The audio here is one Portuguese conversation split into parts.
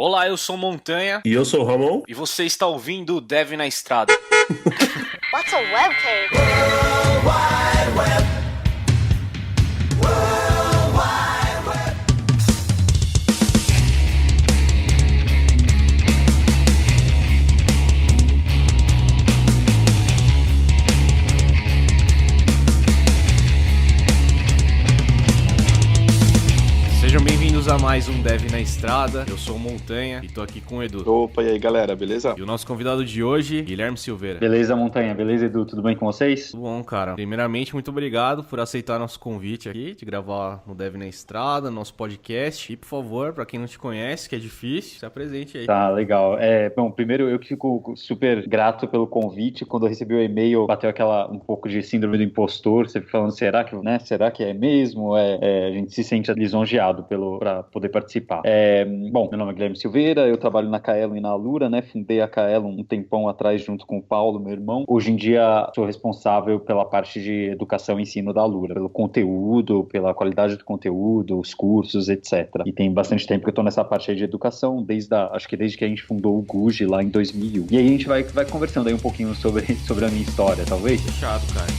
Olá, eu sou Montanha. E eu sou o Ramon. E você está ouvindo o Dev na Estrada. What's a webcam? World Wide Web. World Wide Web. Sejam bem-vindos a mais um Dev na Estrada. Eu sou o Montanha e tô aqui com o Edu. Opa, e aí galera, beleza? E o nosso convidado de hoje, Guilherme Silveira. Beleza, Montanha? Beleza, Edu? Tudo bem com vocês? Tudo bom, cara. Primeiramente, muito obrigado por aceitar nosso convite aqui, de gravar no Dev na Estrada, nosso podcast. E, por favor, pra quem não te conhece, que é difícil, se apresente aí. Tá, legal. Bom, primeiro eu que fico super grato pelo convite. Quando eu recebi o e-mail, bateu aquela um pouco de síndrome do impostor. Você fica falando, será que é mesmo? A gente se sente lisonjeado pra poder participar. Bom, meu nome é Guilherme Silveira, eu trabalho na Kaelon e na Alura, né? Fundei a Kaelon um tempão atrás junto com o Paulo, meu irmão. Hoje em dia sou responsável pela parte de educação e ensino da Alura, pelo conteúdo, pela qualidade do conteúdo, os cursos, etc. E tem bastante tempo que eu tô nessa parte aí de educação, acho que desde que a gente fundou o Guji lá em 2001. E aí a gente vai conversando aí um pouquinho sobre a minha história, talvez? Fechado, cara.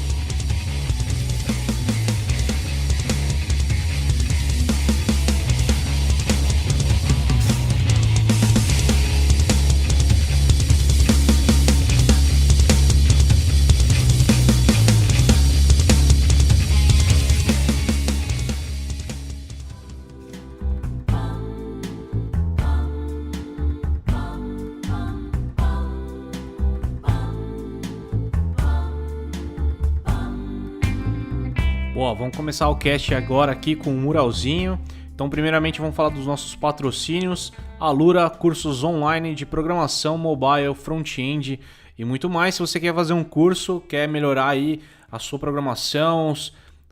Bom, vamos começar o cast agora aqui com um muralzinho. Então, primeiramente, vamos falar dos nossos patrocínios. Alura, cursos online de programação, mobile, front-end e muito mais. Se você quer fazer um curso, quer melhorar aí a sua programação,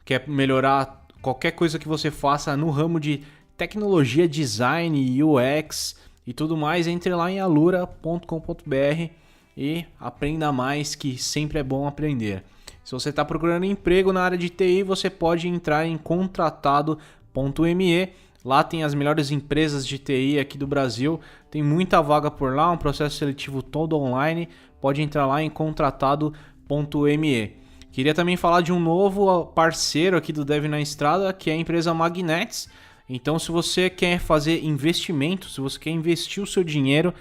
quer melhorar qualquer coisa que você faça no ramo de tecnologia, design, UX e tudo mais, entre lá em alura.com.br e aprenda mais, que sempre é bom aprender. Se você está procurando emprego na área de TI, você pode entrar em contratado.me. Lá tem as melhores empresas de TI aqui do Brasil. Tem muita vaga por lá, um processo seletivo todo online. Pode entrar lá em contratado.me. Queria também falar de um novo parceiro aqui do Dev na Estrada, que é a empresa Magnetics. Então, se você quer fazer investimento, se você quer investir o seu dinheiro,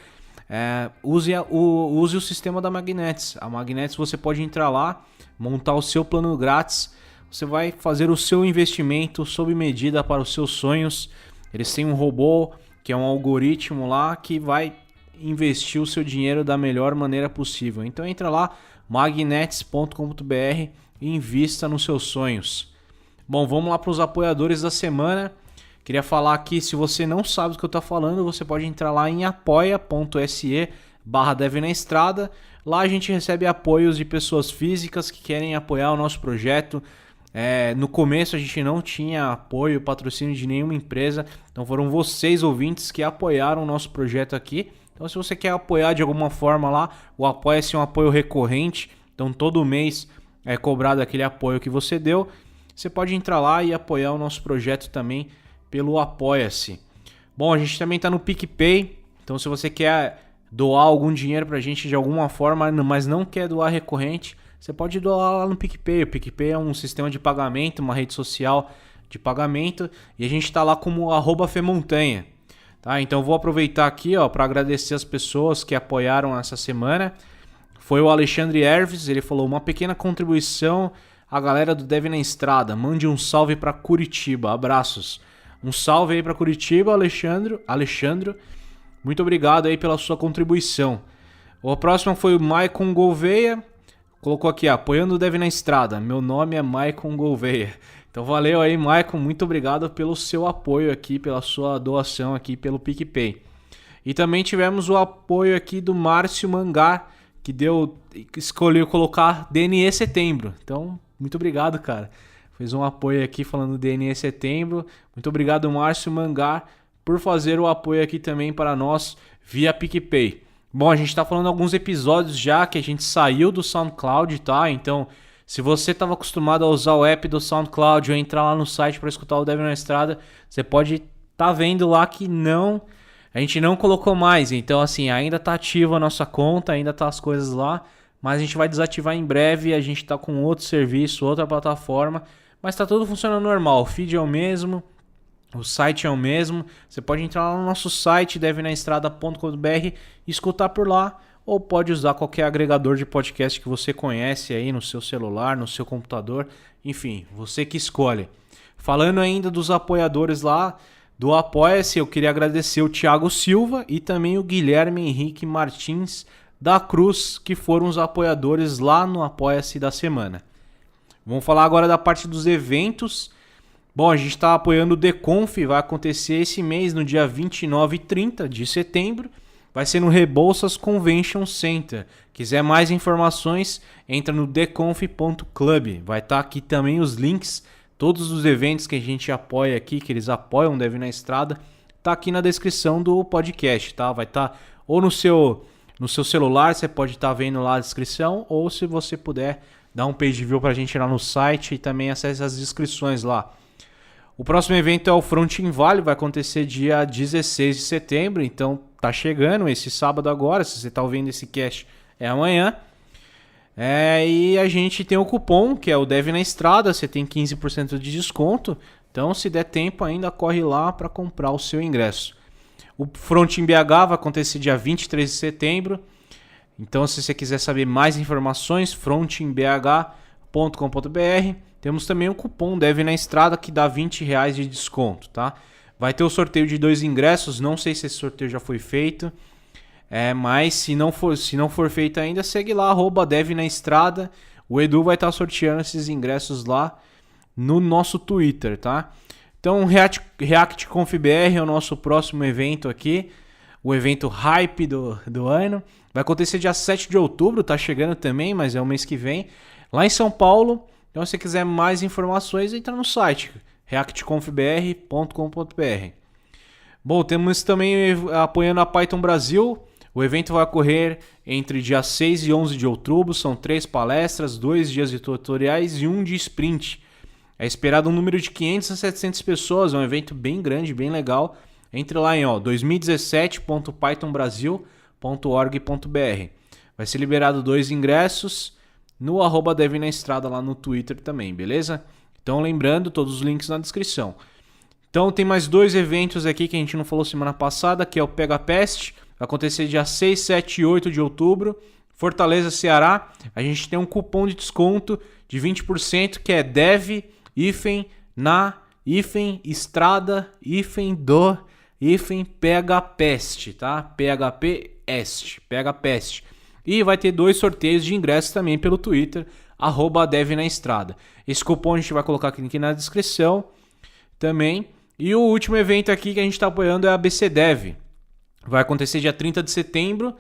use o sistema da Magnetics. A Magnetics, você pode entrar lá, montar o seu plano grátis. Você vai fazer o seu investimento sob medida para os seus sonhos. Eles têm um robô, que é um algoritmo lá, que vai investir o seu dinheiro da melhor maneira possível. Então entra lá, magnetics.com.br e invista nos seus sonhos. Bom, vamos lá para os apoiadores da semana. Queria falar aqui, se você não sabe do que eu estou falando, você pode entrar lá em apoia.se/devnaestrada. Lá a gente recebe apoios de pessoas físicas que querem apoiar o nosso projeto. No começo a gente não tinha apoio, patrocínio de nenhuma empresa. Então foram vocês, ouvintes, que apoiaram o nosso projeto aqui. Então se você quer apoiar de alguma forma lá, o Apoia-se é um apoio recorrente. Então todo mês é cobrado aquele apoio que você deu. Você pode entrar lá e apoiar o nosso projeto também pelo Apoia-se. Bom, a gente também está no PicPay. Então se você quer doar algum dinheiro pra gente de alguma forma, mas não quer doar recorrente, você pode doar lá no PicPay. O PicPay é um sistema de pagamento, uma rede social de pagamento, e a gente está lá como @femontanha. Tá? Então eu vou aproveitar aqui para agradecer as pessoas que apoiaram essa semana. Foi o Alexandre Herves, ele falou: uma pequena contribuição à galera do Dev na Estrada, mande um salve para Curitiba, abraços. Um salve aí para Curitiba, Alexandre. Muito obrigado aí pela sua contribuição. O próximo foi o Maicon Gouveia. Colocou aqui, apoiando o Dev na Estrada. Meu nome é Maicon Gouveia. Então valeu aí, Maicon. Muito obrigado pelo seu apoio aqui, pela sua doação aqui pelo PicPay. E também tivemos o apoio aqui do Márcio Mangar, que escolheu colocar DNE Setembro. Então, muito obrigado, cara. Fez um apoio aqui falando DNE Setembro. Muito obrigado, Márcio Mangar, por fazer o apoio aqui também para nós via PicPay. Bom, a gente está falando alguns episódios já que a gente saiu do SoundCloud, tá? Então, se você estava acostumado a usar o app do SoundCloud ou entrar lá no site para escutar o Dev na Estrada, você pode estar vendo lá que não A gente não colocou mais, então assim, ainda tá ativa a nossa conta, ainda tá as coisas lá, mas a gente vai desativar em breve, a gente tá com outro serviço, outra plataforma, mas tá tudo funcionando normal, o feed é o mesmo, o site é o mesmo, você pode entrar lá no nosso site, devnaestrada.com.br e escutar por lá, ou pode usar qualquer agregador de podcast que você conhece aí no seu celular, no seu computador, enfim, você que escolhe. Falando ainda dos apoiadores lá do Apoia-se, eu queria agradecer o Thiago Silva e também o Guilherme Henrique Martins da Cruz, que foram os apoiadores lá no Apoia-se da semana. Vamos falar agora da parte dos eventos. Bom, a gente está apoiando o Deconf, vai acontecer esse mês, no dia 29 e 30 de setembro. Vai ser no Rebouças Convention Center. Quiser mais informações, entra no deconf.club. Vai estar aqui também os links, todos os eventos que a gente apoia aqui, que eles apoiam o Dev na Estrada, tá aqui na descrição do podcast, tá? Vai estar ou no seu celular, você pode estar vendo lá a descrição, ou se você puder, dar um page view pra gente lá no site e também acesse as descrições lá. O próximo evento é o Front in Valley, vai acontecer dia 16 de setembro, então tá chegando esse sábado agora, se você tá ouvindo esse cast é amanhã. E a gente tem o cupom, que é o Dev na Estrada, você tem 15% de desconto, então se der tempo ainda corre lá para comprar o seu ingresso. O Front em BH vai acontecer dia 23 de setembro, então se você quiser saber mais informações, frontembh.com.br. Temos também o cupom Dev na Estrada que dá R$20 de desconto, tá? Vai ter o sorteio de 2 ingressos, não sei se esse sorteio já foi feito, mas se não for feito ainda, segue lá, @Dev na Estrada. O Edu vai estar sorteando esses ingressos lá no nosso Twitter, tá? Então, ReactConf.br é o nosso próximo evento aqui, o evento hype do ano. Vai acontecer dia 7 de outubro, tá chegando também, mas é o mês que vem, lá em São Paulo. Então, se você quiser mais informações, entra no site reactconfbr.com.br. Bom, temos também apoiando a Python Brasil. O evento vai ocorrer entre dia 6 e 11 de outubro. São 3 palestras, 2 dias de tutoriais e 1 de sprint. É esperado um número de 500 a 700 pessoas. É um evento bem grande, bem legal. Entre lá em 2017.pythonbrasil.org.br. Vai ser liberado 2 ingressos no @devnaestrada lá no Twitter também, beleza? Então lembrando, todos os links na descrição. Então tem mais 2 eventos aqui que a gente não falou semana passada, que é o Pega Pest. Vai acontecer dia 6, 7 e 8 de outubro. Fortaleza, Ceará. A gente tem um cupom de desconto de 20%, que é dev, estrada, Pega Pest, tá? PHP-est, Pega Pest. E vai ter 2 sorteios de ingressos também pelo Twitter, @Dev na Estrada. Esse cupom a gente vai colocar aqui na descrição também. E o último evento aqui que a gente está apoiando é a ABC Dev. Vai acontecer dia 30 de setembro.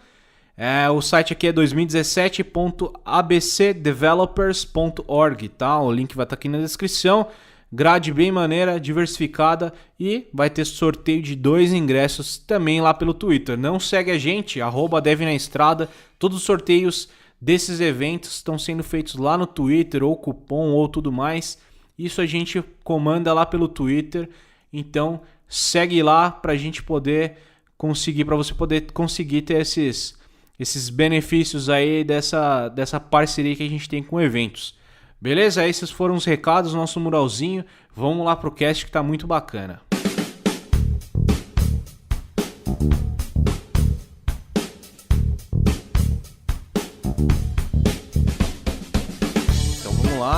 O site aqui é 2017.abcdevelopers.org, tá? O link vai estar aqui na descrição. Grade bem maneira, diversificada, e vai ter sorteio de 2 ingressos também lá pelo Twitter. Não segue a gente, @Dev na Estrada. Todos os sorteios desses eventos estão sendo feitos lá no Twitter, ou cupom, ou tudo mais. Isso a gente comanda lá pelo Twitter. Então segue lá pra gente poder conseguir, para você poder conseguir ter esses benefícios aí dessa parceria que a gente tem com eventos. Beleza? Esses foram os recados, nosso muralzinho. Vamos lá pro cast que tá muito bacana.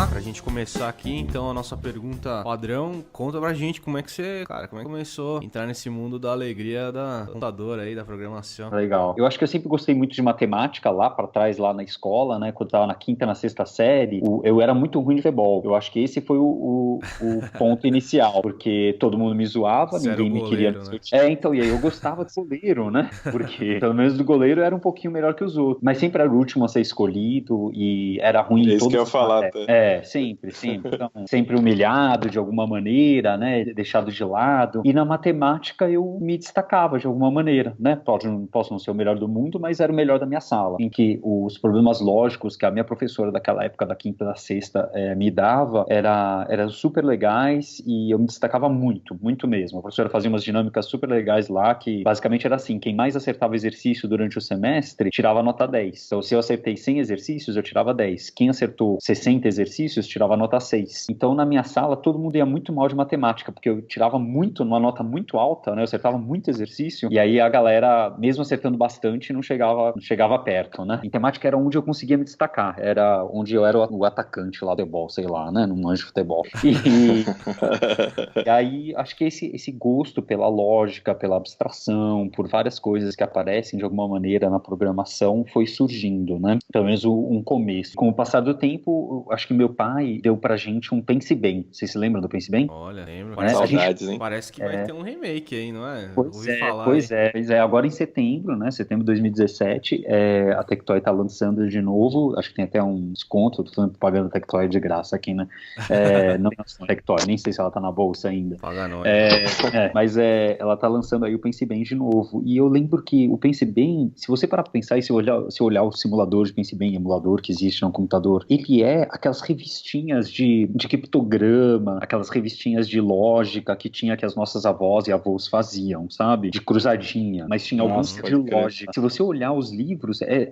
Pra gente começar aqui, então, a nossa pergunta padrão, conta pra gente como é que começou a entrar nesse mundo da alegria da computadora aí, da programação. Legal. Eu acho que eu sempre gostei muito de matemática lá pra trás, lá na escola, né, quando eu tava na 5ª, na 6ª série, eu era muito ruim de futebol. Eu acho que esse foi o ponto inicial, porque todo mundo me zoava, ninguém me queria. Né? Então, e aí eu gostava de goleiro, né, porque pelo menos do goleiro era um pouquinho melhor que os outros, mas sempre era o último a ser escolhido e era ruim em todos. Isso que eu ia falar, tá? sempre, sempre. Então, sempre humilhado de alguma maneira, né? Deixado de lado. E na matemática eu me destacava de alguma maneira, né? Posso não ser o melhor do mundo, mas era o melhor da minha sala. Em que os problemas lógicos que a minha professora daquela época, da quinta e da sexta, me dava, eram super legais e eu me destacava muito, muito mesmo. A professora fazia umas dinâmicas super legais lá, que basicamente era assim, quem mais acertava exercício durante o semestre, tirava nota 10. Então, se eu acertei 100 exercícios, eu tirava 10. Quem acertou 60 exercícios, tirava nota 6. Então, na minha sala, todo mundo ia muito mal de matemática, porque eu tirava muito, numa nota muito alta, né? Eu acertava muito exercício, e aí a galera, mesmo acertando bastante, não chegava perto, né? Em temática era onde eu conseguia me destacar, era onde eu era o atacante lá do futebol, sei lá, né? Não manjo de futebol. E aí, acho que esse gosto pela lógica, pela abstração, por várias coisas que aparecem de alguma maneira na programação foi surgindo, né? Pelo menos um começo. Com o passar do tempo, acho que meu pai deu pra gente um Pense Bem. Vocês se lembram do Pense Bem? Olha, lembro. Saudades, hein? Parece que vai ter um remake aí, não é? Pois Ouvi é, falar pois aí. é, pois é. Agora em setembro, né? Setembro de 2017, a Tectoy tá lançando de novo. Acho que tem até um desconto. Eu tô falando pagando a Tectoy de graça aqui, né? Não, Tectoy, nem sei se ela tá na bolsa ainda. Paga nós. Mas ela tá lançando aí o Pense Bem de novo. E eu lembro que o Pense Bem, se você parar pra pensar e se olhar o simulador de Pense Bem, emulador que existe no computador, ele é aquelas revistinhas de criptograma, aquelas revistinhas de lógica que tinha que as nossas avós e avós faziam, sabe? De cruzadinha, mas tinha alguns de lógica. Se você olhar os livros, é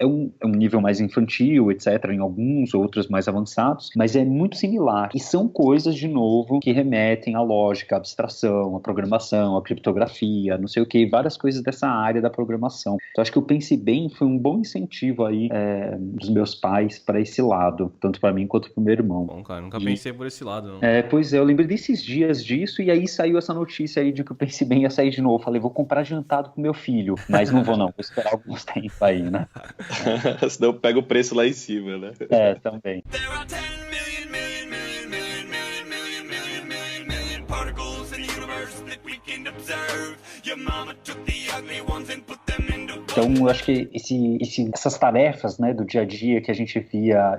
um nível mais infantil, etc., em alguns, outros mais avançados, mas é muito similar. E são coisas, de novo, que remetem à lógica, à abstração, à programação, à criptografia, não sei o que, várias coisas dessa área da programação. Então, acho que o Pense Bem foi um bom incentivo aí dos meus pais para esse lado, tanto para mim quanto para o meu irmão. Bom, cara, nunca pensei por esse lado, não. Pois é, eu lembrei desses dias disso, e aí saiu essa notícia aí de que o Pense Bem ia sair de novo. Falei, vou comprar adiantado pro meu filho, mas não vou não, vou esperar alguns tempos aí, né? Senão pega o preço lá em cima, né? Também. There are 10 million, million, million, million, million, million, million, million, million particles in the universe that we can observe. Your mama took the ugly ones and put them into. Então, eu acho que essas tarefas, né, do dia a dia que a gente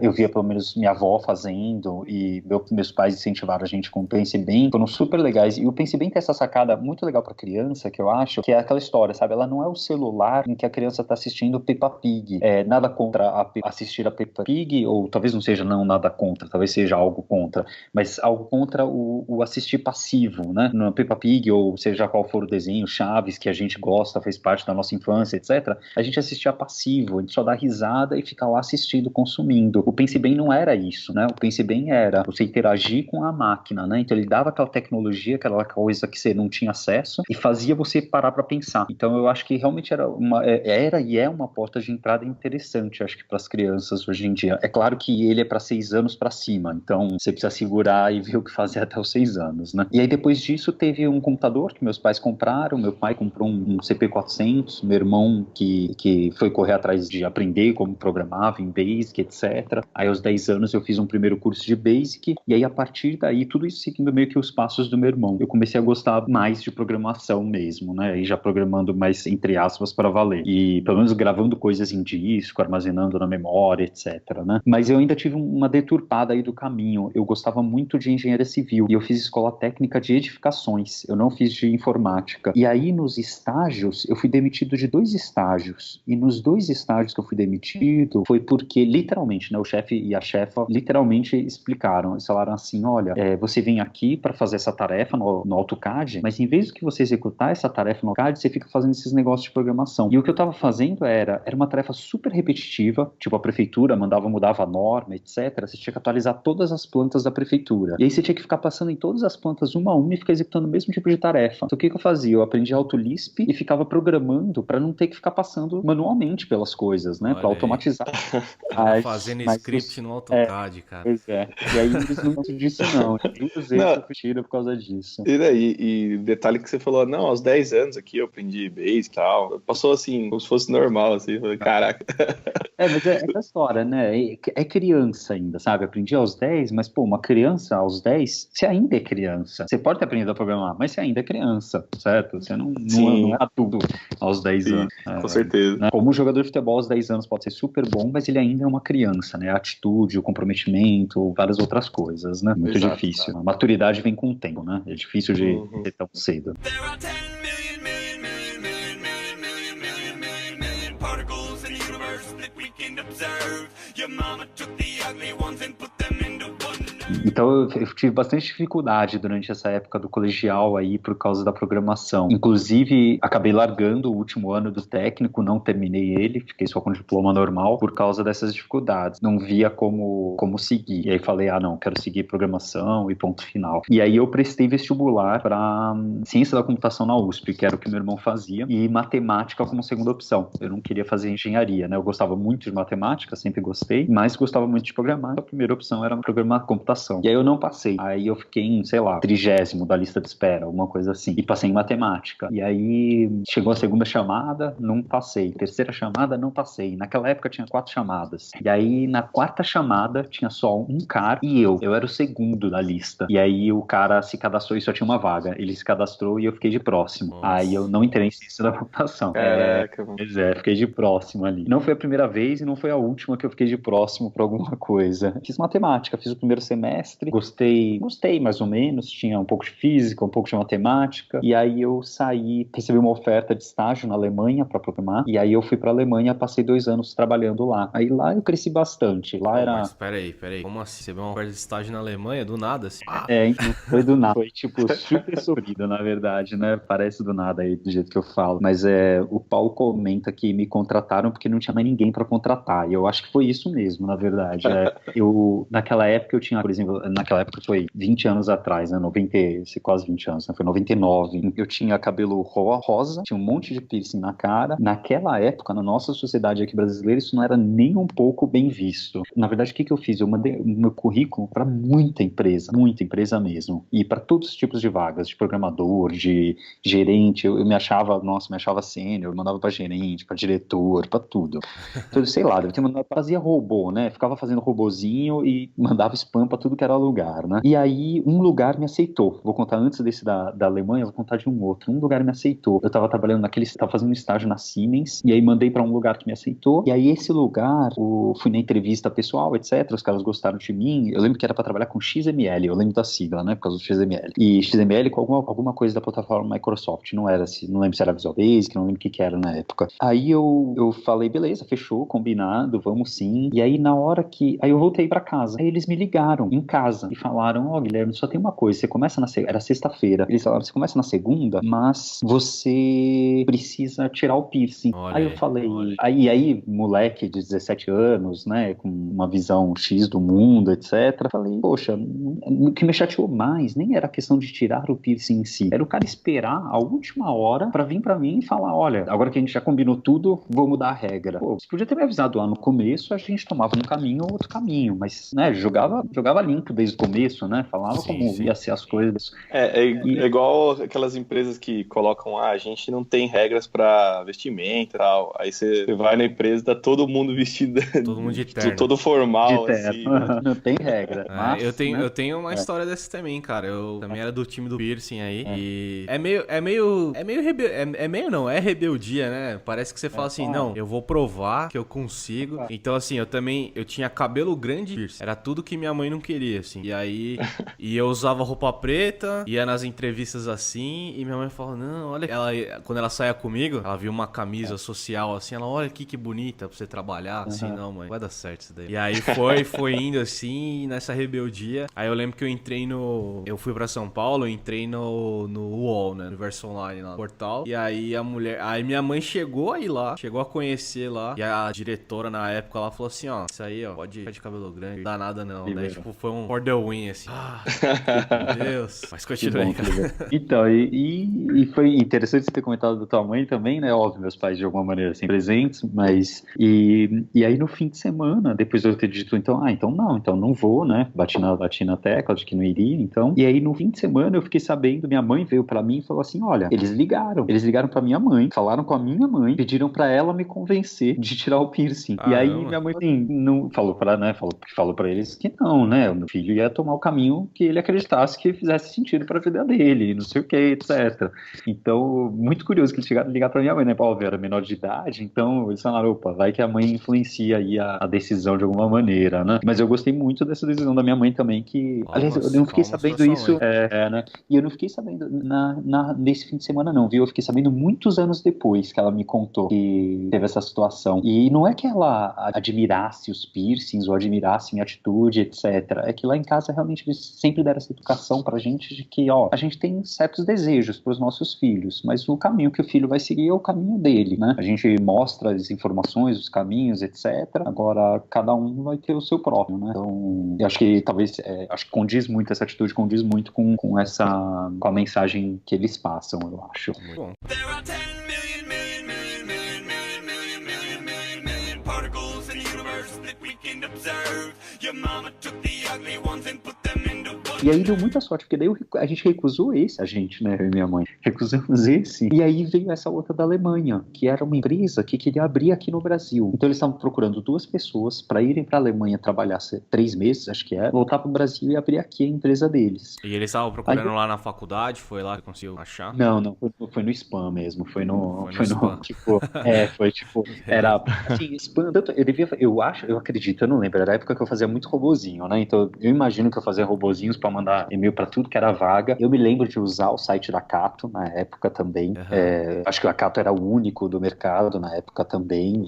eu via pelo menos minha avó fazendo, e meus pais incentivaram a gente com o Pense Bem, foram super legais. E o Pense Bem tem essa sacada muito legal pra criança, que eu acho, que é aquela história, sabe? Ela não é o celular em que a criança tá assistindo Peppa Pig. Nada contra assistir a Peppa Pig, ou talvez não seja nada contra, talvez seja algo contra, mas algo contra o assistir passivo, né? No Peppa Pig, ou seja qual for o desenho, Chaves, que a gente gosta, fez parte da nossa infância, etc., a gente assistia passivo, a gente só dá risada e fica lá assistindo, consumindo. O Pense Bem não era isso, né? O Pense Bem era você interagir com a máquina, né? Então ele dava aquela tecnologia, aquela coisa que você não tinha acesso, e fazia você parar para pensar. Então eu acho que realmente era e é uma porta de entrada interessante, acho que para as crianças hoje em dia. É claro que ele é para 6 anos para cima, então você precisa segurar e ver o que fazer até os 6 anos, né? E aí depois disso teve um computador que meus pais compraram. Meu pai comprou um CP400, meu irmão que foi correr atrás de aprender como programava em Basic, etc. Aí aos 10 anos eu fiz um primeiro curso de Basic, e aí a partir daí, tudo isso seguindo meio que os passos do meu irmão, eu comecei a gostar mais de programação mesmo, né? Aí já programando mais, entre aspas, para valer. E pelo menos gravando coisas em disco, armazenando na memória, etc, né? Mas eu ainda tive uma deturpada aí do caminho. Eu gostava muito de engenharia civil, e eu fiz escola técnica de edificações, eu não fiz de informática. E aí nos estágios, eu fui demitido de 2 estágios, e nos 2 estágios que eu fui demitido foi porque, literalmente, né, o chefe e a chefa literalmente explicaram, eles falaram assim, olha, você vem aqui para fazer essa tarefa no AutoCAD, mas em vez de que você executar essa tarefa no AutoCAD, você fica fazendo esses negócios de programação. E o que eu tava fazendo era uma tarefa super repetitiva, tipo a prefeitura mudava a norma, etc. Você tinha que atualizar todas as plantas da prefeitura. E aí você tinha que ficar passando em todas as plantas uma a uma e ficar executando o mesmo tipo de tarefa. Então o que eu fazia? Eu aprendi AutoLisp e ficava programando para não ter que ficar passando manualmente pelas coisas, né? Para automatizar. Fazendo script no AutoCAD, cara. Pois é. E aí eles não gostam disso, não. 2 vezes eu fui tiro por causa disso. E daí? E detalhe que você falou, não, aos 10 anos aqui eu aprendi Basic e tal. Passou assim, como se fosse normal, assim. Falei, caraca. Mas é essa história, né? É criança ainda, sabe? Aprendi aos 10, mas, pô, uma criança aos 10, você ainda é criança. Você pode ter aprendido a programar, mas você ainda é criança, certo? Você não é adulto aos 10 anos. Com certeza. Né? Como jogador de futebol aos 10 anos pode ser super bom, mas ele ainda é uma criança, né? A atitude, o comprometimento, várias outras coisas, né? Muito Exato, difícil. cara. A maturidade vem com o tempo, né? É difícil de ser tão cedo. There are 10 million, million, million, million, million, million, million, million, million particles in the universe that we can observe. Your mama took the ugly ones and put them into one. Então eu tive bastante dificuldade durante essa época do colegial aí por causa da programação. Inclusive, acabei largando o último ano do técnico, não terminei ele, fiquei só com diploma normal por causa dessas dificuldades. Não via como seguir. E aí falei, não, quero seguir programação e ponto final. E aí eu prestei vestibular para ciência da computação na USP, que era o que meu irmão fazia, e matemática como segunda opção. Eu não queria fazer engenharia, né? Eu gostava muito de matemática, sempre gostei, mas gostava muito de programar. A primeira opção era programar computação. E aí eu não passei. Aí eu fiquei em, sei lá, 30º da lista de espera, alguma coisa assim. E passei em matemática. E aí chegou a segunda chamada, não passei. Terceira chamada, não passei. Naquela época tinha 4 chamadas. E aí na 4ª chamada tinha só um cara e eu. Eu era o segundo da lista. E aí o cara se cadastrou e só tinha uma vaga. Ele se cadastrou e eu fiquei de próximo. Nossa. Aí eu não entrei em ciência da computação. Caraca, mano. Pois é, fiquei de próximo ali. Não foi a primeira vez e não foi a última que eu fiquei de próximo pra alguma coisa. Fiz matemática, fiz o primeiro semestre, gostei mais ou menos, tinha um pouco de física, um pouco de matemática, e aí eu saí, recebi uma oferta de estágio na Alemanha pra programar, e aí eu fui pra Alemanha, passei 2 anos trabalhando lá. Aí lá eu cresci bastante, lá era... Mas peraí, como assim? Você viu uma oferta de estágio na Alemanha, do nada, assim? Não foi do nada, foi tipo super sofrido, na verdade, né? Parece do nada aí, do jeito que eu falo, mas o Paulo comenta que me contrataram porque não tinha mais ninguém pra contratar, e eu acho que foi isso mesmo, na verdade. Naquela época eu tinha, por exemplo, naquela época foi 20 anos atrás, né? Quase 20 anos, né? Foi 99. Eu tinha cabelo rosa, tinha um monte de piercing na cara. Naquela época, na nossa sociedade aqui brasileira, isso não era nem um pouco bem visto. Na verdade, o que eu fiz? Eu mandei o meu currículo para muita empresa mesmo. E para todos os tipos de vagas, de programador, de gerente. Eu me achava sênior, eu mandava para gerente, para diretor, para tudo. Então, sei lá, deve ter mandado, fazia robô, né? Ficava fazendo robozinho e mandava spam para tudo que era lugar, né? E aí um lugar me aceitou. Vou contar antes desse da Alemanha, vou contar de um outro. Um lugar me aceitou. Eu tava trabalhando tava fazendo um estágio na Siemens, e aí mandei pra um lugar que me aceitou, e aí esse lugar, fui na entrevista pessoal, etc, os caras gostaram de mim. Eu lembro que era pra trabalhar com XML, eu lembro da sigla, né, por causa do XML. E XML com alguma coisa da plataforma Microsoft, não lembro se era Visual Basic, não lembro o que era na época. Aí eu falei, beleza, fechou, combinado, vamos sim. E aí na hora aí eu voltei pra casa. Aí eles me ligaram em casa e falaram, Guilherme, só tem uma coisa, você começa era sexta-feira, eles falaram, você começa na segunda, mas você precisa tirar o piercing. Olha aí eu falei, aí moleque de 17 anos, né, com uma visão X do mundo, etc, falei, poxa, o que me chateou mais nem era a questão de tirar o piercing em si, era o cara esperar a última hora pra vir pra mim e falar, olha, agora que a gente já combinou tudo, vou mudar a regra. Pô, você podia ter me avisado lá no começo, a gente tomava um caminho ou outro caminho, mas, né, jogava limpo desde o começo, né, falava como ia ser as coisas. É igual aquelas empresas que colocam, a gente não tem regras pra vestimenta e tal. Aí você vai na empresa, tá todo mundo vestido, todo mundo de terno, todo formal, de terno. assim. Não tem regra. Mas, eu tenho uma história dessa também, cara. Eu também era do time do piercing aí. E é rebeldia, né? Parece que você fala assim, não, eu vou provar que eu consigo. Então, assim, eu tinha cabelo grande, piercing. Era tudo que minha mãe não queria, assim. E aí, eu usava roupa preta, ia nas entrevistas assim, e minha mãe falava, não, olha, quando ela saía comigo, ela viu uma camisa social assim, ela, olha que bonita pra você trabalhar, assim, não, mãe, vai dar certo isso daí. E aí foi indo assim, nessa rebeldia. Aí eu lembro que eu fui pra São Paulo, eu entrei no UOL, né, Universo Online lá, no portal, e aí minha mãe chegou a conhecer lá, e a diretora na época, ela falou assim, isso aí, pode ficar de cabelo grande, não dá nada não. Daí, tipo, foi um for the win, assim. Meu Deus. Mas continua aí, cara. Então, e foi interessante você ter comentado da tua mãe também, né? Óbvio, meus pais de alguma maneira assim presentes, mas... E aí no fim de semana, depois de eu ter dito, então não vou, né? Bati na tecla de que não iria, então. E aí no fim de semana eu fiquei sabendo, minha mãe veio pra mim e falou assim, olha, eles ligaram pra minha mãe, falaram com a minha mãe, pediram pra ela me convencer de tirar o piercing. E aí minha mãe assim, não falou pra eles que não, né? meu filho ia tomar o caminho que ele acreditasse que fizesse sentido para a vida dele, não sei o que, etc. Então, muito curioso que eles chegaram a ligar para minha mãe, né? Pô, era menor de idade, então eles falaram, opa, vai que a mãe influencia aí a decisão de alguma maneira, né? Mas eu gostei muito dessa decisão da minha mãe também, que, aliás, eu não fiquei sabendo isso, né? E eu não fiquei sabendo nesse fim de semana não, viu? Eu fiquei sabendo muitos anos depois que ela me contou que teve essa situação. E não é que ela admirasse os piercings ou admirasse minha atitude, etc. É que lá em casa realmente eles sempre deram essa educação pra gente de que, ó, a gente tem certos desejos pros nossos filhos, mas o caminho que o filho vai seguir é o caminho dele, né? A gente mostra as informações, os caminhos, etc. Agora, cada um vai ter o seu próprio, né? Então, eu acho que talvez, acho que condiz muito, essa atitude condiz muito com a mensagem que eles passam, eu acho. Muito bom. There are 10 million, million, million, million, million, million, million, million, million particles in the universe that we can observe. Your mama took the ugly ones and put them into one. E aí deu muita sorte, porque daí a gente recusou esse, né, eu e minha mãe, recusamos esse, e aí veio essa outra da Alemanha, que era uma empresa que queria abrir aqui no Brasil. Então eles estavam procurando 2 pessoas para irem para a Alemanha trabalhar 3 meses, acho que voltar para o Brasil e abrir aqui a empresa deles. E eles estavam procurando lá na faculdade, foi lá que conseguiu achar? Não, foi no spam mesmo, foi no spam. tipo, foi tipo, era assim, spam, tanto, eu acredito, eu não lembro, era a época que eu fazia muito robozinho, né, então eu imagino que eu fazia robozinhos para mandar e-mail para tudo que era vaga. Eu me lembro de usar o site da Cato na época também, acho que a Cato era o único do mercado na época também,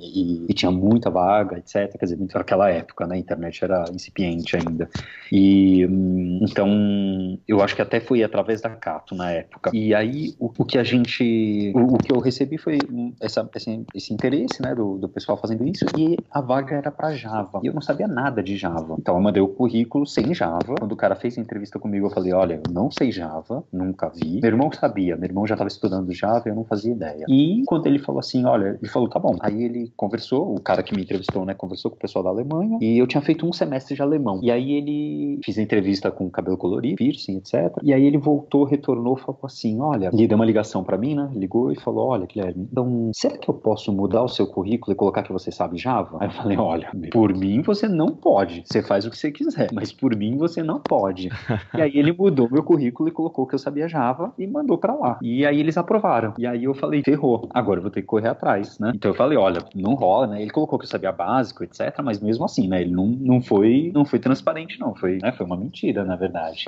e tinha muita vaga, etc, quer dizer, muito naquela época, né, a internet era incipiente ainda, e então eu acho que até foi através da Cato na época. E aí o que eu recebi foi esse interesse, né, do pessoal fazendo isso, e a vaga era para Java, e eu não sabia nada de Java, então eu mandei o currículo sem Java. Quando o cara fez a entrevista comigo, eu falei, olha, eu não sei Java, nunca vi. Meu irmão sabia, meu irmão já estava estudando Java e eu não fazia ideia. E quando ele falou assim, olha, ele falou, tá bom. Aí ele conversou, o cara que me entrevistou, né, conversou com o pessoal da Alemanha, e eu tinha feito um semestre de alemão. E aí ele fiz a entrevista com cabelo colorido, piercing, etc. E aí ele retornou, falou assim, olha, ele deu uma ligação pra mim, né, ligou e falou, olha, Guilherme, então, será que eu posso mudar o seu currículo e colocar que você sabe Java? Aí eu falei, olha, por mim você não pode, você faz o que você quiser, mas por mim você não pode. E aí ele mudou meu currículo e colocou que eu sabia Java e mandou pra lá. E aí eles aprovaram. E aí eu falei, ferrou, agora eu vou ter que correr atrás, né? Então eu falei, olha, não rola, né? Ele colocou que eu sabia básico, etc, mas mesmo assim, né? Ele não foi transparente, não. Foi uma mentira, na verdade.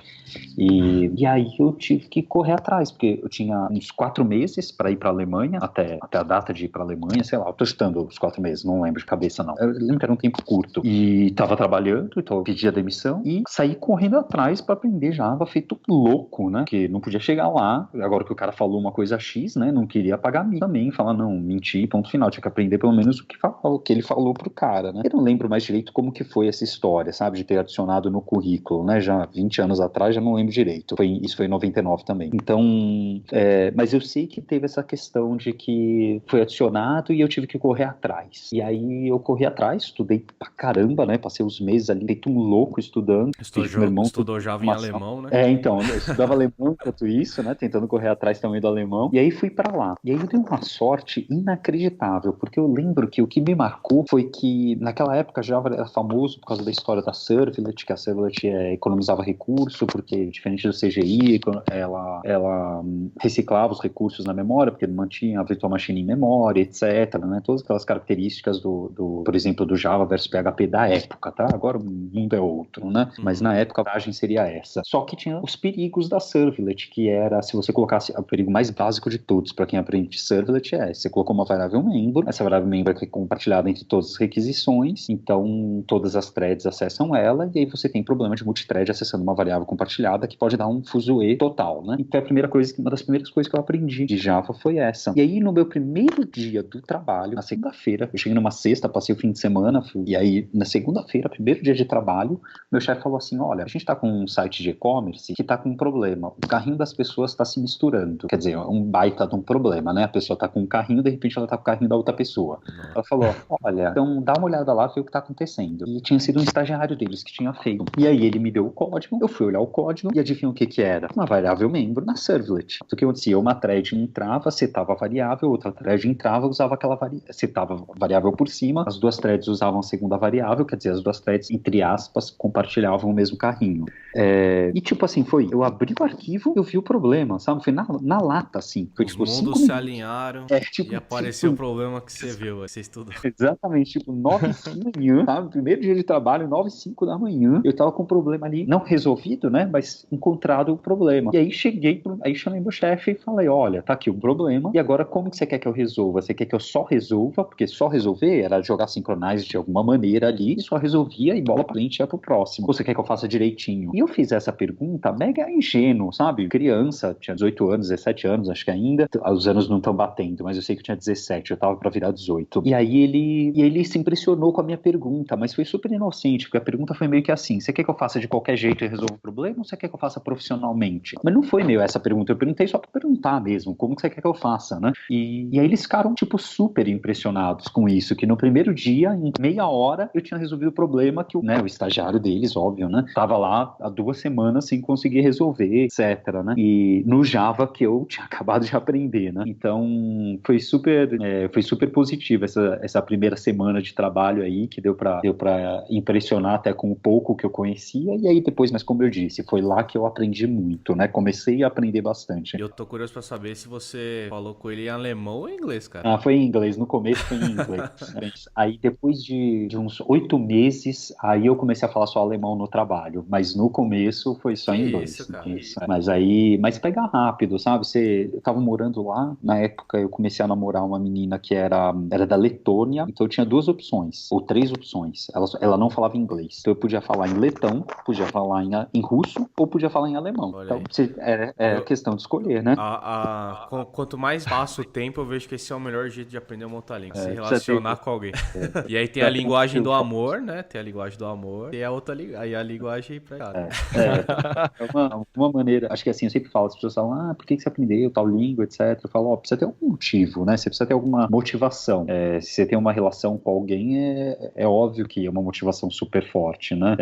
E aí eu tive que correr atrás, porque eu tinha uns 4 meses pra ir pra Alemanha, até a data de ir pra Alemanha, sei lá, eu tô chutando os 4 meses, não lembro de cabeça, não. Eu lembro que era um tempo curto. E tava trabalhando, então eu pedi a demissão e saí correndo atrás pra aprender Java, feito louco, né? Que não podia chegar lá, agora que o cara falou uma coisa X, né? Não queria pagar mim também, falar, não, menti, ponto final. Tinha que aprender pelo menos o que ele falou pro cara, né? Eu não lembro mais direito como que foi essa história, sabe? De ter adicionado no currículo, né? Já 20 anos atrás, já não lembro direito. Isso foi em 99 também. Então, mas eu sei que teve essa questão de que foi adicionado e eu tive que correr atrás. E aí eu corri atrás, estudei pra caramba, né? Passei os meses ali, feito um louco estudando. Estudou Java em alemão, né? Então, eu estudava alemão enquanto isso, né? Tentando correr atrás também do alemão. E aí fui pra lá. E aí eu dei uma sorte inacreditável, porque eu lembro que o que me marcou foi que naquela época Java era famoso por causa da história da Servlet, que a Servlet economizava recurso, porque diferente do CGI, ela reciclava os recursos na memória, porque mantinha a virtual machine em memória, etc, né? Todas aquelas características por exemplo, do Java versus PHP da época, tá? Agora o mundo é outro, né? Mas na época a vantagem seria essa. Só que tinha os perigos da Servlet, que era, se você colocasse, o perigo mais básico de todos para quem aprende Servlet você colocou uma variável member, essa variável member é compartilhada entre todas as requisições, então todas as threads acessam ela, e aí você tem problema de multithread acessando uma variável compartilhada que pode dar um fuzuê total, né? Então uma das primeiras coisas que eu aprendi de Java foi essa. E aí no meu primeiro dia do trabalho, na segunda-feira, eu cheguei numa sexta, passei o fim de semana, e aí na segunda-feira, primeiro dia de trabalho, meu chefe falou assim, olha, a gente tá com site de e-commerce que tá com um problema. O carrinho das pessoas tá se misturando. Quer dizer, um baita de um problema, né? A pessoa tá com um carrinho, de repente ela tá com o carrinho da outra pessoa. Ela falou, olha, então dá uma olhada lá, vê o que tá acontecendo. E tinha sido um estagiário deles que tinha feito. E aí ele me deu o código, eu fui olhar o código e adivinha o que que era? Uma variável membro na servlet. O que acontecia? Uma thread entrava, setava a variável, outra thread entrava, usava aquela setava a variável por cima, as duas threads usavam a segunda variável, quer dizer, as duas threads, entre aspas, compartilhavam o mesmo carrinho. E tipo assim, eu abri o arquivo, eu vi o problema, sabe? Foi na lata, assim. Foi Os tipo 5 mundos se minutos. alinharam Tipo, e apareceu o problema que você viu, você estudou. Exatamente, tipo 9h05 da manhã, sabe? Primeiro dia de trabalho, 9h05 da manhã. Eu tava com um problema ali, não resolvido, né? Mas encontrado o problema. E aí chamei meu chefe e falei, olha, tá aqui o problema, e agora como que você quer que eu resolva? Você quer que eu só resolva? Porque só resolver era jogar Synchronize de alguma maneira ali, e só resolvia e bola pra frente e ia pro próximo. Ou você quer que eu faça direitinho? E eu fiz essa pergunta mega ingênuo, sabe? Criança, tinha 18 anos, 17 anos, acho que ainda. Os anos não estão batendo, mas eu sei que eu tinha 17, eu tava pra virar 18. E aí ele se impressionou com a minha pergunta, mas foi super inocente, porque a pergunta foi meio que assim, você quer que eu faça de qualquer jeito e resolva o problema, ou você quer que eu faça profissionalmente? Mas não foi meio essa pergunta, eu perguntei só pra perguntar mesmo, como que você quer que eu faça, né? E aí eles ficaram, tipo, super impressionados com isso, que no primeiro dia, em meia hora, eu tinha resolvido o problema que o estagiário deles, óbvio, né? Tava lá há 2 semanas sem conseguir resolver, etc, né? E no Java que eu tinha acabado de aprender, né? Então, foi super positiva essa primeira semana de trabalho aí, que deu pra impressionar até com o pouco que eu conhecia, e aí depois, mas como eu disse, foi lá que eu aprendi muito, né? Comecei a aprender bastante. E eu tô curioso pra saber se você falou com ele em alemão ou em inglês, cara. Foi em inglês, no começo foi em inglês. Aí depois de uns 8 meses, aí eu comecei a falar só alemão no trabalho, mas no começo foi só em inglês. Isso, cara. Mas pega rápido, sabe? Eu tava morando lá, na época eu comecei a namorar uma menina que era da Letônia, então eu tinha 2 opções, ou 3 opções. Ela não falava inglês, então eu podia falar em letão, podia falar em russo, ou podia falar em alemão. Olha então aí. é questão de escolher, né? Quanto mais passa o tempo, eu vejo que esse é o melhor jeito de aprender uma outra língua. Se precisa relacionar com alguém. E aí tem a linguagem do amor, né? Tem a linguagem do amor e a outra aí a linguagem pra cá. Uma maneira, acho que assim, eu sempre falo, as pessoas falam, por que você aprendeu tal língua, etc. Eu falo, precisa ter algum motivo, né? Você precisa ter alguma motivação. Se você tem uma relação com alguém, é óbvio que é uma motivação super forte, né?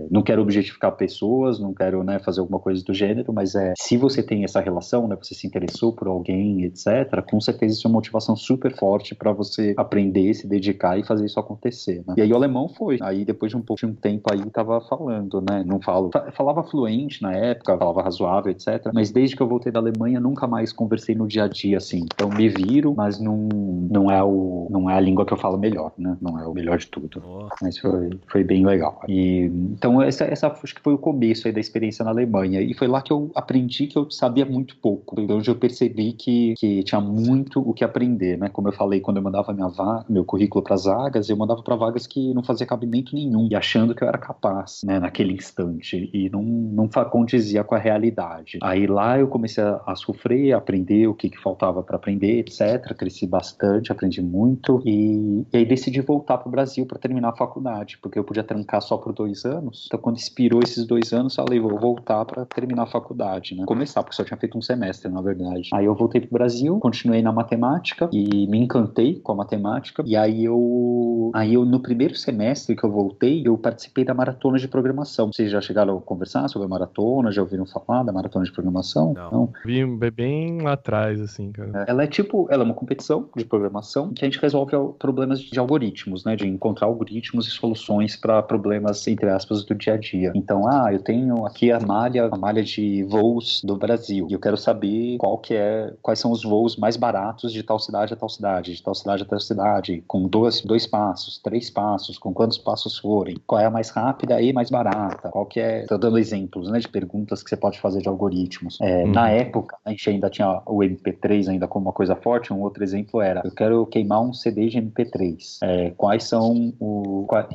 Não quero objetificar pessoas, não quero, né, fazer alguma coisa do gênero, mas se você tem essa relação, né, você se interessou por alguém, etc., com certeza isso é uma motivação super forte para você aprender, se dedicar e fazer isso acontecer, né? E aí o alemão foi. Aí depois de um tempo aí tava falando, né? Não falava fluente na época, falava razoável, etc. Mas desde que eu voltei da Alemanha, nunca mais conversei no dia a dia, assim. Então me viro, mas não é a língua que eu falo melhor, né? Não é o melhor de tudo. Mas foi bem legal. Então essa acho que foi o começo aí da experiência na Alemanha. E foi lá que eu aprendi que eu sabia muito pouco. Foi onde eu percebi que tinha muito o que aprender, né? Como eu falei, quando eu mandava meu currículo para as vagas, eu mandava para vagas que não fazia cabimento nenhum, e achando que eu era capaz, né, naquele instante, e não condizia com a realidade. Aí lá eu comecei a sofrer, a aprender o que faltava para aprender, etc. Cresci bastante, aprendi muito, e aí decidi voltar para o Brasil para terminar a faculdade, porque eu podia trancar só por 2 anos. Então quando expirou esses 2 anos, falei, vou voltar para terminar a faculdade, né? Começar, porque só tinha feito um semestre, na verdade. Aí eu voltei para o Brasil, continuei na matemática e me encantei com a matemática. E aí eu no primeiro semestre que eu voltei, eu participei da maratona de programação. Vocês já chegaram a conversar sobre a maratona? Já ouviram falar da maratona de programação? Não. Vi bem lá atrás, assim, cara. Ela é uma competição de programação que a gente resolve problemas de algoritmos, né? De encontrar algoritmos e soluções para problemas, entre aspas, do dia a dia. Então, eu tenho aqui a malha de voos do Brasil, e eu quero saber quais são os voos mais baratos de tal cidade a tal cidade, de tal cidade a tal cidade, com 2 passos, 3 passos, com quantos passos forem, qual é a mais rápida e mais barata, tô dando exemplos, né, de perguntas que você pode fazer de algoritmos. Na época, a gente ainda tinha o MP3 ainda como uma coisa forte. Um outro exemplo era, eu quero queimar um CD de MP3, quais são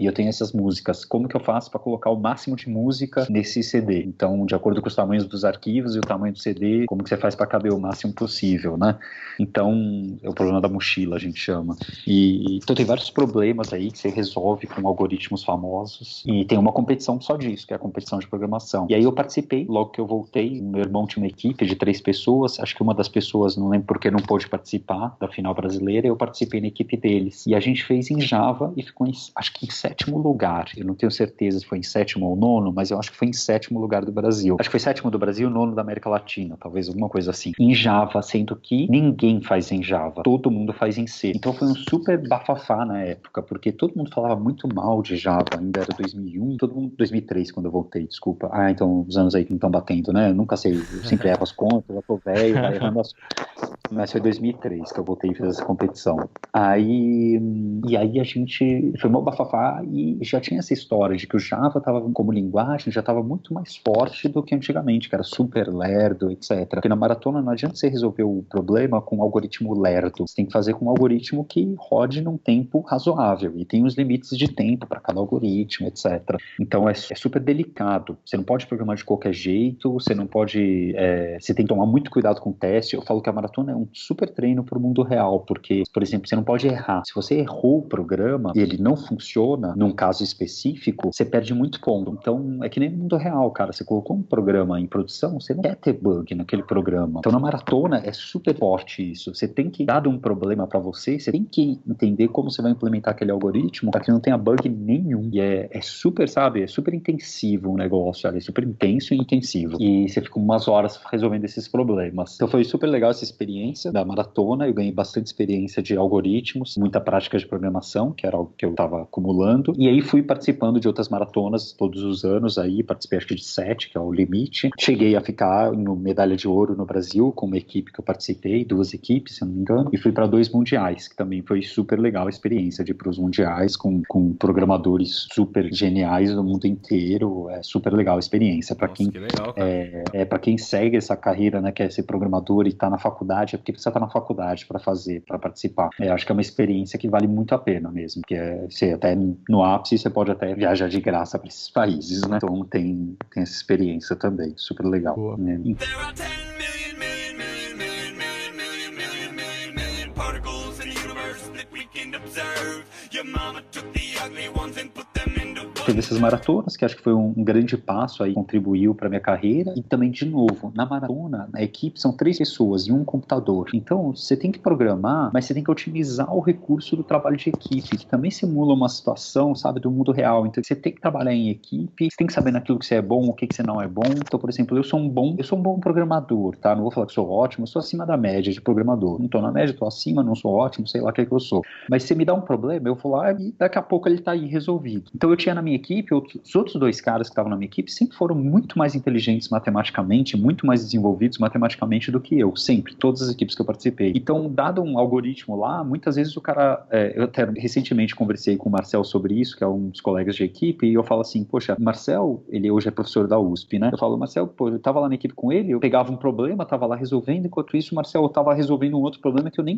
e eu tenho essas músicas, como que eu faço para colocar o máximo de música nesse CD? Então, de acordo com os tamanhos dos arquivos e o tamanho do CD, como que você faz para caber o máximo possível, né? Então, é o problema da mochila, a gente chama. Então tem vários problemas problemas aí que você resolve com algoritmos famosos. E tem uma competição só disso, que é a competição de programação. E aí eu participei, logo que eu voltei, meu irmão tinha uma equipe de 3 pessoas, acho que uma das pessoas, não lembro porque não pôde participar da final brasileira, eu participei na equipe deles. E a gente fez em Java e ficou, acho que em 7º lugar. Eu não tenho certeza se foi em 7º ou 9º, mas eu acho que foi em 7º lugar do Brasil. Acho que foi 7º do Brasil, 9º da América Latina, talvez alguma coisa assim. Em Java, sendo que ninguém faz em Java, todo mundo faz em C. Então foi um super bafafá na época, porque todo mundo falava muito mal de Java, ainda era 2001, 2003 quando eu voltei, desculpa. Então os anos aí que não estão batendo, né? Eu nunca sei, eu sempre erro as contas, eu tô velho, vai errando as contas. Mas foi 2003 que eu voltei e fiz essa competição. E aí a gente foi uma bafafá e já tinha essa história de que o Java tava como linguagem, já estava muito mais forte do que antigamente, que era super lerdo, etc. Porque na maratona não adianta você resolver o problema com um algoritmo lerdo. Você tem que fazer com um algoritmo que rode num tempo razoável e tem os limites de tempo para cada algoritmo, etc. Então é super delicado. Você não pode programar de qualquer jeito, você não pode... você tem que tomar muito cuidado com o teste. Eu falo que a maratona é um super treino para o mundo real, porque, por exemplo, você não pode errar. Se você errou o programa e ele não funciona, num caso específico, você perde muito ponto. Então, é que nem no mundo real, cara. Você colocou um programa em produção, você não quer ter bug naquele programa. Então, na maratona, é super forte isso. Você tem que, dado um problema para você tem que entender como você vai implementar aquele algoritmo para que não tenha bug nenhum. E é super, sabe? É super intensivo o negócio, sabe? É super intenso e intensivo. E você fica umas horas resolvendo esses problemas. Então, foi super legal essa experiência da maratona. Eu ganhei bastante experiência de algoritmos, muita prática de programação, que era algo que eu estava acumulando. E aí fui participando de outras maratonas todos os anos aí, participei acho que de 7, que é o limite. Cheguei a ficar no medalha de ouro no Brasil, com uma equipe que eu participei, 2 equipes, se eu não me engano, e fui para 2 mundiais, que também foi super legal a experiência de ir para os mundiais com programadores super geniais do mundo inteiro. É super legal a experiência. Para quem que legal, cara. Para quem segue essa carreira, né, quer ser programador e está na faculdade, é porque precisa estar na faculdade para participar. Acho que é uma experiência que vale muito a pena mesmo, porque você até no ápice você pode até viajar de graça para esses países, né? Então tem essa experiência também, super legal. Né? There are 10 million, million, million, million, million, million, million, million, million particles in the universe that we can observe. Your mama took the ugly ones and put them into Teve essas maratonas, que acho que foi um grande passo aí, contribuiu para minha carreira. E também, de novo, na maratona, na equipe são 3 pessoas e um computador. Então, você tem que programar, mas você tem que otimizar o recurso do trabalho de equipe, que também simula uma situação, sabe, do mundo real. Então, você tem que trabalhar em equipe, você tem que saber naquilo que você é bom, o que você não é bom. Então, por exemplo, eu sou um bom programador, tá? Não vou falar que sou ótimo, eu sou acima da média de programador. Não tô na média, tô acima, não sou ótimo, sei lá o que eu sou. Mas se você me dá um problema, eu vou lá e daqui a pouco ele tá aí resolvido. Então, eu tinha na minha equipe, os outros 2 caras que estavam na minha equipe sempre foram muito mais inteligentes matematicamente, muito mais desenvolvidos matematicamente do que eu, sempre, todas as equipes que eu participei. Então, dado um algoritmo lá, muitas vezes o cara, eu até recentemente conversei com o Marcel sobre isso, que é um dos colegas de equipe, e eu falo assim, poxa, Marcel, ele hoje é professor da USP, né? Eu falo, Marcel, pô, eu tava lá na equipe com ele, eu pegava um problema, tava lá resolvendo, enquanto isso o Marcel tava resolvendo um outro problema que eu nem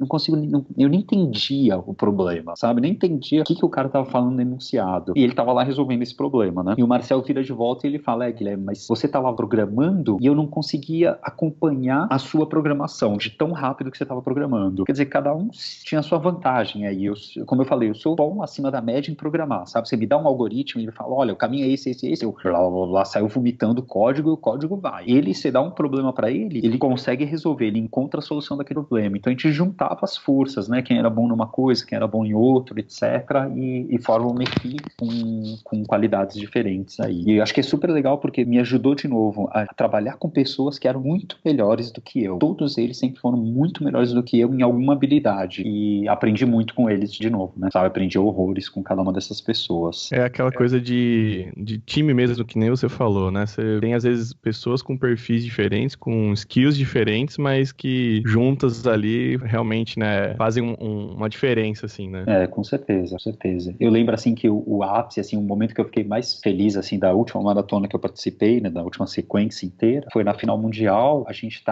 entendia o problema, sabe? Nem entendia o que o cara tava falando no enunciado. E ele tava lá resolvendo esse problema, né? E o Marcel vira de volta e ele fala, Guilherme, mas você tava programando e eu não conseguia acompanhar a sua programação de tão rápido que você tava programando. Quer dizer, cada um tinha a sua vantagem aí. Como eu falei, eu sou bom acima da média em programar, sabe? Você me dá um algoritmo e ele fala, olha, o caminho é esse, eu lá saiu vomitando código e o código vai. Você dá um problema pra ele, ele consegue resolver, ele encontra a solução daquele problema. Então a gente juntava as forças, né? Quem era bom numa coisa, quem era bom em outra, etc. E forma uma equipe com qualidades diferentes aí. E eu acho que é super legal porque me ajudou de novo a trabalhar com pessoas que eram muito melhores do que eu. Todos eles sempre foram muito melhores do que eu em alguma habilidade. E aprendi muito com eles de novo, né? Sabe? Aprendi horrores com cada uma dessas pessoas. É aquela coisa de time mesmo, que nem você falou, né? Você tem, às vezes, pessoas com perfis diferentes, com skills diferentes, mas que juntas ali realmente, né, fazem uma diferença, assim, né? Com certeza, com certeza. Eu lembro, assim, que o ápice, assim, um momento momento que eu fiquei mais feliz, assim, da última maratona que eu participei, né, da última sequência inteira, foi na final mundial. A gente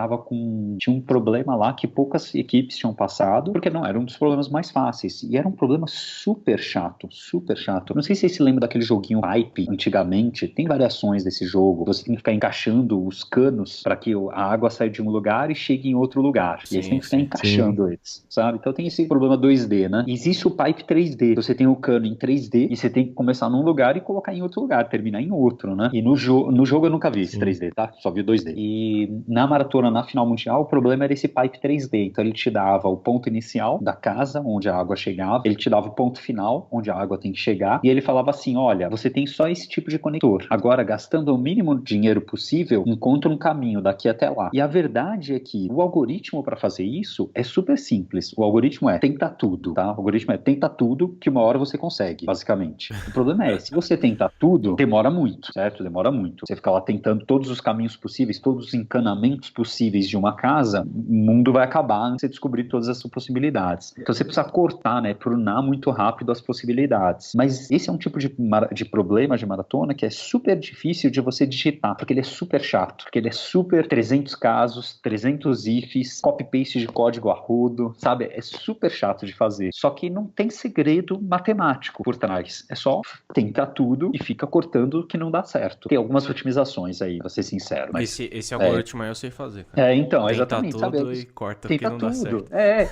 tinha um problema lá que poucas equipes tinham passado, porque não, era um dos problemas mais fáceis, e era um problema super chato, super chato. Não sei se vocês se lembram daquele joguinho Pipe, antigamente, tem variações desse jogo, você tem que ficar encaixando os canos para que a água saia de um lugar e chegue em outro lugar, e aí você tem que ficar encaixando eles, sabe? Então tem esse problema 2D, né? Existe o Pipe 3D, você tem o cano em 3D e você tem que começar num lugar e colocar em outro lugar, terminar em outro, né? E no jogo eu nunca vi esse 3D, tá? Só vi o 2D. E na maratona, na final mundial, o problema era esse Pipe 3D, então ele te dava o ponto inicial da casa, onde a água chegava, ele te dava o ponto final, onde a água tem que chegar, e ele falava assim, olha, você tem só esse tipo de conector, agora gastando o mínimo dinheiro possível, encontra um caminho daqui até lá. E a verdade é que o algoritmo para fazer isso é super simples. O algoritmo é tenta tudo, tá? O algoritmo é tenta tudo que uma hora você consegue, basicamente. O problema é, se você tenta tudo, demora muito, certo? Demora muito. Você fica lá tentando todos os caminhos possíveis, todos os encanamentos possíveis de uma casa, o mundo vai acabar antes de você descobrir todas as possibilidades. Então você precisa cortar, né? Prunar muito rápido as possibilidades. Mas esse é um tipo de problema de maratona que é super difícil de você digitar, porque ele é super chato, porque ele é super 300 casos, 300 ifs, copy-paste de código arrudo, sabe? É super chato de fazer. Só que não tem segredo matemático por trás. É só tentar tudo e fica cortando o que não dá certo. Tem algumas otimizações aí, pra ser sincero. Mas esse algoritmo aí eu sei fazer, cara. então, Tenta exatamente. tudo Sabe? e corta o que não dá certo.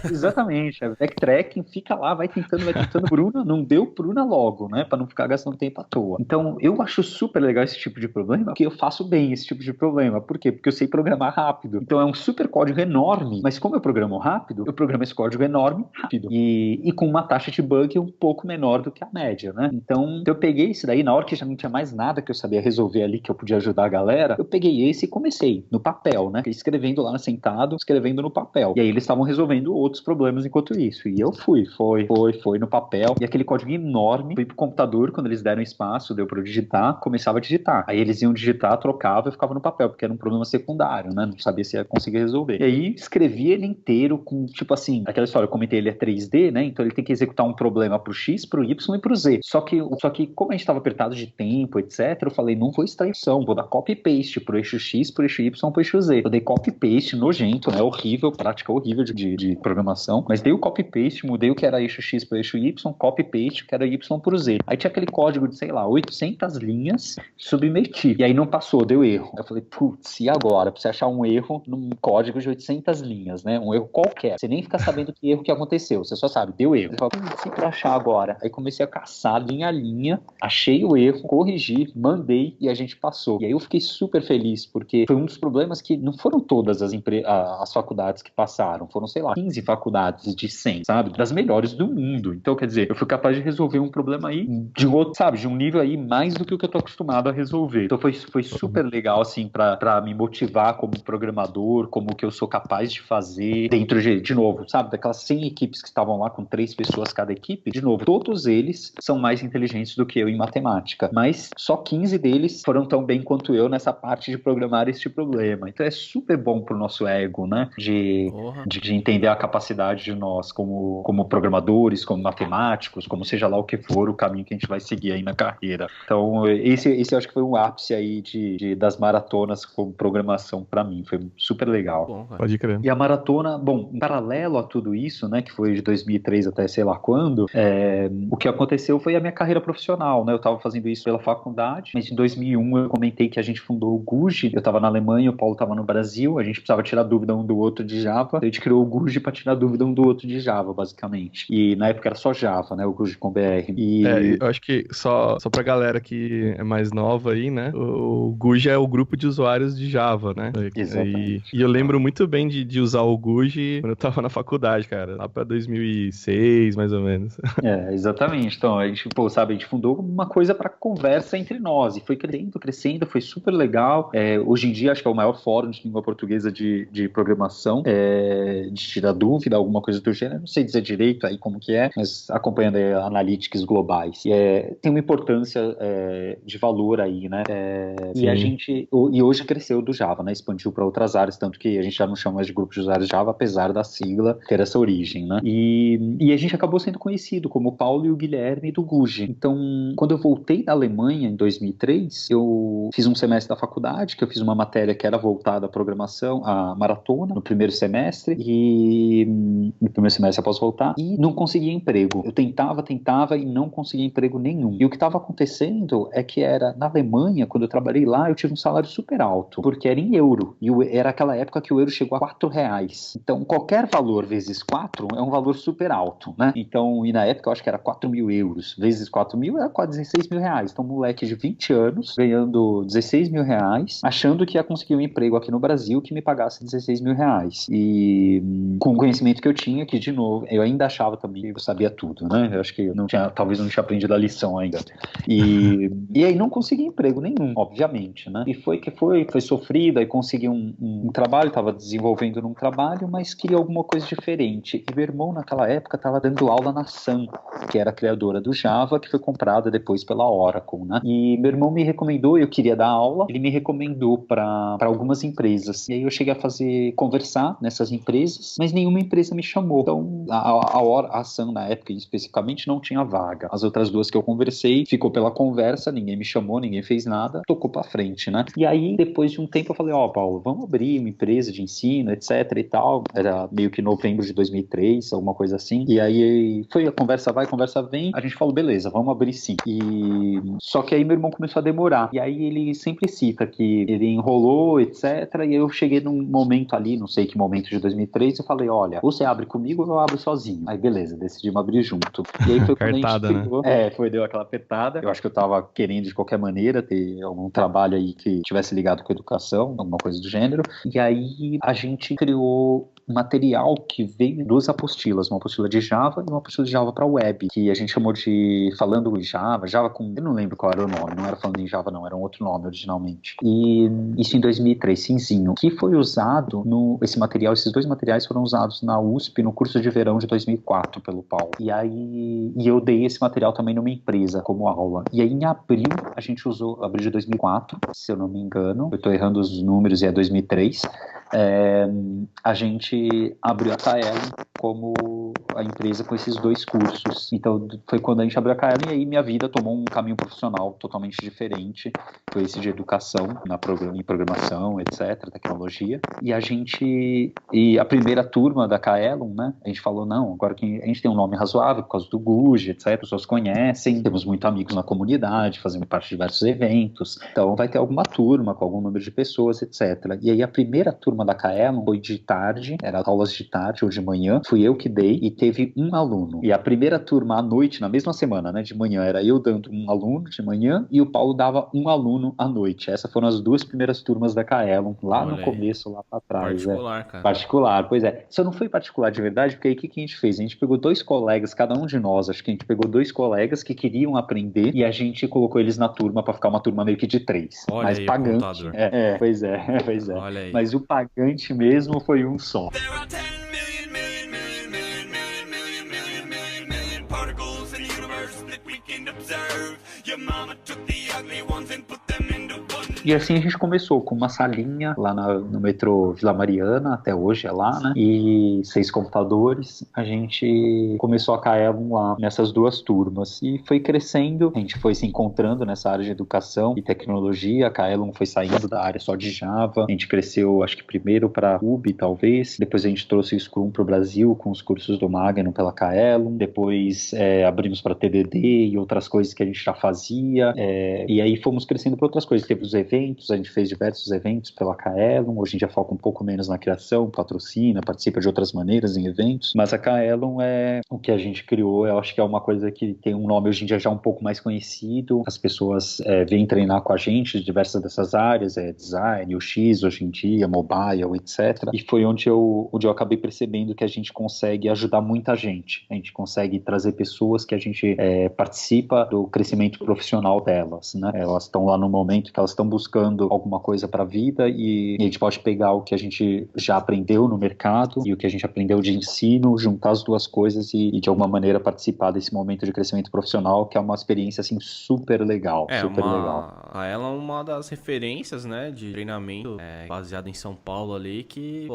Exatamente. Backtracking, fica lá, vai tentando. Bruna, não deu, Bruna logo, né? Pra não ficar gastando tempo à toa. Então, eu acho super legal esse tipo de problema, porque eu faço bem esse tipo de problema. Por quê? Porque eu sei programar rápido. Então, é um super código enorme, mas como eu programo rápido, eu programo esse código enorme rápido. E com uma taxa de bug um pouco menor do que a média, né? Então, eu peguei esse daí, na hora que já não tinha mais nada que eu sabia resolver ali, que eu podia ajudar a galera, eu peguei esse e comecei no papel, né? Escrevendo lá sentado, escrevendo no papel. E aí eles estavam resolvendo outros problemas enquanto isso. E eu foi no papel. E aquele código enorme, fui pro computador, quando eles deram espaço, deu pra eu digitar, começava a digitar. Aí eles iam digitar, trocava e ficava no papel, porque era um problema secundário, né? Não sabia se ia conseguir resolver. E aí escrevi ele inteiro com, tipo assim, aquela história, eu comentei, ele é 3D, né? Então ele tem que executar um problema pro X, pro Y e pro Z. Só que como a gente tava apertado de tempo, etc., eu falei, não vou extração, vou dar copy-paste pro eixo X, pro eixo Y, pro eixo Z. Eu dei copy-paste nojento, né? Horrível, prática horrível de programação, mas dei o copy-paste, mudei o que era eixo X pro eixo Y, copy-paste o que era Y pro Z. Aí tinha aquele código de, sei lá, 800 linhas, submeti. E aí não passou, deu erro. Eu falei, putz, e agora? Pra você achar um erro num código de 800 linhas, né? Um erro qualquer. Você nem fica sabendo que erro que aconteceu, você só sabe, deu erro. Você fala, putz, e pra achar agora? Aí comecei a caçar linha a linha, achei o erro, corrigi, mandei e a gente passou. E aí eu fiquei super feliz, porque foi um dos problemas que não foram todas as faculdades que passaram, foram, sei lá, 15 faculdades de 100, sabe? Das melhores do mundo. Então, quer dizer, eu fui capaz de resolver um problema aí de outro, sabe? De um nível aí mais do que o que eu tô acostumado a resolver. Então foi super legal, assim, pra me motivar como programador, como o que eu sou capaz de fazer dentro de novo, sabe? Daquelas 100 equipes que estavam lá com 3 pessoas cada equipe, de novo, todos eles são mais inteligentes do que eu em matemática, mas só 15 deles foram tão bem quanto eu nessa parte de programar este problema. Então é super bom pro nosso ego, né? De entender a capacidade de nós como programadores, como matemáticos, como seja lá o que for o caminho que a gente vai seguir aí na carreira. Então esse eu acho que foi um ápice aí das maratonas com programação pra mim, foi super legal. Bom, Pode crer. E a maratona, bom, em paralelo a tudo isso, né, que foi de 2003 até sei lá quando, o que aconteceu foi a minha carreira profissional, né? Eu tava fazendo isso pela faculdade, mas em 2001 eu comentei que a gente fundou o Guji, eu tava na Alemanha, o Paulo tava no Brasil, a gente precisava tirar dúvida um do outro de Java, a gente criou o Guji pra tirar dúvida um do outro de Java, basicamente. E na época era só Java, né, o Guji com BR. Eu acho que só pra galera que é mais nova aí, né, o Guji é o grupo de usuários de Java, né? Exatamente. E eu lembro muito bem de usar o Guji quando eu tava na faculdade, cara, lá pra 2006, mais ou menos. Exatamente. Então, a gente fundou uma coisa para conversa entre nós, e foi crescendo, foi super legal. Hoje em dia, acho que é o maior fórum de língua portuguesa de programação, de tirar dúvida, alguma coisa do gênero, não sei dizer direito aí como que é, mas acompanhando analytics globais. Tem uma importância de valor aí, né? E hoje cresceu do Java, né? Expandiu para outras áreas, tanto que a gente já não chama mais de grupo de usuários Java, apesar da sigla ter essa origem, né? E a gente acabou sendo conhecido como o Paulo e o Guilherme do Guji. Então, quando eu voltei da Alemanha em 2003, eu fiz um semestre da faculdade, que eu fiz uma matéria que era voltada à programação, à maratona, no primeiro semestre, e no primeiro semestre após voltar, e não conseguia emprego. Eu tentava e não conseguia emprego nenhum. E o que estava acontecendo é que na Alemanha, quando eu trabalhei lá, eu tive um salário super alto, porque era em euro, e era aquela época que o euro chegou a R$4. Então, qualquer valor vezes 4 é um valor super alto, né? Então, e na época eu acho que era 4.000 euros, vezes 4.000 era quase 16 mil reais. Então, um moleque de 20 anos, ganhando 16 mil reais, achando que ia conseguir um emprego aqui no Brasil que me pagasse 16 mil reais. E com o conhecimento que eu tinha, que de novo, eu ainda achava também que eu sabia tudo, né? Eu acho que talvez não tinha aprendido a lição ainda. E aí não consegui emprego nenhum, obviamente, né? E foi sofrido, aí consegui um trabalho, estava desenvolvendo num trabalho, mas queria alguma coisa diferente. E meu irmão, naquela época, estava dando aula na Sun, que era a criadora do Java, que foi comprada depois pela Oracle, né? E meu irmão me recomendou, eu queria dar aula, ele me recomendou para algumas empresas. E aí eu cheguei a conversar nessas empresas, mas nenhuma empresa me chamou. Então, a Sun, na época, especificamente, não tinha vaga. As outras duas que eu conversei, ficou pela conversa, ninguém me chamou, ninguém fez nada, tocou pra frente, né? E aí, depois de um tempo, eu falei, Paulo, vamos abrir uma empresa de ensino, etc e tal. Era meio que novembro de 2003, alguma coisa assim. E aí, foi a conversa vai, conversa vem, a gente falou, beleza, vamos abrir sim. Só que aí meu irmão começou a demorar. E aí ele sempre cita que ele enrolou, etc. E aí eu cheguei num momento ali, não sei que momento de 2003, eu falei, olha, ou você abre comigo ou eu abro sozinho. Aí beleza, decidimos abrir junto. E aí foi quando apertada, a gente pegou, deu aquela apertada. Eu acho que eu tava querendo de qualquer maneira ter algum trabalho aí que tivesse ligado com educação, alguma coisa do gênero. E aí a gente criou um material que veio de duas apostilas, uma apostila de Java e uma apostila de Java para web, que a gente chamou de Falando Java com, eu não lembro qual era o nome, não era Falando em Java não, era um outro nome originalmente. E isso em 2003, cinzinho, que foi usado esses dois materiais foram usados na USP no curso de verão de 2004 pelo Paulo. E aí eu dei esse material também numa empresa como aula. E aí em abril a gente usou, abril de 2004, se eu não me engano, eu tô errando os números e é 2003, a gente abriu a Kaelon como a empresa com esses dois cursos. Então foi quando a gente abriu a Kaelon e aí minha vida tomou um caminho profissional totalmente diferente. Foi esse de educação, em programação, etc, tecnologia. E a primeira turma da Kaelon, né, a gente falou, não, agora que a gente tem um nome razoável por causa do Guji, etc, as pessoas conhecem, temos muitos amigos na comunidade, fazendo parte de diversos eventos, então vai ter alguma turma com algum número de pessoas, etc. E aí a primeira turma da Kaelon foi de tarde, era aulas de tarde ou de manhã, fui eu que dei e teve um aluno. E a primeira turma à noite, na mesma semana, né, de manhã, era eu dando um aluno de manhã e o Paulo dava um aluno à noite. Essas foram as duas primeiras turmas da Kaelon, lá no começo, lá pra trás. Particular, cara. Particular, pois é. Só não foi particular de verdade, porque aí o que a gente fez? A gente pegou dois colegas, cada um de nós, acho que a gente pegou dois colegas que queriam aprender e a gente colocou eles na turma pra ficar uma turma meio que de 3. Olha mas aí, pagante. contador. Pois é. Olha aí. Mas o pagante mesmo foi um só. There are 10 million particles in the universe that we can observe. Your mama took the ugly ones and put them into one. E assim a gente começou com uma salinha lá no metrô Vila Mariana, até hoje é lá, né? E 6 computadores. A gente começou a Kaelon lá nessas duas turmas. E foi crescendo, a gente foi se encontrando nessa área de educação e tecnologia. A Kaelon foi saindo da área só de Java. A gente cresceu, acho que primeiro para Ruby, talvez. Depois a gente trouxe o Scrum para o Brasil com os cursos do Magnum pela Kaelon. Depois abrimos para TDD e outras coisas que a gente já fazia. E aí fomos crescendo para outras coisas. Teve os eventos, a gente fez diversos eventos pela Kaelon, hoje em dia foca um pouco menos na criação, patrocina, participa de outras maneiras em eventos, mas a Kaelon o que a gente criou, eu acho que é uma coisa que tem um nome hoje em dia já um pouco mais conhecido, as pessoas vêm treinar com a gente de diversas dessas áreas, design, UX hoje em dia, mobile, etc. E foi onde eu acabei percebendo que a gente consegue ajudar muita gente, a gente consegue trazer pessoas que a gente participa do crescimento profissional delas, né? Elas estão lá no momento que elas estão buscando alguma coisa para a vida e a gente pode pegar o que a gente já aprendeu no mercado e o que a gente aprendeu de ensino, juntar as duas coisas e de alguma maneira participar desse momento de crescimento profissional, que é uma experiência assim super legal. Legal. Ela é uma das referências, né, de treinamento baseado em São Paulo ali, que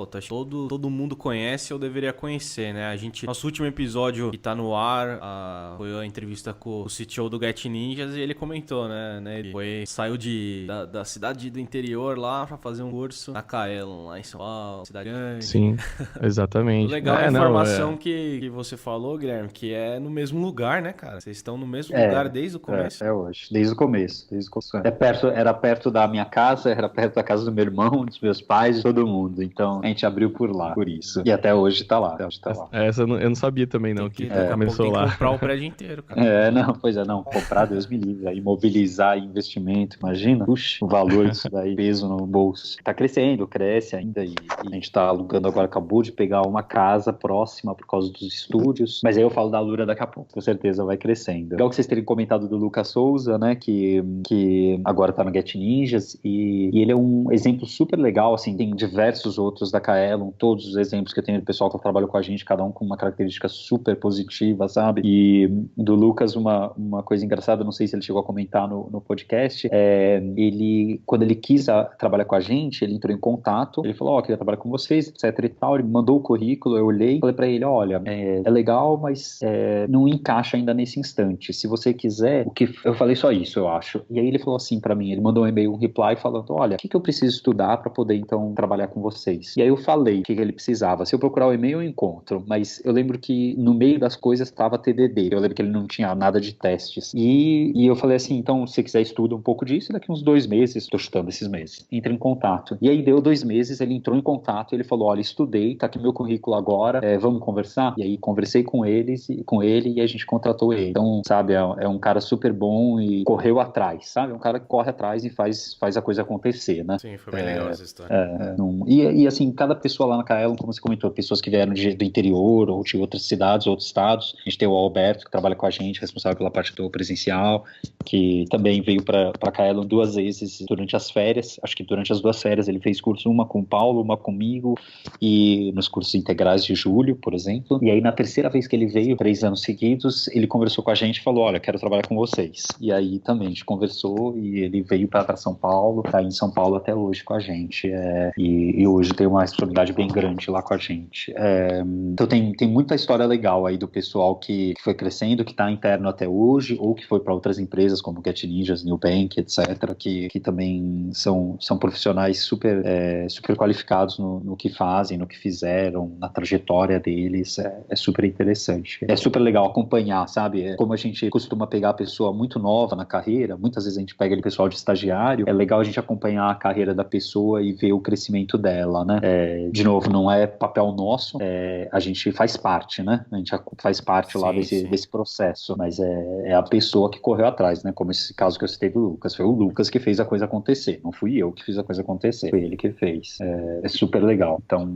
todo mundo conhece ou deveria conhecer, né? Nosso último episódio que tá no ar foi a entrevista com o CTO do Get Ninjas e ele comentou, né? Ele saiu da cidade do interior lá pra fazer um curso na Kaelon, lá em São Paulo, cidade grande. Sim, exatamente. Legal a informação que você falou, Guilherme, que é no mesmo lugar, né, cara? Vocês estão no mesmo lugar desde o começo. Hoje, desde o começo. Era perto da minha casa, era perto da casa do meu irmão, dos meus pais, de todo mundo. Então, a gente abriu por lá, por isso. E até hoje tá lá. Essa eu não sabia também, não, que começou lá. Tem que comprar o prédio inteiro, cara. Não. Comprar, Deus me livre. Imobilizar investimento, imagina. Puxa, o valor disso daí, peso no bolso. Tá crescendo, cresce ainda. E a gente tá alugando agora, acabou de pegar uma casa próxima por causa dos estúdios. Mas aí eu falo da Alura daqui a pouco, com certeza vai crescendo. Legal que vocês terem comentado do Lucas Souza, né, que agora tá no Get Ninjas, e ele é um exemplo super legal, assim, tem diversos outros da Kaelon, todos os exemplos que eu tenho do pessoal que trabalha com a gente, cada um com uma característica super positiva, sabe? E do Lucas, uma coisa engraçada, não sei se ele chegou a comentar no podcast, quando ele quis trabalhar com a gente, ele entrou em contato, ele falou, queria trabalhar com vocês, etc e tal, ele me mandou o currículo, eu olhei, falei pra ele, olha, é legal, mas não encaixa ainda nesse instante, se você quiser, eu falei só isso, eu acho, e aí ele falou assim pra mim, ele mandou um e-mail, um reply falando, olha, o que eu preciso estudar pra poder então trabalhar com vocês? E aí eu falei o que ele precisava, se eu procurar o e-mail eu encontro, mas eu lembro que no meio das coisas estava TDD, eu lembro que ele não tinha nada de testes, e eu falei assim, então se você quiser estuda um pouco disso, e daqui uns 2 meses, tô chutando esses meses, entra em contato, e aí deu 2 meses, ele entrou em contato, ele falou, olha, estudei, tá aqui meu currículo agora, vamos conversar? E aí conversei com ele e a gente contratou ele, então sabe, é um cara super bom e correu atrás, sabe, é um cara que corre atrás e faz a coisa acontecer, né? Sim, foi bem legal essa história. E assim, cada pessoa lá na Kaelon, como você comentou, pessoas que vieram do interior ou de outras cidades, outros estados, a gente tem o Alberto, que trabalha com a gente, responsável pela parte do presencial, que também veio para Kaelon 2 vezes durante as férias, acho que durante as 2 férias ele fez curso, uma com o Paulo, uma comigo, e nos cursos integrais de julho, por exemplo, e aí na terceira vez que ele veio, 3 anos seguidos, ele conversou com a gente e falou, olha, quero trabalhar com vocês, e aí também a gente conversou e ele veio para São Paulo, tá em São Paulo até hoje com a gente, e hoje tem uma responsabilidade bem grande lá com a gente. Então tem muita história legal aí do pessoal que foi crescendo, que tá interno até hoje, ou que foi para outras empresas como Get Ninjas, Nubank, etc., que também são profissionais super qualificados no que fazem, no que fizeram, na trajetória deles, é super interessante. É super legal acompanhar, sabe? Como a gente costuma pegar a pessoa muito nova na carreira, muitas vezes a gente pega ele pessoal de estagiário, é legal a gente acompanhar a carreira da pessoa e ver o crescimento dela, né? De novo, não é papel nosso, a gente faz parte, né? A gente faz parte lá desse processo, mas é a pessoa que correu atrás, né? Como esse caso que eu citei do Lucas, foi o Lucas que fez a coisa acontecer, não fui eu que fiz a coisa acontecer, foi ele que fez. É super legal. Então,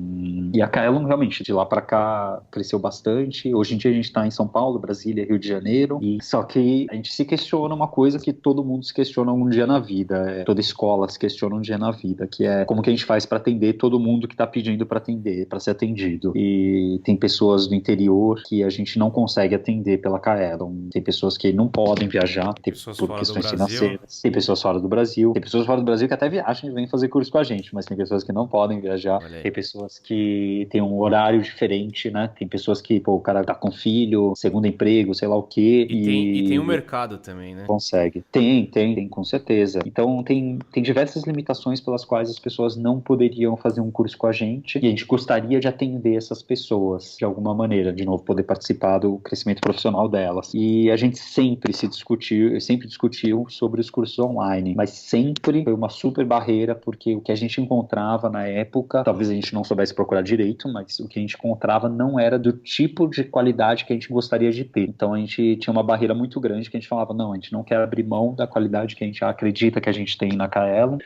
e a Kaelon realmente, de lá pra cá, cresceu bastante. Hoje em dia a gente tá em São Paulo, Brasília, Rio de Janeiro, só que a gente se questiona uma coisa que todo mundo se questiona um dia na vida, toda escola se questiona um dia na vida, que é como que a gente faz para atender todo mundo que tá pedindo para atender, para ser atendido. E tem pessoas do interior que a gente não consegue atender pela Kaelon, tem pessoas que não podem viajar, por questões financeiras, tem pessoas fora do Brasil, tem pessoas fora do Brasil que até viajam e vêm fazer curso com a gente, mas tem pessoas que não podem viajar, tem pessoas que têm um horário diferente, né? Tem pessoas que, o cara tá com filho, segundo emprego, sei lá o quê. E tem o mercado também, né? Consegue. Tem, com certeza. Então tem diversas limitações pelas quais as pessoas não poderiam fazer um curso com a gente, e a gente gostaria de atender essas pessoas de alguma maneira, de novo, poder participar do crescimento profissional delas. E a gente sempre discutiu sobre os cursos online, mas sempre foi uma super barreira, porque o que a gente encontrava na época, talvez a gente não soubesse procurar direito, mas o que a gente encontrava não era do tipo de qualidade que a gente gostaria de ter. Então a gente tinha uma barreira muito grande que a gente falava, não, a gente não quer abrir mão da qualidade que a gente acredita que a gente tem na Kaelon,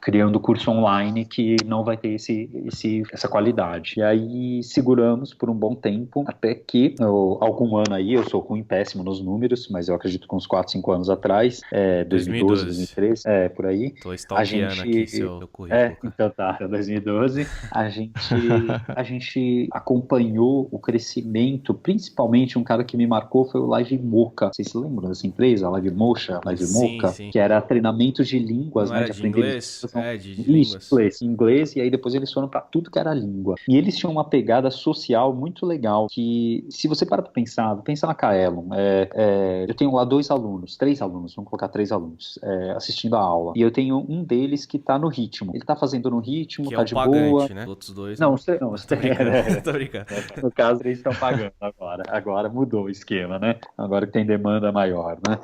criando curso online que não vai ter essa qualidade. E aí seguramos por um bom tempo, até que algum ano aí, eu sou ruim, péssimo nos números, mas eu acredito que uns 4, 5 anos atrás, 2015, 2012, 2013, por aí. Tô stalkeando aqui seu currículo. Cara. Então tá, 2012. A gente acompanhou o crescimento, principalmente um cara que me marcou foi o Live Mocha. Vocês se lembram dessa empresa, Live Mocha, Sim. que era treinamento de línguas, Não né? era de aprender inglês? De línguas. Inglês, e aí depois eles foram pra tudo que era língua. E eles tinham uma pegada social muito legal, que se você para pra pensar, pensa na Kaelon. Eu tenho lá 3 alunos, vamos colocar 3 alunos, assistindo a aula. E eu tenho um deles que tá no ritmo. Ele tá fazendo no ritmo, que tá é de pagante, boa. Né? Os outros dois. Não, tô brincando. Tô brincando. No caso, eles estão pagando agora. Agora mudou o esquema, né? Agora que tem demanda maior, né?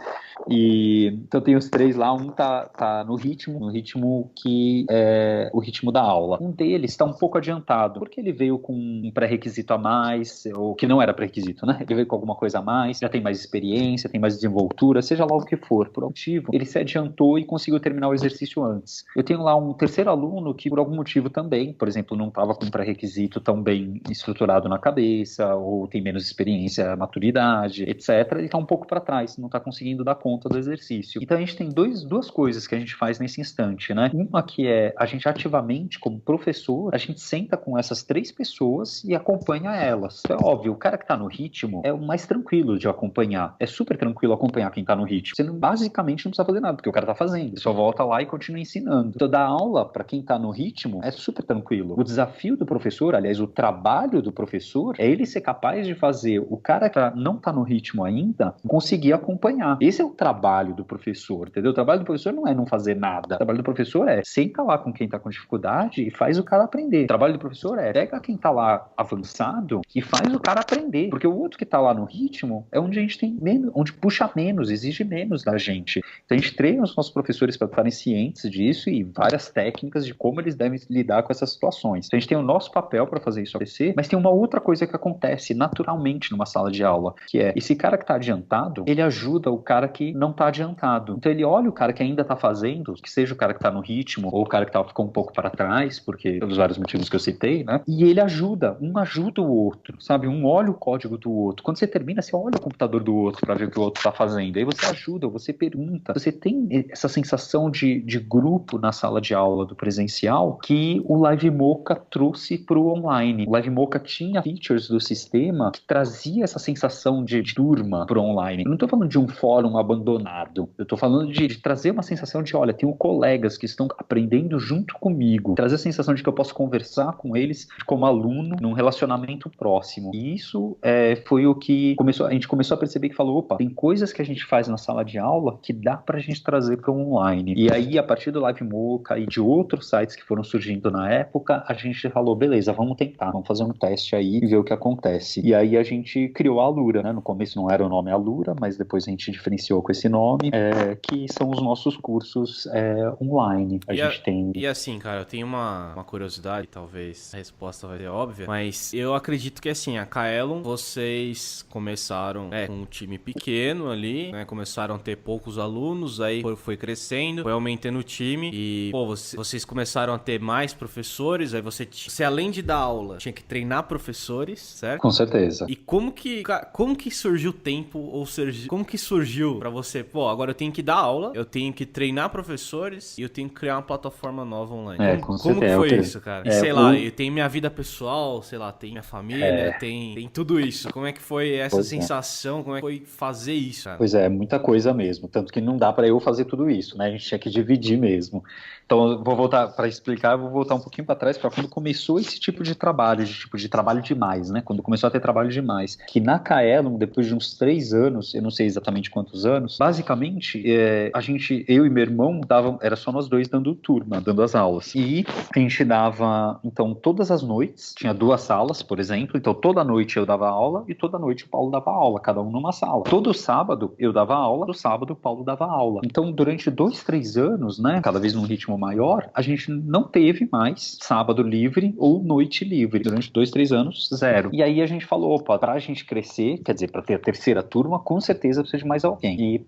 E então tem os 3 lá, um tá no ritmo que é o ritmo da aula. Um deles está um pouco adiantado, porque ele veio com um pré-requisito a mais, ou que não era pré-requisito, né? Ele veio com alguma coisa a mais, já tem mais experiência, tem mais desenvoltura, seja lá o que for. Por algum motivo, ele se adiantou e conseguiu terminar o exercício antes. Eu tenho lá um terceiro aluno que, por algum motivo também, por exemplo, não estava com um pré-requisito tão bem estruturado na cabeça, ou tem menos experiência, maturidade, etc. Ele está um pouco para trás, não está conseguindo dar conta do exercício. Então a gente tem duas coisas que a gente faz nesse instante, né? Uma que é a gente ativamente, como professor, a gente senta com essas 3 pessoas e acompanha elas. É óbvio, o cara que está no ritmo é o mais tranquilo de acompanhar. É super tranquilo acompanhar quem está no ritmo. Você basicamente não precisa fazer nada, porque o cara está fazendo. Você só volta lá e continua ensinando. Então, dar aula para quem está no ritmo é super tranquilo. O desafio do professor, aliás, o trabalho do professor, é ele ser capaz de fazer o cara que não está no ritmo ainda conseguir acompanhar. Esse é o trabalho do professor, entendeu? O trabalho do professor não é não fazer nada. O trabalho do professor é senta lá com quem está com dificuldade e faz o cara aprender. O trabalho do professor é pega quem está lá avançado e faz o cara aprender. Porque o outro que está lá no ritmo é onde a gente tem menos, onde puxa menos, exige menos da gente. Então a gente treina os nossos professores para estarem cientes disso e várias técnicas de como eles devem lidar com essas situações. Então a gente tem o nosso papel para fazer isso acontecer, mas tem uma outra coisa que acontece naturalmente numa sala de aula, que é esse cara que está adiantado, ele ajuda o cara que não está adiantado. Então ele olha o cara que ainda está fazendo, que seja o cara que está no ritmo ou o cara que ficou um pouco para trás, porque pelos vários motivos que eu citei, né? E ele ajuda, um ajuda o outro, sabe? Um olha o código do outro. Quando você termina, você olha o computador do outro para ver o que o outro está fazendo. Aí você ajuda, você pergunta. Você tem essa sensação de grupo na sala de aula do presencial que o Live Mocha trouxe para o online. O Live Mocha tinha features do sistema que trazia essa sensação de turma para o online. Eu não estou falando de um fórum abandonado. Eu estou falando de trazer uma sensação de, olha, tenho colegas que estão aprendendo junto comigo. Trazer a sensação de que eu posso conversar com eles como aluno num relacionamento próximo. E isso foi o que a gente começou a perceber que falou, opa, tem coisas que a gente faz na sala de aula que dá pra gente trazer para o online. E aí, a partir do Live Mocha e de outros sites que foram surgindo na época, a gente falou, beleza, vamos tentar, vamos fazer um teste aí e ver o que acontece. E aí a gente criou a Alura, né? No começo não era o nome Alura, mas depois a gente diferenciou com esse nome, que são os nossos cursos online. E assim, cara, eu tenho uma curiosidade, talvez a resposta vai ser óbvia, mas eu acredito que assim, a Kaelon, vocês começaram com um time pequeno ali, né? Começaram a ter poucos alunos, aí foi crescendo, foi aumentando o time e, vocês começaram a ter mais professores, aí você além de dar aula, tinha que treinar professores, certo? Com certeza. E como que surgiu o tempo, ou seja, como que surgiu pra você, agora eu tenho que dar aula, eu tenho que treinar professores e eu tenho que criar uma plataforma nova online. Como que foi isso, cara? E sei lá, eu tenho minha vida pessoal, sei lá, tem minha família, tem tudo isso. Como é que foi essa sensação, como é que foi fazer isso, cara? Pois é, muita coisa mesmo, tanto que não dá pra eu fazer tudo isso, né? A gente tinha que dividir mesmo. Então, eu vou voltar para explicar, eu vou voltar um pouquinho para trás para quando começou esse tipo de trabalho demais, né? Quando começou a ter trabalho demais. Que na Kaelon, depois de uns 3 anos, eu não sei exatamente quantos anos, basicamente, eu e meu irmão era só nós dois dando turma, dando as aulas. E a gente dava, então, todas as noites, tinha 2 salas, por exemplo, então toda noite eu dava aula e toda noite o Paulo dava aula, cada um numa sala. Todo sábado eu dava aula, todo sábado o Paulo dava aula. Então, durante 2, 3 anos, né, cada vez num ritmo maior, a gente não teve mais sábado livre ou noite livre. Durante 2, 3 anos, 0. E aí a gente falou, opa, pra gente crescer, quer dizer, pra ter a terceira turma, com certeza precisa de mais alguém.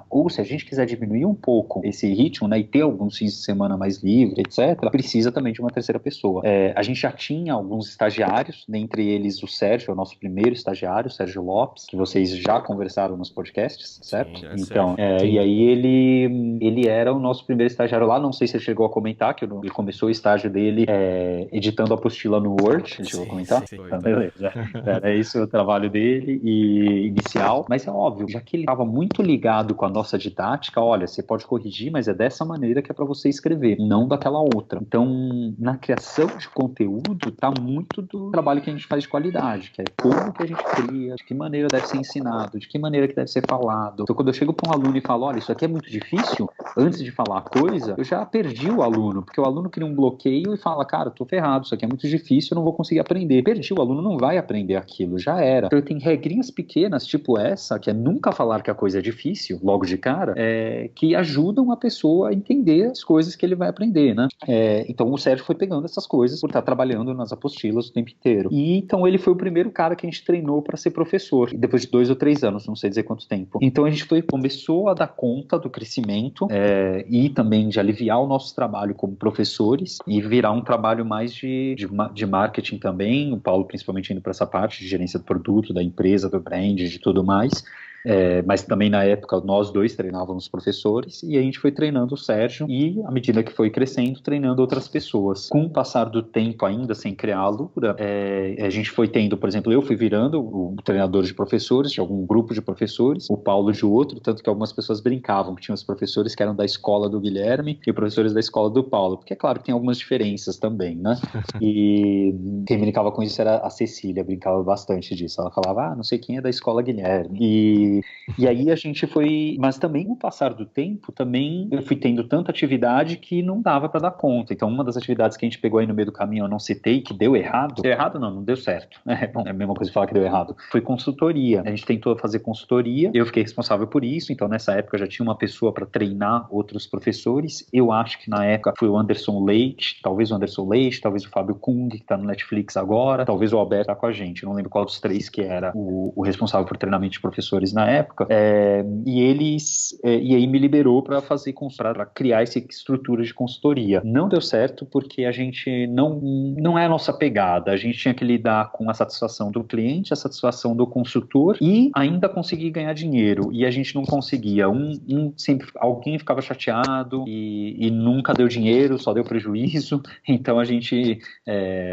Ou se a gente quiser diminuir um pouco esse ritmo, né, e ter alguns fins de semana mais livre, etc., precisa também de uma terceira pessoa. A gente já tinha alguns estagiários, dentre eles o Sérgio, o nosso primeiro estagiário, o Sérgio Lopes, que vocês já conversaram nos podcasts, certo? Sim, então, e aí ele era o nosso primeiro estagiário lá, não sei se ele chegou a comentar, que ele começou o estágio dele editando a apostila no Word, ele chegou a comentar? Sim, Então, beleza. Era esse o trabalho dele inicial, mas é óbvio, já que ele estava muito ligado com a nossa didática, olha, você pode corrigir, mas é dessa maneira que é para você escrever, não daquela outra. Então, na criação de conteúdo, tá muito do trabalho que a gente faz de qualidade, que é como que a gente cria, de que maneira deve ser ensinado, de que maneira que deve ser falado. Então, quando eu chego para um aluno e falo, olha, isso aqui é muito difícil, antes de falar a coisa, eu já perdi o aluno, porque o aluno cria um bloqueio e fala, cara, eu tô ferrado, isso aqui é muito difícil, eu não vou conseguir aprender. Perdi, o aluno não vai aprender aquilo, já era. Então, eu tenho regrinhas pequenas, tipo essa, que é nunca falar que a coisa é difícil, logo de cara, que ajudam a pessoa a entender as coisas que ele vai aprender, né? Então, o Sérgio foi pegando essas coisas por estar trabalhando nas apostilas o tempo inteiro. E, então, ele foi o primeiro cara que a gente treinou para ser professor, depois de 2 ou 3 anos, não sei dizer quanto tempo. Então, a gente começou a dar conta do crescimento e também de aliviar o nosso trabalho como professores e virar um trabalho mais de marketing também, o Paulo principalmente indo para essa parte de gerência do produto, da empresa, do brand, de tudo mais. Mas também na época nós dois treinávamos professores e a gente foi treinando o Sérgio e à medida que foi crescendo, treinando outras pessoas. Com o passar do tempo ainda sem criar a Lura, a gente foi tendo, por exemplo, eu fui virando o treinador de professores, de algum grupo de professores, o Paulo de outro, tanto que algumas pessoas brincavam que tinham os professores que eram da escola do Guilherme e professores da escola do Paulo, porque é claro que tem algumas diferenças também, né? E quem brincava com isso era a Cecília, brincava bastante disso. Ela falava, não sei quem é da escola Guilherme. E aí a gente foi... Mas também, com o passar do tempo, também eu fui tendo tanta atividade que não dava para dar conta. Então, uma das atividades que a gente pegou aí no meio do caminho, eu não citei, que deu errado. Deu errado não deu certo. Bom, é a mesma coisa que falar que deu errado. Foi consultoria. A gente tentou fazer consultoria, eu fiquei responsável por isso. Então, nessa época, já tinha uma pessoa para treinar outros professores. Eu acho que na época foi o Anderson Leite, talvez o Fábio Kung, que está no Netflix agora, talvez o Alberto tá com a gente. Eu não lembro qual dos três que era o responsável por treinamento de professores na época, e aí me liberou para criar essa estrutura de consultoria. Não deu certo porque a gente não é a nossa pegada, a gente tinha que lidar com a satisfação do cliente, a satisfação do consultor e ainda conseguir ganhar dinheiro, e a gente não conseguia, sempre alguém ficava chateado e nunca deu dinheiro, só deu prejuízo, então a gente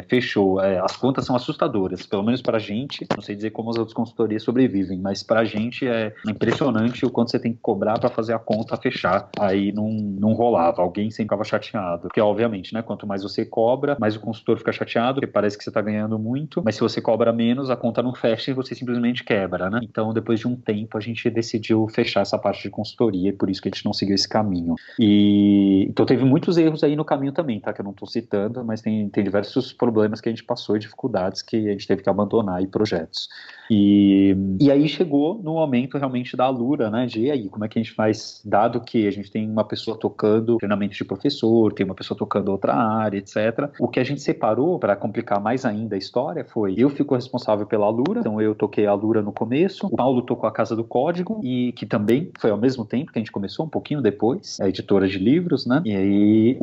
fechou. As contas são assustadoras, pelo menos para a gente, não sei dizer como as outras consultorias sobrevivem, mas para a gente é impressionante o quanto você tem que cobrar para fazer a conta fechar. Aí não rolava, alguém sempre ficava chateado, porque obviamente, né, quanto mais você cobra, mais o consultor fica chateado, porque parece que você está ganhando muito, mas se você cobra menos, a conta não fecha e você simplesmente quebra, né? Então, depois de um tempo, a gente decidiu fechar essa parte de consultoria e por isso que a gente não seguiu esse caminho. Então teve muitos erros aí no caminho também, tá? Que eu não estou citando, mas tem diversos problemas que a gente passou e dificuldades que a gente teve que abandonar e projetos. E aí chegou no momento realmente da Alura, né, de aí, como é que a gente faz, dado que a gente tem uma pessoa tocando treinamento de professor, tem uma pessoa tocando outra área, etc. O que a gente separou, para complicar mais ainda a história, foi, eu fico responsável pela Alura, então eu toquei a Alura no começo, o Paulo tocou a Casa do Código, e que também foi ao mesmo tempo que a gente começou, um pouquinho depois, a editora de livros, né, e aí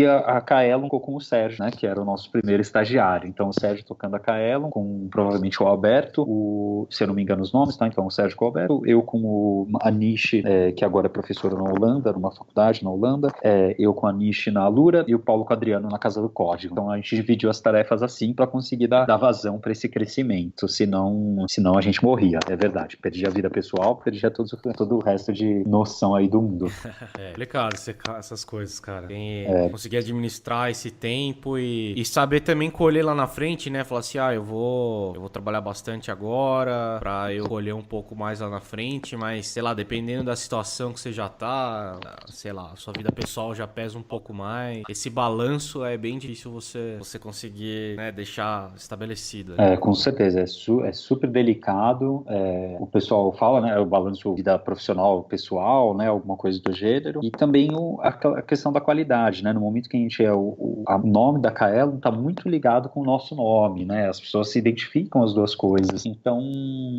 a Kaelon ficou com o Sérgio, né, que era o nosso primeiro estagiário, então o Sérgio tocando a Kaelon, com provavelmente o Alberto, se eu não me engano os nomes, tá? Então o Sérgio com o Alberto, eu com a Nishi, que agora é professora na Holanda, numa faculdade na Holanda, eu com a Nishi na Alura e o Paulo com o Adriano na Casa do Código. Então a gente dividiu as tarefas assim para conseguir dar vazão para esse crescimento, senão a gente morria, é verdade. Perdia a vida pessoal, perdia todo o resto de noção aí do mundo. Complicado essas coisas, cara. Tem conseguir administrar esse tempo e saber também colher lá na frente, né? Falar assim, eu vou trabalhar bastante agora pra eu colher um pouco mais lá na frente, mas, sei lá, dependendo da situação que você já tá, sei lá, sua vida pessoal já pesa um pouco mais. Esse balanço é bem difícil você conseguir, né, deixar estabelecido. Com certeza, é super delicado. O pessoal fala, né, o balanço vida profissional, pessoal, né, alguma coisa do gênero, e também a questão da qualidade, né, no momento que a gente o nome da Kaelon tá muito ligado com o nosso nome, né, as pessoas se identificam as duas coisas, então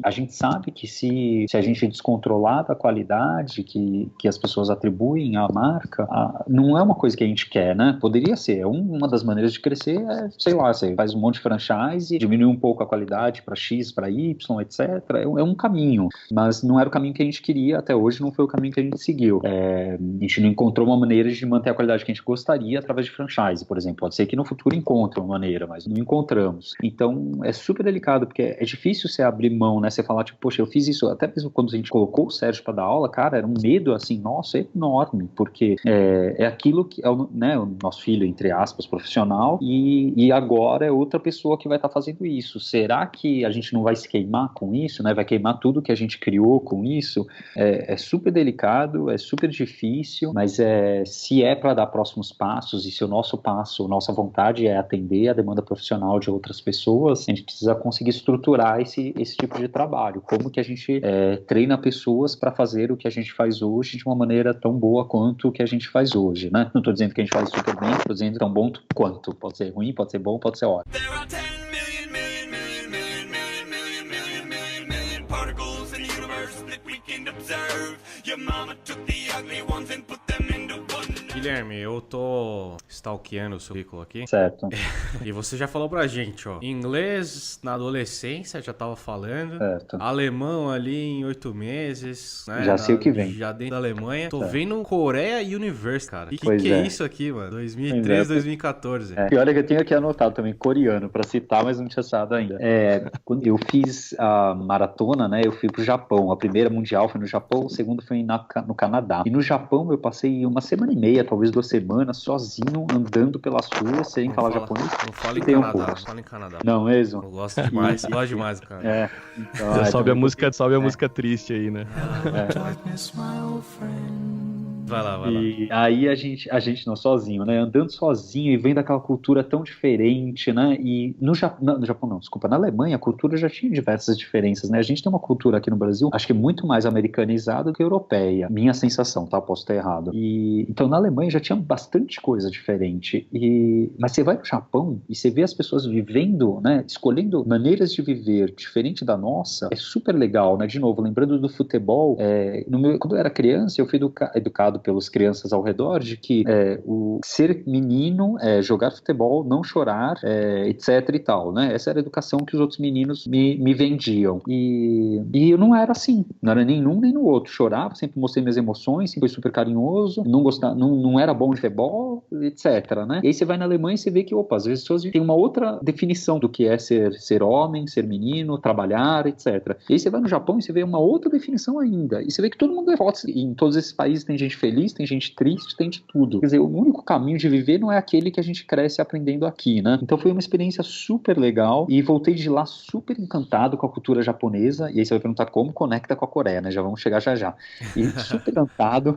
a gente sabe sabe que se a gente descontrolar da qualidade que as pessoas atribuem à marca, não é uma coisa que a gente quer, né? Poderia ser. Uma das maneiras de crescer é, sei lá, você faz um monte de franchise, diminui um pouco a qualidade para X, para Y, etc. É um caminho, mas não era o caminho que a gente queria, até hoje não foi o caminho que a gente seguiu. A gente não encontrou uma maneira de manter a qualidade que a gente gostaria através de franchise, por exemplo. Pode ser que no futuro encontre uma maneira, mas não encontramos. Então, é super delicado, porque é difícil você abrir mão, né? Você falar, tipo, poxa, eu fiz isso, até mesmo quando a gente colocou o Sérgio para dar aula, cara, era um medo, assim, nossa, enorme, porque é aquilo que é o nosso filho, entre aspas, profissional, e agora é outra pessoa que vai estar fazendo isso. Será que a gente não vai se queimar com isso, né? Vai queimar tudo que a gente criou com isso? É super delicado, é super difícil, mas se é para dar próximos passos, e se o nosso passo, nossa vontade é atender a demanda profissional de outras pessoas, a gente precisa conseguir estruturar esse tipo de trabalho. Como que a gente treina pessoas para fazer o que a gente faz hoje de uma maneira tão boa quanto o que a gente faz hoje, né? Não estou dizendo que a gente faz super bem, estou dizendo tão bom quanto. Pode ser ruim, pode ser bom, pode ser ótimo. There are 10 million particles in the universe that we can observe. Your mama took the ugly ones and put them into one. Guilherme, eu tô stalkeando o seu currículo aqui. Certo. E você já falou pra gente, ó. Inglês na adolescência, já tava falando. Certo. Alemão ali em 8 meses. Né? Já sei o que vem. Já dentro da Alemanha. Tô Certo. vendo Coreia University, cara. E que Pois é é. isso aqui, mano? 2013, 2014. E olha que eu tenho aqui anotado também coreano pra citar, mas não tinha citado ainda. Quando eu fiz a maratona, né, eu fui pro Japão. A primeira mundial foi no Japão, a segunda foi no Canadá. E no Japão eu passei uma semana e meia, talvez 2 semanas, sozinho, andando pelas ruas, sem falar japonês. Não fala em Tem um Canadá, pouco. fala em Canadá. Não mesmo? Eu gosto demais, gosto demais do cara. Então, Já sobe a também- música triste aí, né? Vai lá. E aí a gente não, sozinho, né? Andando sozinho e vendo aquela cultura tão diferente, né? E no Japão não, desculpa, na Alemanha a cultura já tinha diversas diferenças, né? A gente tem uma cultura aqui no Brasil, acho que muito mais americanizada do que europeia. Minha sensação, tá? Posso estar errado. Então na Alemanha já tinha bastante coisa diferente. Mas você vai no Japão e você vê as pessoas vivendo, né? Escolhendo maneiras de viver diferente da nossa, é super legal, né? De novo, lembrando do futebol, quando eu era criança, eu fui educado pelas crianças ao redor de que o ser menino é jogar futebol, não chorar, etc e tal, né? Essa era a educação que os outros meninos me vendiam. E eu não era assim, não era nem num nem no outro. Chorava, sempre mostrei minhas emoções, sempre fui super carinhoso, não era bom de futebol, etc, né? E aí você vai na Alemanha e você vê que, às vezes as pessoas têm uma outra definição do que é ser homem, ser menino, trabalhar, etc. E aí você vai no Japão e você vê uma outra definição ainda. E você vê que todo mundo é forte. E em todos esses países tem gente feliz, tem gente triste, tem de tudo. Quer dizer, o único caminho de viver não é aquele que a gente cresce aprendendo aqui, né? Então foi uma experiência super legal e voltei de lá super encantado com a cultura japonesa. E aí você vai perguntar como conecta com a Coreia, né? Já vamos chegar já. E super encantado,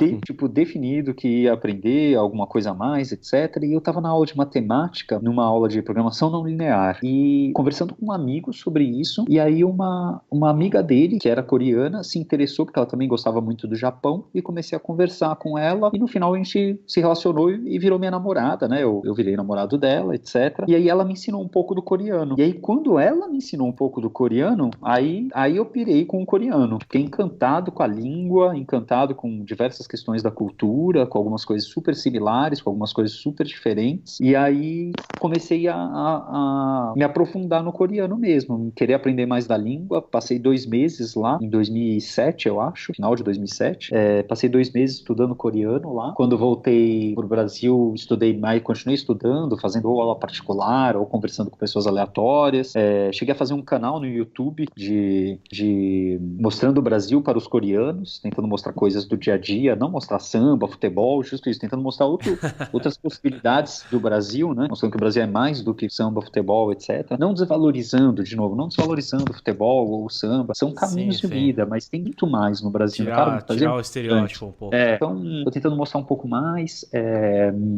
definido que ia aprender alguma coisa a mais, etc. E eu tava na aula de matemática, numa aula de programação não linear, e conversando com um amigo sobre isso, e aí uma amiga dele, que era coreana, se interessou, porque ela também gostava muito do Japão, e comecei a conversar com ela, e no final a gente se relacionou e virou minha namorada, né? Eu virei namorado dela, etc. E aí ela me ensinou um pouco do coreano. E aí quando ela me ensinou um pouco do coreano, aí eu pirei com o coreano. Fiquei encantado com a língua, encantado com diversas questões da cultura, com algumas coisas super similares, com algumas coisas super diferentes. E aí comecei a me aprofundar no coreano mesmo, querer aprender mais da língua. Passei 2 meses lá, em 2007, eu acho, final de 2007. Passei 2 meses estudando coreano lá. Quando voltei pro Brasil, estudei mais, continuei estudando, fazendo ou aula particular, ou conversando com pessoas aleatórias. Cheguei a fazer um canal no YouTube de mostrando o Brasil para os coreanos, tentando mostrar coisas do dia a dia, não mostrar samba, futebol, justo isso, tentando mostrar outras possibilidades do Brasil, né? Mostrando que o Brasil é mais do que samba, futebol, etc. Não desvalorizando, de novo, não desvalorizando o futebol ou o samba. São caminhos de vida, mas tem muito mais no Brasil. Tirar o estereótipo um pouco. Então tô tentando mostrar um pouco mais.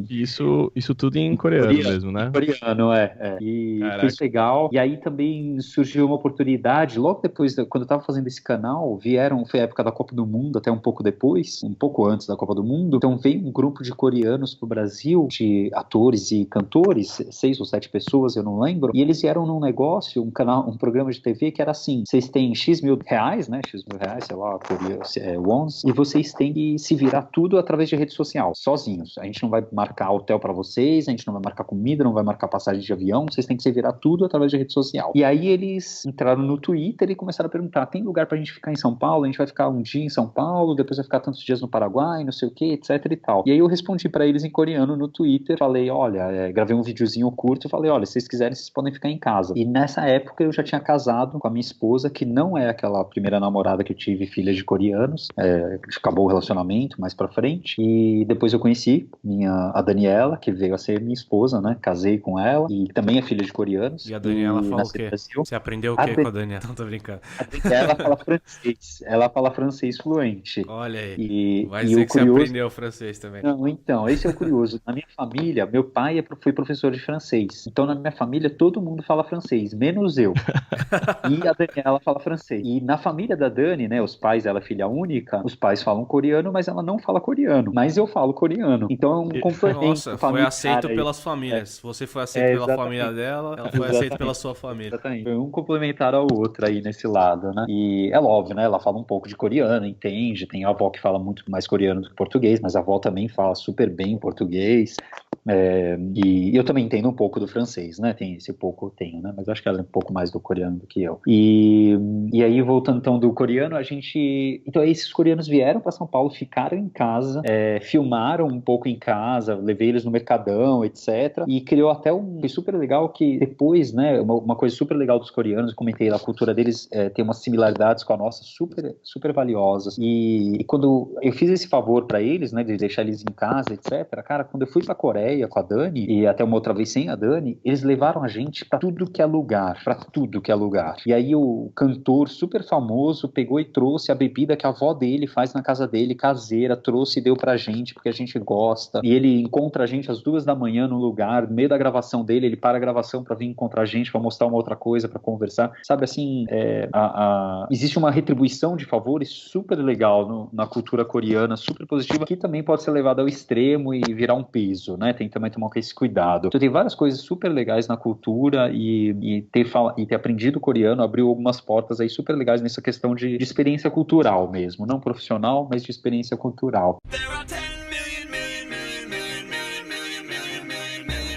Isso tudo em coreano mesmo, né? Coreano, E Caraca. foi isso legal. E aí também surgiu uma oportunidade, logo depois, quando eu tava fazendo esse canal, foi a época da Copa do Mundo, até um pouco depois, um pouco antes da Copa do Mundo. Então veio um grupo de coreanos pro Brasil, de atores e cantores, 6 ou 7 pessoas, eu não lembro, e eles vieram num negócio, um programa de TV que era assim, vocês têm X mil reais, né, X mil reais, sei lá, wons, e vocês têm que se virar tudo através de rede social, sozinhos. A gente não vai marcar hotel pra vocês, a gente não vai marcar comida, não vai marcar passagem de avião, vocês têm que se virar tudo através de rede social. E aí eles entraram no Twitter e começaram a perguntar, tem lugar pra gente ficar em São Paulo? A gente vai ficar um dia em São Paulo, depois vai ficar tantos dias no Paraguai, não sei o que, etc e tal. E aí eu respondi pra eles em coreano no Twitter, falei, olha, gravei um videozinho curto, falei, olha, se vocês quiserem, vocês podem ficar em casa. E nessa época eu já tinha casado com a minha esposa, que não é aquela primeira namorada que eu tive, filha de coreanos, acabou o relacionamento mais pra frente, e depois eu conheci a Daniela, que veio a ser minha esposa, né, casei com ela, e também é filha de coreanos. E a Daniela fala o quê? Brasil. Você aprendeu o quê com a Daniela? Não tô brincando. Ela fala francês, ela fala francês fluente. Olha aí, vai E dizer o que você curioso... aprendeu francês também. Não, então, esse é o curioso. Na minha família, meu pai foi professor de francês. Então, na minha família, todo mundo fala francês, menos eu. E a Daniela fala francês. E na família da Dani, né, os pais, ela é filha única, os pais falam coreano, mas ela não fala coreano. Mas eu falo coreano. Então, é um complemento. Nossa, foi aceito pelas famílias. Você foi aceito pela família dela, ela foi aceita pela sua família. Exatamente. Foi um complementar ao outro aí nesse lado, né? E é óbvio, né? Ela fala um pouco de coreano, entende. Tem a avó que fala muito mais coreano do que português, mas a avó também fala super bem português. E eu também entendo um pouco do francês, né? Tem esse pouco eu tenho, né? Mas eu acho que ela é um pouco mais do coreano do que eu. E aí, voltando então do coreano, então esses coreanos vieram para São Paulo, ficaram em casa, filmaram um pouco em casa, levei eles no Mercadão, etc. E criou até foi super legal que depois, né? Uma coisa super legal dos coreanos, eu comentei, a cultura deles tem umas similaridades com a nossa super, super valiosas. E quando eu fiz esse favor para eles, né? De deixar eles em casa, etc. Cara, quando eu fui pra Coreia com a Dani, e até uma outra vez sem a Dani, eles levaram a gente pra tudo que é lugar, E aí o cantor super famoso pegou e trouxe a bebida que a avó dele faz na casa dele, caseira, trouxe e deu pra gente, porque a gente gosta. E ele encontra a gente às 2 da manhã no lugar, no meio da gravação dele, ele para a gravação pra vir encontrar a gente, pra mostrar uma outra coisa, pra conversar. Sabe, assim, existe uma retribuição de favores super legal na cultura coreana, super positiva, que também pode ser levada ao extremo e virar um peso, né? Tem que também tomar esse cuidado. Então tem várias coisas super legais na cultura e ter aprendido coreano abriu algumas portas aí super legais nessa questão de experiência cultural mesmo, não profissional, mas de experiência cultural. There are 10 million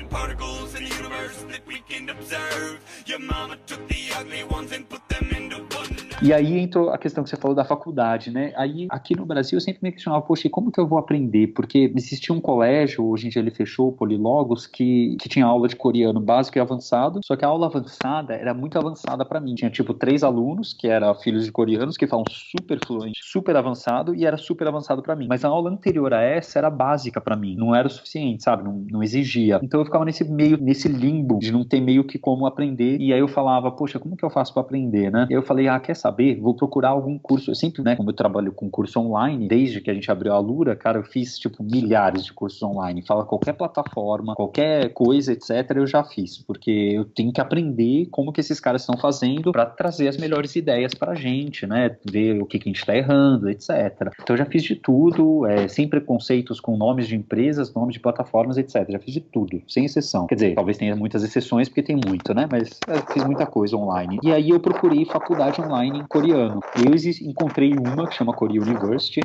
particles in the universe that we can observe. Your mama took the ugly ones and put them into one. E aí entrou a questão que você falou da faculdade, né? Aí, aqui no Brasil, eu sempre me questionava, poxa, e como que eu vou aprender? Porque existia um colégio, hoje em dia ele fechou, o Polilogos, que tinha aula de coreano básico e avançado, só que a aula avançada era muito avançada pra mim. Tinha, 3 alunos, que eram filhos de coreanos, que falam super fluente, super avançado, e era super avançado pra mim. Mas a aula anterior a essa era básica pra mim, não era o suficiente, sabe? Não exigia. Então eu ficava nesse limbo de não ter meio que como aprender, e aí eu falava, poxa, como que eu faço pra aprender, né? E eu falei, quer saber? Vou procurar algum curso. Eu sempre, né, como eu trabalho com curso online, desde que a gente abriu a Alura, cara, eu fiz, milhares de cursos online. Fala qualquer plataforma, qualquer coisa, etc., eu já fiz, porque eu tenho que aprender como que esses caras estão fazendo pra trazer as melhores ideias pra gente, né, ver o que a gente tá errando, etc. Então eu já fiz de tudo, sem preconceitos com nomes de empresas, nomes de plataformas, etc. Já fiz de tudo, sem exceção. Quer dizer, talvez tenha muitas exceções, porque tem muito, né, mas eu fiz muita coisa online. E aí eu procurei faculdade online em coreano. Eu encontrei uma que chama Korea University.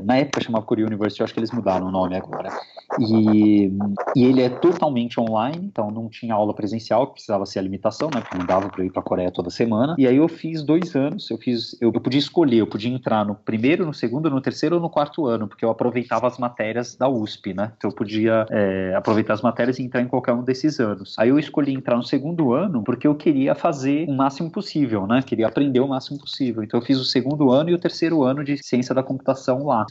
Na época chamava Korea University, eu acho que eles mudaram o nome agora. E ele é totalmente online, então não tinha aula presencial, que precisava ser a limitação, né? Porque não dava pra eu ir pra Coreia toda semana. E aí eu fiz 2 anos, eu podia escolher, eu podia entrar no primeiro, no segundo, no terceiro ou no 4º ano, porque eu aproveitava as matérias da USP, né? Então eu podia aproveitar as matérias e entrar em qualquer um desses anos. Aí eu escolhi entrar no 2º ano, porque eu queria fazer o máximo possível, né? Queria aprender o máximo possível. Então eu fiz o 2º ano e o 3º ano de ciência da computação lá.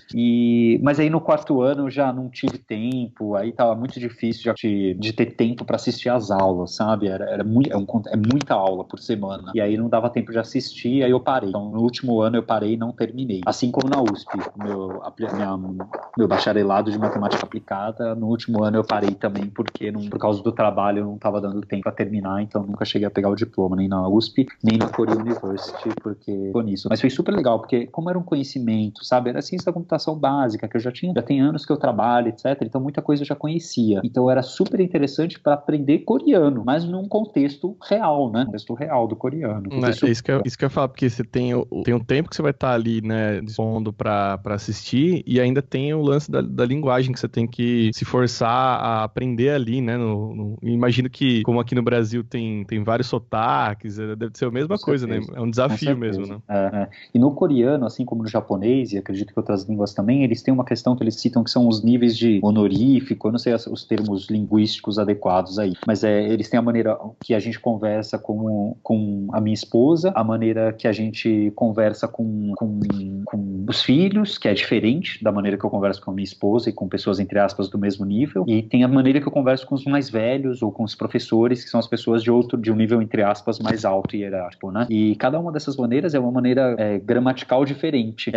Mas aí no 4º ano eu já não tive tempo, tempo, aí tava muito difícil de ter tempo para assistir às aulas, sabe? É muita aula por semana. E aí não dava tempo de assistir, aí eu parei. Então, no último ano eu parei e não terminei. Assim como na USP, meu bacharelado de matemática aplicada, no último ano eu parei também porque por causa do trabalho eu não estava dando tempo para terminar, então nunca cheguei a pegar o diploma, nem na USP, nem na Korea University, porque foi nisso. Mas foi super legal, porque como era um conhecimento, sabe? Era ciência da computação básica, que eu já tem anos que eu trabalho, etc. Então muita coisa eu já conhecia. Então era super interessante para aprender coreano, mas num contexto real, né? Contexto real do coreano. Isso que eu ia falar, porque você tem um tempo que você vai estar ali, né, dispondo para assistir, e ainda tem o lance da linguagem que você tem que se forçar a aprender ali, né? Imagino que, como aqui no Brasil tem vários sotaques, deve ser a mesma coisa, né? É um desafio mesmo, né? E no coreano, assim como no japonês, e acredito que outras línguas também, eles têm uma questão que eles citam que são os níveis de honorífico, eu não sei os termos linguísticos adequados aí, mas eles têm a maneira que a gente conversa com a minha esposa, a maneira que a gente conversa com os filhos, que é diferente da maneira que eu converso com a minha esposa e com pessoas, entre aspas, do mesmo nível, e tem a maneira que eu converso com os mais velhos ou com os professores, que são as pessoas de um nível, entre aspas, mais alto e hierárquico, né? E cada uma dessas maneiras é uma maneira gramatical diferente.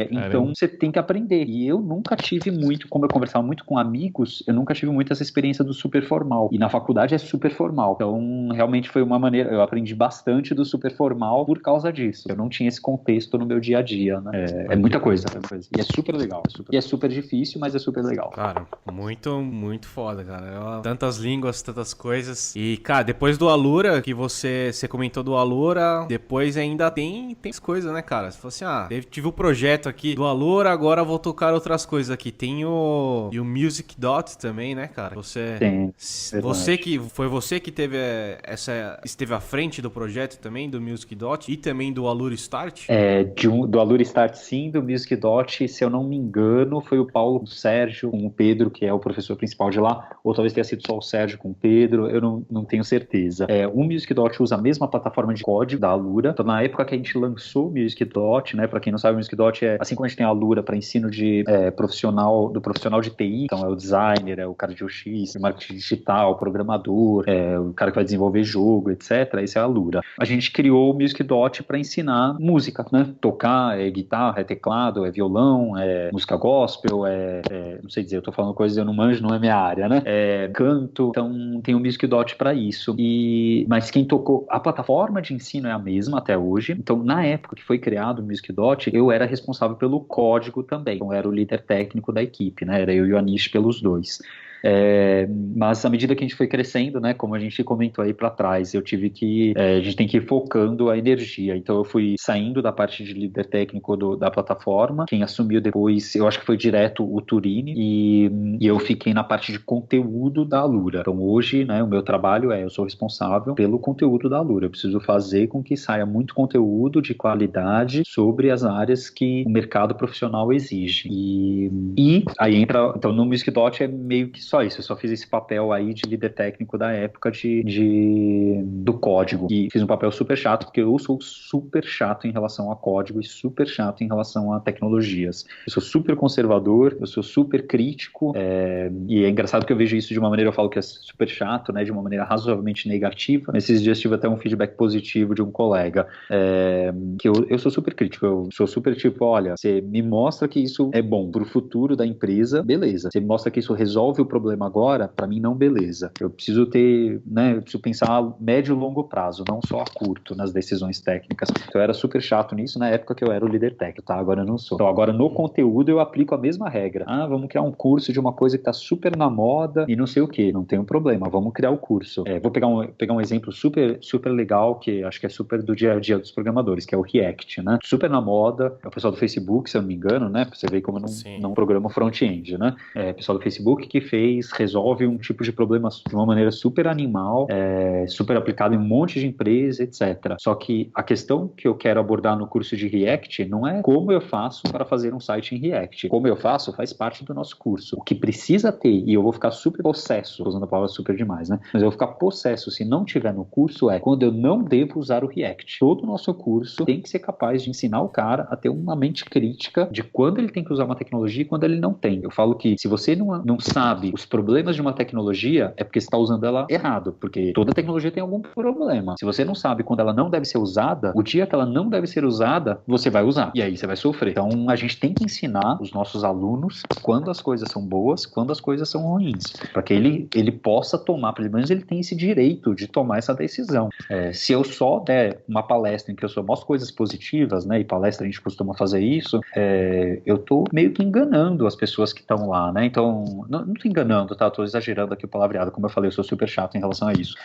Então você tem que aprender. E eu nunca tive muito, como eu conversava muito com amigos, eu nunca tive muito essa experiência do super formal. E na faculdade é super formal. Então, realmente foi uma maneira, eu aprendi bastante do super formal por causa disso. Eu não tinha esse contexto no meu dia a dia, né? É muita coisa. E é super legal. E é super difícil, mas é super legal. Cara, muito, muito foda, cara. Tantas línguas, tantas coisas. E, cara, depois do Alura, que você comentou do Alura, depois ainda tem as coisas, né, cara? Você falou assim, tive o projeto aqui do Alura, agora vou tocar outras coisas aqui. Tem o Music Dot também, né, cara? Foi você que teve esteve à frente do projeto também, do Music Dot e também do Alura Start? Do Alura Start sim, do Music Dot, se eu não me engano, foi o Paulo com o Sérgio, com o Pedro, que é o professor principal de lá, ou talvez tenha sido só o Sérgio com o Pedro, eu não tenho certeza. O Music Dot usa a mesma plataforma de código da Alura, então na época que a gente lançou o Music Dot, né, pra quem não sabe, o Music Dot é, assim como a gente tem a Alura para ensino de profissional de TI, então é o designer, é o cara de UX, o marketing digital, o programador, o cara que vai desenvolver jogo, etc. Esse é a Alura. A gente criou o Music Dot para ensinar música, né? Tocar, guitarra, teclado, violão, música gospel, não sei dizer, eu tô falando coisas que eu não manjo, não é minha área, né? Canto, então tem o Music Dot para isso. Mas quem tocou, a plataforma de ensino é a mesma até hoje, então na época que foi criado o Music Dot, eu era responsável pelo código também, então eu era o líder técnico da equipe, né? Era eu e o Anish pelos dois. Mas à medida que a gente foi crescendo, né, como a gente comentou aí para trás, a gente tem que ir focando a energia. Então eu fui saindo da parte de líder técnico da plataforma, quem assumiu depois, eu acho que foi direto o Turini, e eu fiquei na parte de conteúdo da Alura. Então hoje, né, o meu trabalho eu sou responsável pelo conteúdo da Alura. Eu preciso fazer com que saia muito conteúdo de qualidade sobre as áreas que o mercado profissional exige. E aí entra, então no Music Dot é meio que só isso, eu só fiz esse papel aí de líder técnico da época do código, e fiz um papel super chato, porque eu sou super chato em relação a código e super chato em relação a tecnologias. Eu sou super conservador, eu sou super crítico, e é engraçado que eu vejo isso de uma maneira, eu falo que é super chato, né, de uma maneira razoavelmente negativa. Nesses dias tive até um feedback positivo de um colega, que eu sou super crítico, eu sou super tipo, olha, você me mostra que isso é bom pro futuro da empresa, beleza. Você me mostra que isso resolve o problema agora, para mim não, beleza. Eu preciso ter, né, eu preciso pensar a médio e longo prazo, não só a curto nas decisões técnicas. Então eu era super chato nisso na época que eu era o líder técnico, tá? Agora eu não sou. Então agora no conteúdo eu aplico a mesma regra. Vamos criar um curso de uma coisa que tá super na moda e não sei o que, não tem um problema, vamos criar o curso. Vou pegar um exemplo super, super legal, que acho que é super do dia a dia dos programadores, que é o React, né? Super na moda, é o pessoal do Facebook, se eu não me engano, né? Pra você ver como eu não programo front-end, né? O pessoal do Facebook que fez fez, resolve um tipo de problema de uma maneira super animal, super aplicado em um monte de empresas, etc. Só que a questão que eu quero abordar no curso de React não é como eu faço para fazer um site em React. Como eu faço faz parte do nosso curso. O que precisa ter, e eu vou ficar super possesso, usando a palavra super demais, né? Mas eu vou ficar possesso se não tiver no curso, quando eu não devo usar o React. Todo o nosso curso tem que ser capaz de ensinar o cara a ter uma mente crítica de quando ele tem que usar uma tecnologia e quando ele não tem. Eu falo que se você não sabe os problemas de uma tecnologia, é porque você está usando ela errado, porque toda tecnologia tem algum problema. Se você não sabe quando ela não deve ser usada, o dia que ela não deve ser usada, você vai usar. E aí você vai sofrer. Então a gente tem que ensinar os nossos alunos quando as coisas são boas, quando as coisas são ruins. Para que ele possa tomar, pelo menos ele tem esse direito de tomar essa decisão. Se eu só der uma palestra em que eu só mostro coisas positivas, né, e palestra a gente costuma fazer isso, eu tô meio que enganando as pessoas que estão lá, né? Então, não tô enganando, tá? Tô exagerando aqui o palavreado, como eu falei, eu sou super chato em relação a isso.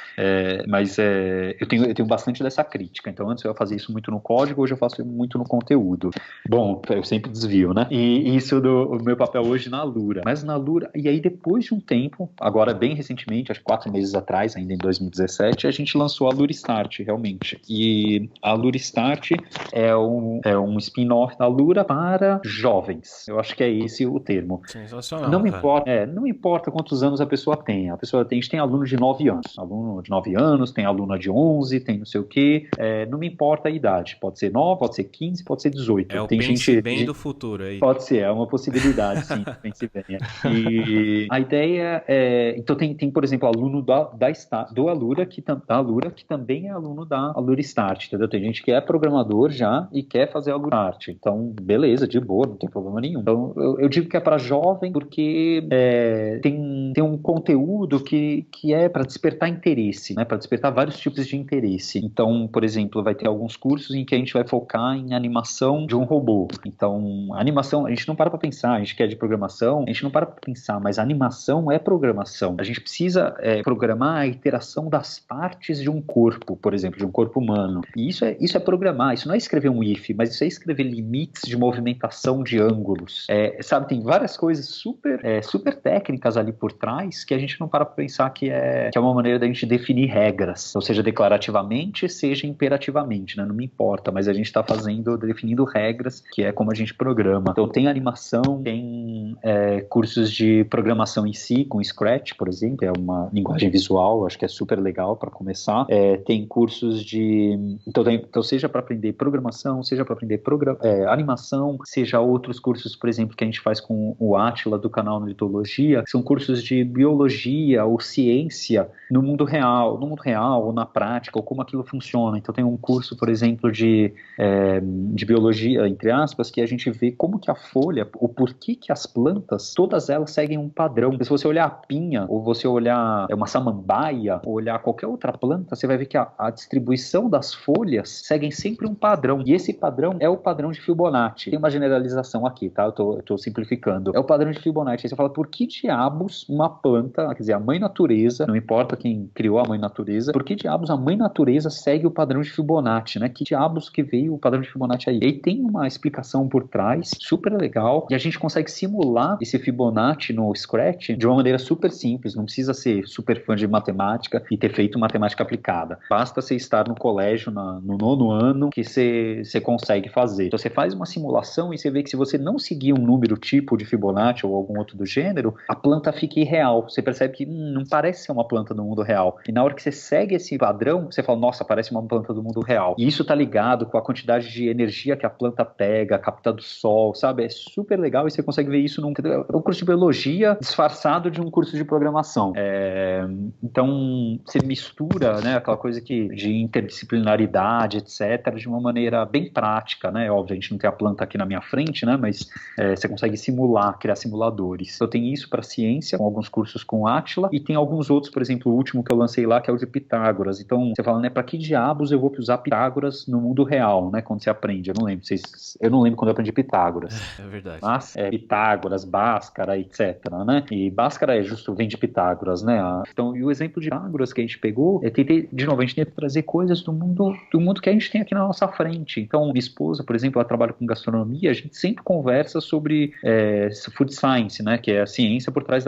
Mas eu tenho bastante dessa crítica. Então, antes eu fazia isso muito no código, hoje eu faço muito no conteúdo. Bom, eu sempre desvio, né? E isso o meu papel hoje na Alura. Mas na Alura, e aí depois de um tempo, agora bem recentemente, acho que 4 meses atrás, ainda em 2017, a gente lançou a Alura Start, realmente. E a Alura Start é um spin-off da Alura para jovens. Eu acho que é esse o termo. Sensacional. Não importa quantos anos a pessoa tem. A gente tem aluno de 9 anos. Aluno de 9 anos, tem aluna de 11, tem não sei o quê. Não me importa a idade. Pode ser 9, pode ser 15, pode ser 18. É o tem pense bem do futuro aí. Pode ser, é uma possibilidade, sim. Pense bem. E a ideia então tem, por exemplo, aluno do Alura, da Alura, que também é aluno da Alura Start, entendeu? Tem gente que é programador já e quer fazer Alura Start. Então, beleza, de boa, não tem problema nenhum. Então, eu digo que é para jovem porque tem um conteúdo que é para despertar interesse, né? Para despertar vários tipos de interesse. Então, por exemplo, vai ter alguns cursos em que a gente vai focar em animação de um robô. Então, a animação, a gente não para pensar, a gente quer de programação, a gente não para pensar, mas a animação é programação. A gente precisa programar a interação das partes de um corpo, por exemplo, de um corpo humano. E isso é programar, isso não é escrever um if, mas isso é escrever limites de movimentação de ângulos. Sabe, tem várias coisas super técnicas ali por trás que a gente não para pensar que é uma maneira da gente definir regras, ou seja, declarativamente, seja imperativamente, né? Não me importa, mas a gente está definindo regras, que é como a gente programa. Então tem animação, tem cursos de programação em si, com Scratch, por exemplo, é uma linguagem visual, acho que é super legal para começar. Tem cursos de... Então seja para aprender programação, seja para aprender animação, seja outros cursos, por exemplo, que a gente faz com o Átila do canal Litologia, que são cursos de biologia ou ciência no mundo real ou na prática, ou como aquilo funciona. Então tem um curso, por exemplo, de biologia, entre aspas, que a gente vê como que a folha, o porquê que as plantas, todas elas seguem um padrão. Se você olhar a pinha, ou você olhar uma samambaia, ou olhar qualquer outra planta, você vai ver que a distribuição das folhas seguem sempre um padrão. E esse padrão é o padrão de Fibonacci. Tem uma generalização aqui, tá? Eu tô simplificando. É o padrão de Fibonacci. Aí você fala, por que diabos uma planta, quer dizer, a mãe natureza, não importa quem criou a mãe natureza, por que diabos a mãe natureza segue o padrão de Fibonacci, né? Que diabos que veio o padrão de Fibonacci aí? E aí tem uma explicação por trás, super legal, e a gente consegue simular esse Fibonacci no Scratch de uma maneira super simples, não precisa ser super fã de matemática e ter feito matemática aplicada. Basta você estar no colégio, no 9º ano, que você consegue fazer. Então você faz uma simulação e você vê que se você não seguir um número tipo de Fibonacci ou algum outro do gênero, a planta fica irreal. Você percebe que não parece ser uma planta do mundo real. E na hora que você segue esse padrão, você fala, nossa, parece uma planta do mundo real. E isso tá ligado com a quantidade de energia que a planta pega, capta do sol, sabe? É super legal e você consegue ver isso num curso de biologia disfarçado de um curso de programação. Então, você mistura, né, aquela coisa de interdisciplinaridade, etc., de uma maneira bem prática, né? Óbvio, a gente não tem a planta aqui na minha frente, né? Mas você consegue simular, criar simuladores. Eu tenho isso para ciência, com alguns cursos com Átila, e tem alguns outros, por exemplo, o último que eu lancei lá, que é o de Pitágoras. Então, você fala, né, para que diabos eu vou usar Pitágoras no mundo real, né? Quando você aprende. Eu não lembro quando eu aprendi Pitágoras. É verdade. Mas Pitágoras, Bhaskara, etc, né? E Bhaskara vem de Pitágoras, né? Então, e o exemplo de Pitágoras que a gente pegou, de novo, a gente tenta trazer coisas do mundo que a gente tem aqui na nossa frente. Então, minha esposa, por exemplo, ela trabalha com gastronomia, a gente sempre conversa sobre food science, né? Que é a ciência por trás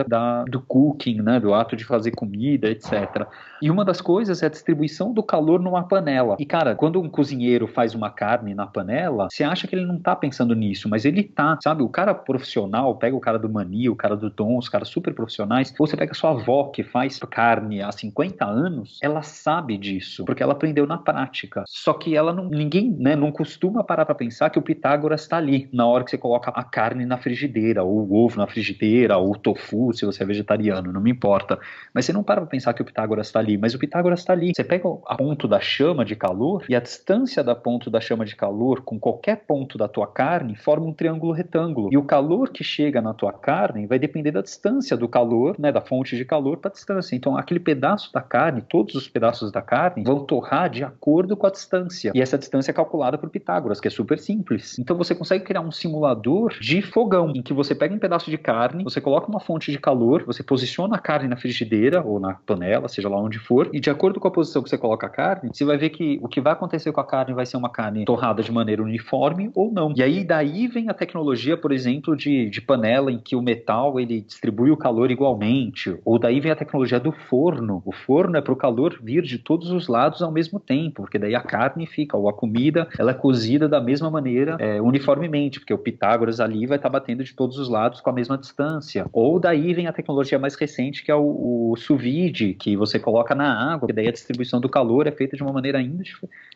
do cooking, né? Do ato de fazer comida, etc. E uma das coisas é a distribuição do calor numa panela. E, cara, quando um cozinheiro faz uma carne na panela, você acha que ele não tá pensando nisso, mas ele tá, sabe? O cara profissional, pega o cara do Mani, o cara do Dom, os caras super profissionais, ou você pega a sua avó que faz carne há 50 anos, ela sabe disso, porque ela aprendeu na prática. Só que ninguém, né, não costuma parar pra pensar que o Pitágoras tá ali, na hora que você coloca a carne na frigideira, ou o ovo na frigideira, ou o tofu, se você é vegetariano, não me importa. Mas você não para pra pensar que o Pitágoras tá ali, mas o Pitágoras tá ali. Você pega a ponto da chama de calor, e a distância da ponto da chama de calor com qualquer ponto da tua carne forma um triângulo retângulo. E o calor que chega na tua carne vai depender da distância do calor, né, da fonte de calor para a distância. Então, aquele pedaço da carne, todos os pedaços da carne vão torrar de acordo com a distância. E essa distância é calculada por Pitágoras, que é super simples. Então, você consegue criar um simulador de fogão, em que você pega um pedaço de carne, você coloca uma fonte de calor, você posiciona a carne na frigideira ou na panela, seja lá onde for, e de acordo com a posição que você coloca a carne, você vai ver que o que vai acontecer com a carne vai ser uma carne torrada de maneira uniforme ou não. E aí, daí vem a tecnologia, por exemplo, de panela em que o metal ele distribui o calor igualmente, ou daí vem a tecnologia do forno. O forno é para o calor vir de todos os lados ao mesmo tempo, porque daí a carne fica, ou a comida, ela é cozida da mesma maneira, uniformemente, porque o Pitágoras ali vai estar batendo de todos os lados com a mesma distância. Ou daí vem a tecnologia mais recente, que é o sous vide, que você coloca na água, que daí a distribuição do calor é feita de uma maneira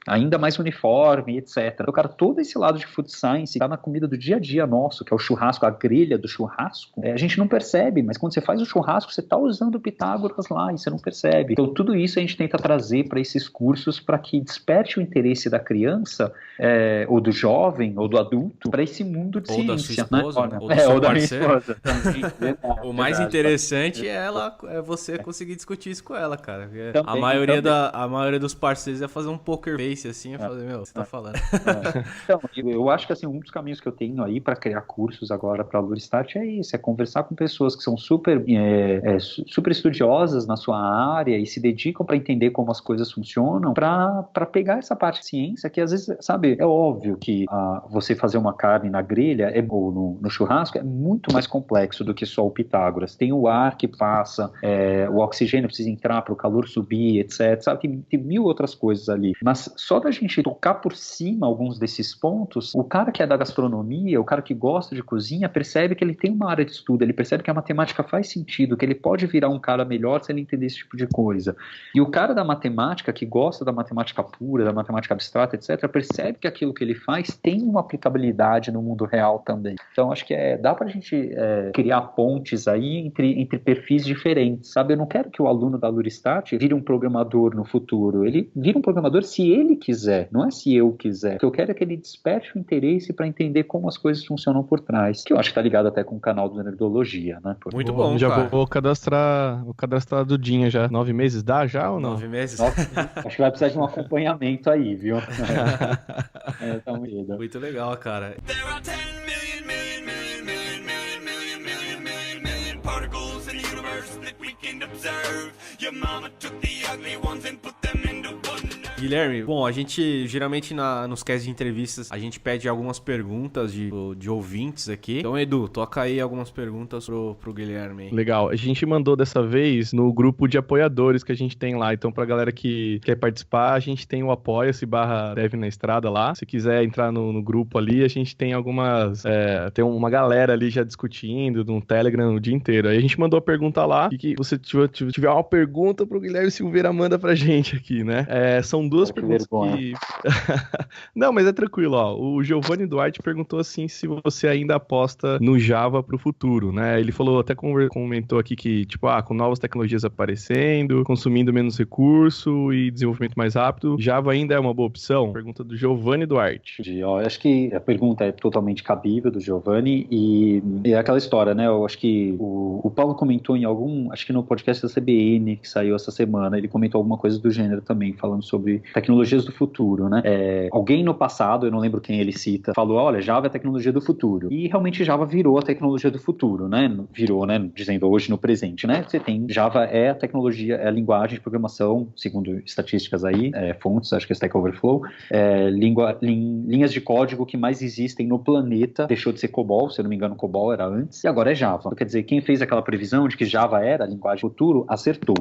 ainda mais uniforme, etc. Então, cara, todo esse lado de food science tá na comida do dia a dia nosso, que é o churrasco, a grelha do churrasco. A gente não percebe, mas quando você faz o churrasco, você tá usando o Pitágoras lá e você não percebe. Então, tudo isso a gente tenta trazer para esses cursos para que desperte o interesse da criança, ou do jovem, ou do adulto, para esse mundo de ciência. Ou da sua esposa, né? ou do seu ou da minha parceiro. esposa também. O mais interessante é você conseguir discutir isso com ela, cara. Também, a maioria dos parceiros é fazer um poker face assim, é fazer, você tá falando. Então, eu acho que assim, um dos caminhos que eu tenho aí para criar cursos agora para a Luristart é isso, é conversar com pessoas que são super estudiosas na sua área e se dedicam para entender como as coisas funcionam, para pegar essa parte de ciência que às vezes, sabe, é óbvio que você fazer uma carne na grelha ou no churrasco é muito mais complexo do que só o Pitágoras. Tem o ar que passa, o oxigênio precisa entrar para o calor subir, etc. Sabe? Tem mil outras coisas ali. Mas só da gente tocar por cima alguns desses pontos, o cara que é da gastronomia, o cara que gosta de cozinha, percebe que ele tem uma área de estudo, ele percebe que a matemática faz sentido, que ele pode virar um cara melhor se ele entender esse tipo de coisa. E o cara da matemática, que gosta da matemática pura, da matemática abstrata, etc., percebe que aquilo que ele faz tem uma aplicabilidade no mundo real também. Então, acho que dá pra gente criar pontes aí entre perfis diferentes, sabe? Eu não quero que o aluno da Luristart vire um programador no futuro. Ele vira um programador se ele quiser, não é se eu quiser. O que eu quero é que ele desperte o interesse para entender como as coisas funcionam por trás, que eu acho que tá ligado até com o canal do Nerdologia, né? Muito bom, já cara. vou cadastrar a Dudinha já. 9 meses dá já ou não? 9 meses? Acho que vai precisar de um acompanhamento aí, viu? Tá muito legal, cara. There are 10 million particles in the universe that we can observe. Your mama took the ugly ones and put them into one. Guilherme, bom, a gente geralmente nos casts de entrevistas a gente pede algumas perguntas de ouvintes aqui. Então, Edu, toca aí algumas perguntas pro Guilherme. Legal, a gente mandou dessa vez no grupo de apoiadores que a gente tem lá. Então, pra galera que quer participar, a gente tem o apoia-se/Dev na Estrada lá. Se quiser entrar no grupo ali, a gente tem tem uma galera ali já discutindo no Telegram o dia inteiro. Aí a gente mandou a pergunta lá, e que você tiver uma pergunta pro Guilherme Silveira, manda pra gente aqui, né? São duas perguntas que... Não, mas é tranquilo, ó. O Giovanni Duarte perguntou assim se você ainda aposta no Java pro futuro, né? Ele falou, até comentou aqui que, tipo, com novas tecnologias aparecendo, consumindo menos recurso e desenvolvimento mais rápido, Java ainda é uma boa opção? Pergunta do Giovanni Duarte. Eu acho que a pergunta é totalmente cabível do Giovanni e é aquela história, né? Eu acho que o Paulo comentou acho que no podcast da CBN que saiu essa semana, ele comentou alguma coisa do gênero também, falando sobre de tecnologias do futuro, né? Alguém no passado, eu não lembro quem ele cita, falou, olha, Java é a tecnologia do futuro. E realmente Java virou a tecnologia do futuro, né? Virou, né? Dizendo hoje no presente, né? Você tem Java é a tecnologia, é a linguagem de programação, segundo estatísticas aí, fontes, acho que é Stack Overflow, linhas de código que mais existem no planeta, deixou de ser COBOL, se eu não me engano COBOL era antes, e agora é Java. Quer dizer, quem fez aquela previsão de que Java era a linguagem do futuro, acertou.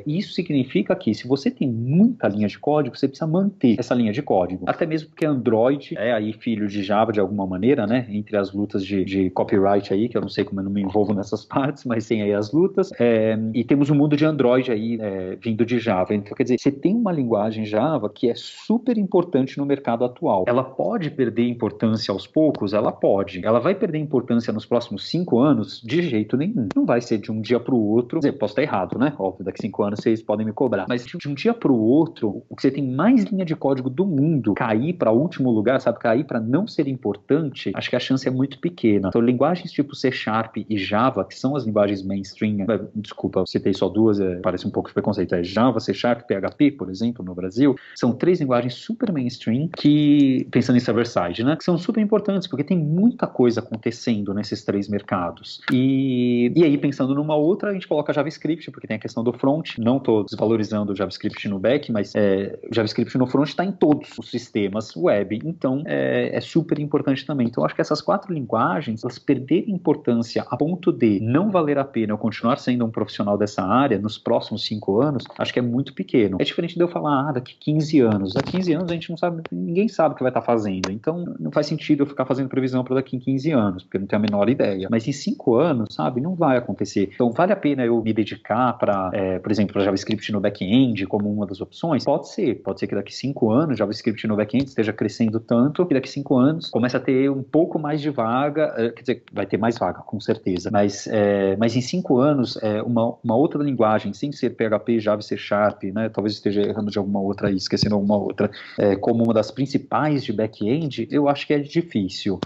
Isso significa que se você tem muita linha de código, você precisa manter essa linha de código. Até mesmo porque Android é aí filho de Java de alguma maneira, né? Entre as lutas de copyright aí, que eu não sei como eu não me envolvo nessas partes, mas tem aí as lutas. E temos um mundo de Android aí vindo de Java. Então, quer dizer, você tem uma linguagem Java que é super importante no mercado atual. Ela pode perder importância aos poucos? Ela pode. Ela vai perder importância nos próximos 5 anos? De jeito nenhum. Não vai ser de um dia para o outro. Quer dizer, posso estar errado, né? Óbvio, daqui 5 anos vocês podem me cobrar. Mas de um dia para o outro, o que você tem mais linha de código do mundo cair para último lugar, sabe? Cair para não ser importante, acho que a chance é muito pequena. Então, linguagens tipo C# e Java, que são as linguagens mainstream, desculpa, eu citei só duas, parece um pouco de preconceito, Java, C#, PHP, por exemplo, no Brasil, são 3 linguagens super mainstream que, pensando em server-side, né? Que são super importantes, porque tem muita coisa acontecendo nesses 3 mercados. E aí, pensando numa outra, a gente coloca JavaScript, porque tem a questão do front. Não estou desvalorizando o JavaScript no back, mas o JavaScript no front está em todos os sistemas web. Então, é super importante também. Então, eu acho que essas 4 linguagens, elas perderem importância a ponto de não valer a pena eu continuar sendo um profissional dessa área nos próximos 5 anos, acho que é muito pequeno. É diferente de eu falar, daqui 15 anos. Daqui 15 anos a gente não sabe, ninguém sabe o que vai estar fazendo. Então, não faz sentido eu ficar fazendo previsão para daqui em 15 anos, porque eu não tenho a menor ideia. Mas em 5 anos, sabe, não vai acontecer. Então, vale a pena eu me dedicar para, por exemplo, para JavaScript no back-end como uma das opções? Pode ser que daqui 5 anos JavaScript no back-end esteja crescendo tanto que daqui 5 anos comece a ter um pouco mais de vaga, quer dizer, vai ter mais vaga, com certeza. Mas em 5 anos, uma outra linguagem, sem ser PHP, Java e C#, né, talvez esteja errando de alguma outra aí, esquecendo alguma outra, como uma das principais de back-end, eu acho que é difícil.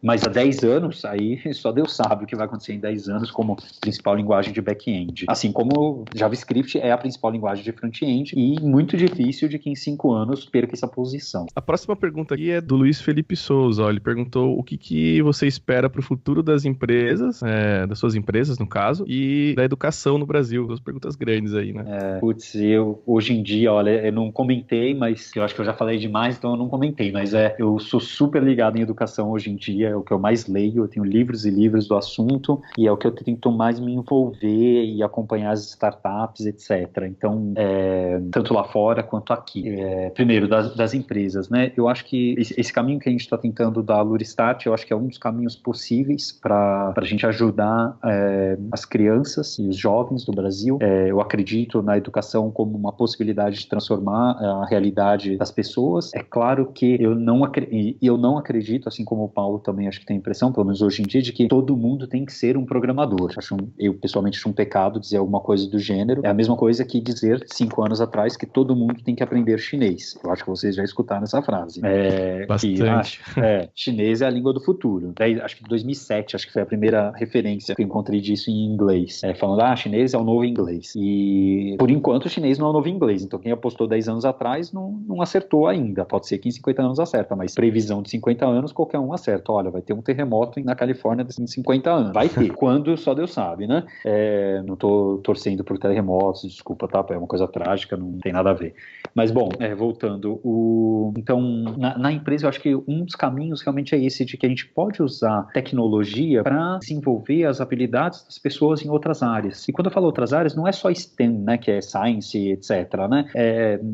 Mas há 10 anos, aí só Deus sabe o que vai acontecer em 10 anos como principal linguagem de back-end. Assim como JavaScript é a principal linguagem de front-end e muito difícil de que em 5 anos perca essa posição. A próxima pergunta aqui é do Luiz Felipe Souza. Ele perguntou o que você espera para o futuro das empresas, das suas empresas, no caso, e da educação no Brasil. 2 perguntas grandes aí, né? Eu hoje em dia, olha, eu não comentei, mas eu acho que eu já falei demais, então eu não comentei, mas eu sou super ligado em educação hoje em dia, é o que eu mais leio, eu tenho livros e livros do assunto, e é o que eu tento mais me envolver e acompanhar as startups, etc. Então, tanto lá fora quanto aqui. Primeiro, das empresas, né? Eu acho que esse caminho que a gente está tentando da Luristart, eu acho que é um dos caminhos possíveis para a gente ajudar as crianças e os jovens do Brasil. Eu acredito na educação como uma possibilidade de transformar a realidade das pessoas. É claro que eu não acredito, assim como o Paulo também acho que tem a impressão, pelo menos hoje em dia, de que todo mundo tem que ser um programador. Eu pessoalmente acho um pecado dizer alguma coisa do gênero. É a mesma coisa que dizer 5 anos atrás que todo mundo tem que aprender chinês. Eu acho que vocês já escutaram essa frase. Bastante. Chinês é a língua do futuro. Acho que em 2007, acho que foi a primeira referência que eu encontrei disso em inglês. Falando, chinês é o novo inglês. E, por enquanto, o chinês não é o novo inglês. Então, quem apostou 10 anos atrás não acertou ainda. Pode ser que em 50 anos acerta, mas previsão de 50 anos, qualquer um acerta. Olha, vai ter um terremoto na Califórnia em 50 anos. Vai ter. Quando, só Deus sabe, né? Não tô torcendo por terremotos, desculpa, tá? É uma coisa trágica, não tem nada a ver. Mas, bom, voltando. Então, na empresa, eu acho que um dos caminhos realmente é esse, de que a gente pode usar tecnologia para desenvolver as habilidades das pessoas em outras áreas. E quando eu falo outras áreas, não é só STEM, né? Que é Science, etc., né?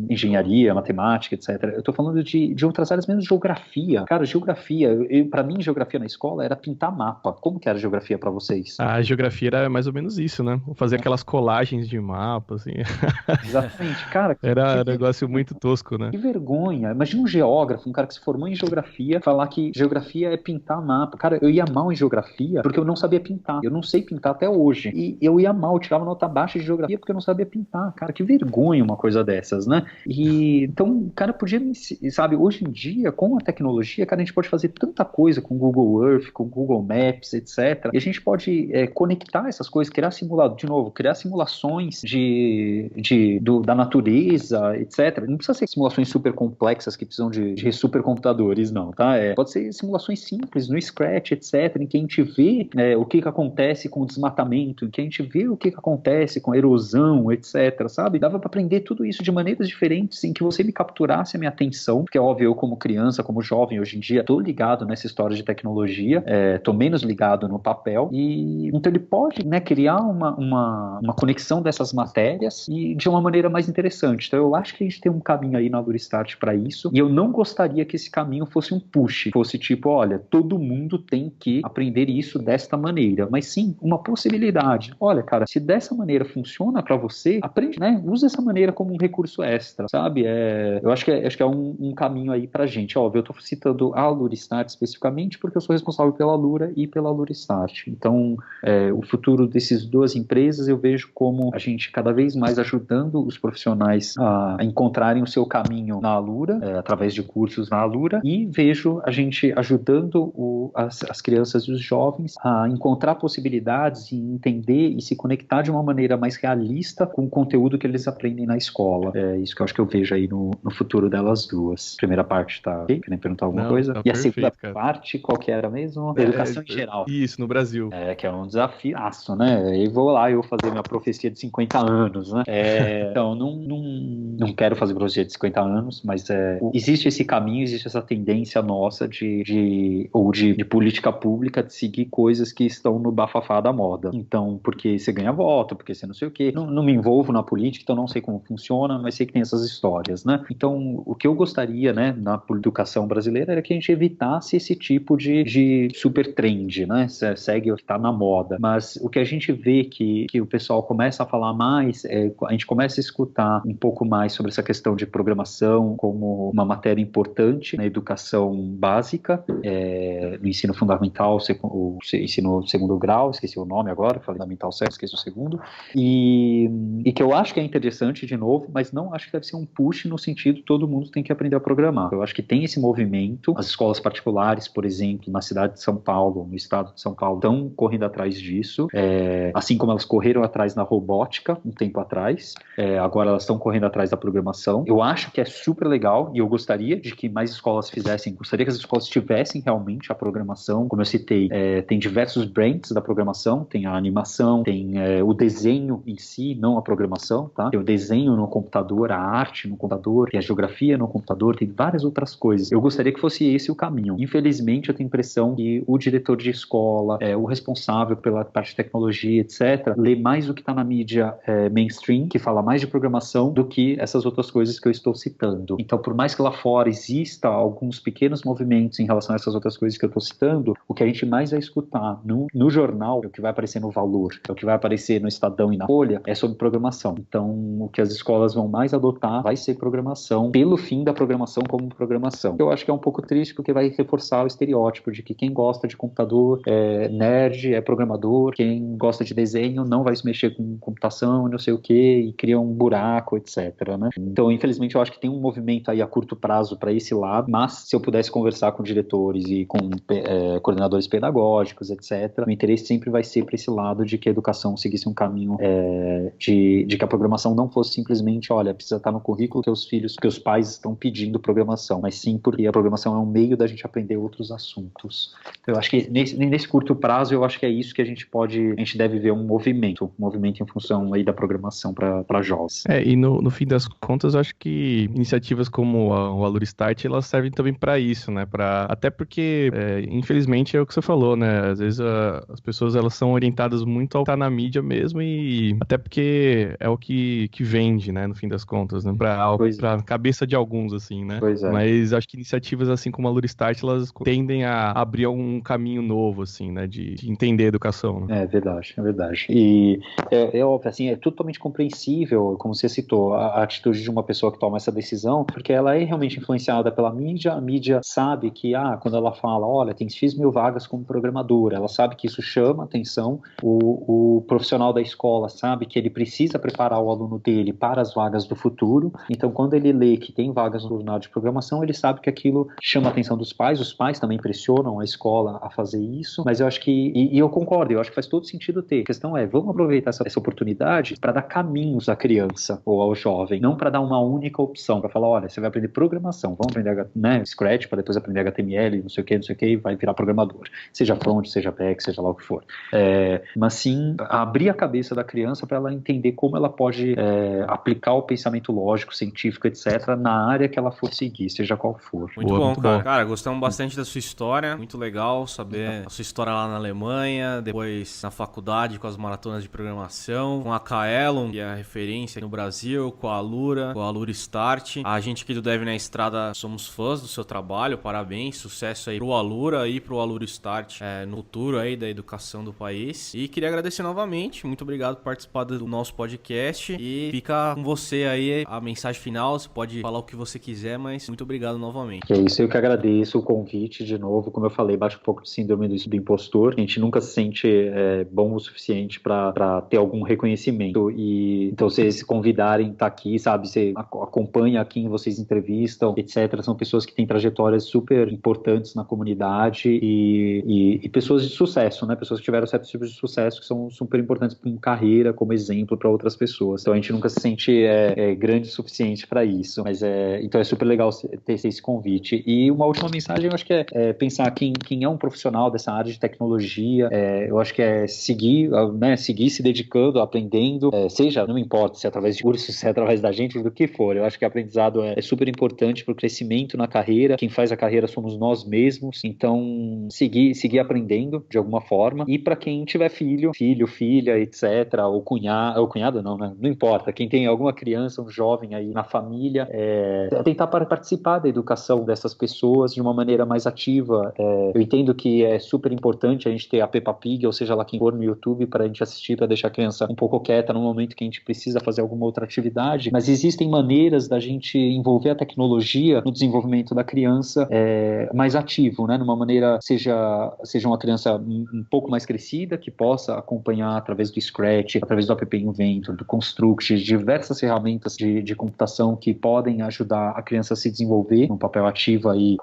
Engenharia, matemática, etc. Eu tô falando de outras áreas, mesmo geografia. Cara, geografia, para mim, geografia na escola era pintar mapa. Como que era geografia para vocês? A geografia era mais ou menos isso, né? Fazer aquelas colagens de mapa, assim. Exatamente, cara. Era um negócio muito tosco, né? Que vergonha. Imagina um geógrafo, um cara que se formou em geografia, falar que geografia é pintar mapa. Cara, eu ia mal em geografia porque eu não sabia pintar. Eu não sei pintar até hoje. E eu ia mal, eu tirava nota baixa de geografia porque eu não sabia pintar. Cara, que vergonha uma coisa dessas, né? E então, o cara podia, sabe, hoje em dia, com a tecnologia, cara, a gente pode fazer tanta coisa com Google Earth, com Google Maps, etc. E a gente pode conectar essas coisas, criar simulações da natureza, segurança, etc. Não precisa ser simulações super complexas que precisam de supercomputadores, não, tá? Pode ser simulações simples, no Scratch, etc., em que a gente vê o que acontece com o desmatamento, em que a gente vê o que acontece com a erosão, etc., sabe? Dava para aprender tudo isso de maneiras diferentes, em que você me capturasse a minha atenção, porque é óbvio, eu como criança, como jovem, hoje em dia, tô ligado nessa história de tecnologia, tô menos ligado no papel, e então ele pode, né, criar uma conexão dessas matérias e de uma maneira mais interessante. Então eu acho que a gente tem um caminho aí na Luristart para isso, e eu não gostaria que esse caminho fosse um push, fosse tipo, olha, todo mundo tem que aprender isso desta maneira, mas sim uma possibilidade. Olha, cara, se dessa maneira funciona para você, aprende, né? Usa essa maneira como um recurso extra, sabe? Eu acho que é um caminho aí pra gente. Óbvio, eu tô citando a Luristart especificamente porque eu sou responsável pela Lura e pela Luristart. Então, o futuro dessas duas empresas eu vejo como a gente cada vez mais ajudando os profissionais a encontrarem o seu caminho na Alura, através de cursos na Alura, e vejo a gente ajudando as crianças e os jovens a encontrar possibilidades e entender e se conectar de uma maneira mais realista com o conteúdo que eles aprendem na escola. É isso que eu acho que eu vejo aí no futuro delas duas. Primeira parte, tá? Querem perguntar alguma coisa? E a segunda parte, qual que era mesmo? Educação em geral. Isso, no Brasil. Que é um desafiaço, né? E vou lá, eu vou fazer minha profecia de 50 anos, né? Então, não quero fazer profecia de 50 anos, mas existe esse caminho, existe essa tendência nossa de política pública de seguir coisas que estão no bafafá da moda. Então, porque você ganha voto, porque você não sei o quê. Não me envolvo na política, então não sei como funciona, mas sei que tem essas histórias, né? Então, o que eu gostaria, né, na educação brasileira era que a gente evitasse esse tipo de super trend, né? Segue o que tá na moda. Mas o que a gente vê que o pessoal começa a falar mais, a gente começa a escutar um pouco mais sobre essa questão de programação como uma matéria importante na educação básica, no ensino fundamental, o ensino segundo grau, esqueci o nome agora, fundamental certo, esqueci o segundo, e que eu acho que é interessante de novo, mas não acho que deve ser um push no sentido todo mundo tem que aprender a programar. Eu acho que tem esse movimento, as escolas particulares, por exemplo, na cidade de São Paulo, no estado de São Paulo, estão correndo atrás disso, assim como elas correram atrás na robótica um tempo atrás, agora elas estão correndo atrás da programação. Eu acho que é super legal e eu gostaria de que mais escolas fizessem, gostaria que as escolas tivessem realmente a programação, como eu citei, tem diversos brands da programação, tem a animação, tem o desenho em si, não a programação, tá? Tem o desenho no computador, a arte no computador, tem a geografia no computador, tem várias outras coisas. Eu gostaria que fosse esse o caminho. Infelizmente, eu tenho a impressão que o diretor de escola, o responsável pela parte de tecnologia, etc., lê mais o que está na mídia mainstream, que fala mais de programação, do que essas outras coisas que eu estou citando. Então, por mais que lá fora exista alguns pequenos movimentos em relação a essas outras coisas que eu estou citando, o que a gente mais vai escutar no jornal, é o que vai aparecer no Valor, é o que vai aparecer no Estadão e na Folha, é sobre programação. Então, o que as escolas vão mais adotar vai ser programação, pelo fim da programação como programação. Eu acho que é um pouco triste, porque vai reforçar o estereótipo de que quem gosta de computador é nerd, é programador, quem gosta de desenho não vai se mexer com computação, não sei o que, e cria um buraco, etc., né? Então, infelizmente, eu acho que tem um movimento aí a curto prazo para esse lado, mas se eu pudesse conversar com diretores e com coordenadores pedagógicos, etc., o interesse sempre vai ser para esse lado de que a educação seguisse um caminho de que a programação não fosse simplesmente, olha, precisa estar no currículo que os pais estão pedindo programação, mas sim porque a programação é um meio da gente aprender outros assuntos. Então, eu acho que nesse curto prazo, eu acho que é isso que a gente deve ver um movimento em função aí da programação para jovens. E no fim das contas, eu acho que iniciativas como o Aluristart, elas servem também para isso, né? Até porque, infelizmente, é o que você falou, né? Às vezes as pessoas, elas são orientadas muito ao estar na mídia mesmo, e até porque é o que vende, né? No fim das contas, né? Pra cabeça de alguns, assim, né? Pois é. Mas acho que iniciativas assim como a Aluristart, elas tendem a abrir um caminho novo, assim, né? De entender a educação, né? É verdade. E óbvio, assim, é totalmente compreensível, como você citou, a atitude de uma pessoa que toma essa decisão, porque ela é realmente influenciada pela mídia. A mídia sabe que, quando ela fala, olha, tem X mil vagas como programadora, ela sabe que isso chama atenção. O profissional da escola sabe que ele precisa preparar o aluno dele para as vagas do futuro. Então, quando ele lê que tem vagas no jornal de programação, ele sabe que aquilo chama a atenção dos pais. Os pais também pressionam a escola a fazer isso, mas eu acho que, e eu concordo, eu acho que faz todo sentido ter. A questão é, vamos aproveitar essa oportunidade para dar caminhos à criança ou ao jovem. jovem, não para dar uma única opção, para falar, olha, você vai aprender programação, vamos aprender, né, Scratch, para depois aprender HTML, não sei o que, e vai virar programador. Seja front, seja back, seja lá o que for. Mas sim, abrir a cabeça da criança para ela entender como ela pode aplicar o pensamento lógico, científico, etc., na área que ela for seguir, seja qual for. Muito bom, cara. Cara, gostamos bastante da sua história. Muito legal saber a sua história lá na Alemanha, depois na faculdade com as maratonas de programação, com a Kaelon, que é a referência no Brasil, com a Alura Start. A gente aqui do Dev na Estrada somos fãs do seu trabalho, parabéns, sucesso aí pro Alura e pro Alura Start no futuro aí da educação do país. E queria agradecer novamente, muito obrigado por participar do nosso podcast e fica com você aí a mensagem final, você pode falar o que você quiser, mas muito obrigado novamente. É isso, eu que agradeço o convite de novo, como eu falei, bate um pouco de síndrome do impostor, a gente nunca se sente bom o suficiente para ter algum reconhecimento, e então vocês se convidarem, tá aqui, sabe, você acompanha quem vocês entrevistam, etc, são pessoas que têm trajetórias super importantes na comunidade e pessoas de sucesso, né, pessoas que tiveram certos tipos de sucesso que são super importantes para uma carreira, como exemplo para outras pessoas, então a gente nunca se sente grande o suficiente para isso, mas então é super legal ter esse convite. E uma última mensagem, eu acho que é pensar quem é um profissional dessa área de tecnologia, eu acho que é seguir se dedicando, aprendendo, seja, não importa se é através de cursos, se é através da gente, do que for, eu acho que aprendizado é super importante para o crescimento na carreira, quem faz a carreira somos nós mesmos, então seguir aprendendo de alguma forma, e para quem tiver filho, filha, etc, ou cunhado não, né? Não importa, quem tem alguma criança, um jovem aí na família, tentar participar da educação dessas pessoas de uma maneira mais ativa. Eu entendo que é super importante a gente ter a Peppa Pig, ou seja lá quem for no YouTube, para a gente assistir, para deixar a criança um pouco quieta no momento que a gente precisa fazer alguma outra atividade, mas existem maneiras da gente envolver a tecnologia no desenvolvimento da criança mais ativo, né? Numa maneira, seja uma criança um pouco mais crescida, que possa acompanhar através do Scratch, através do App Inventor, do Construct, diversas ferramentas de computação que podem ajudar a criança a se desenvolver num papel ativo aí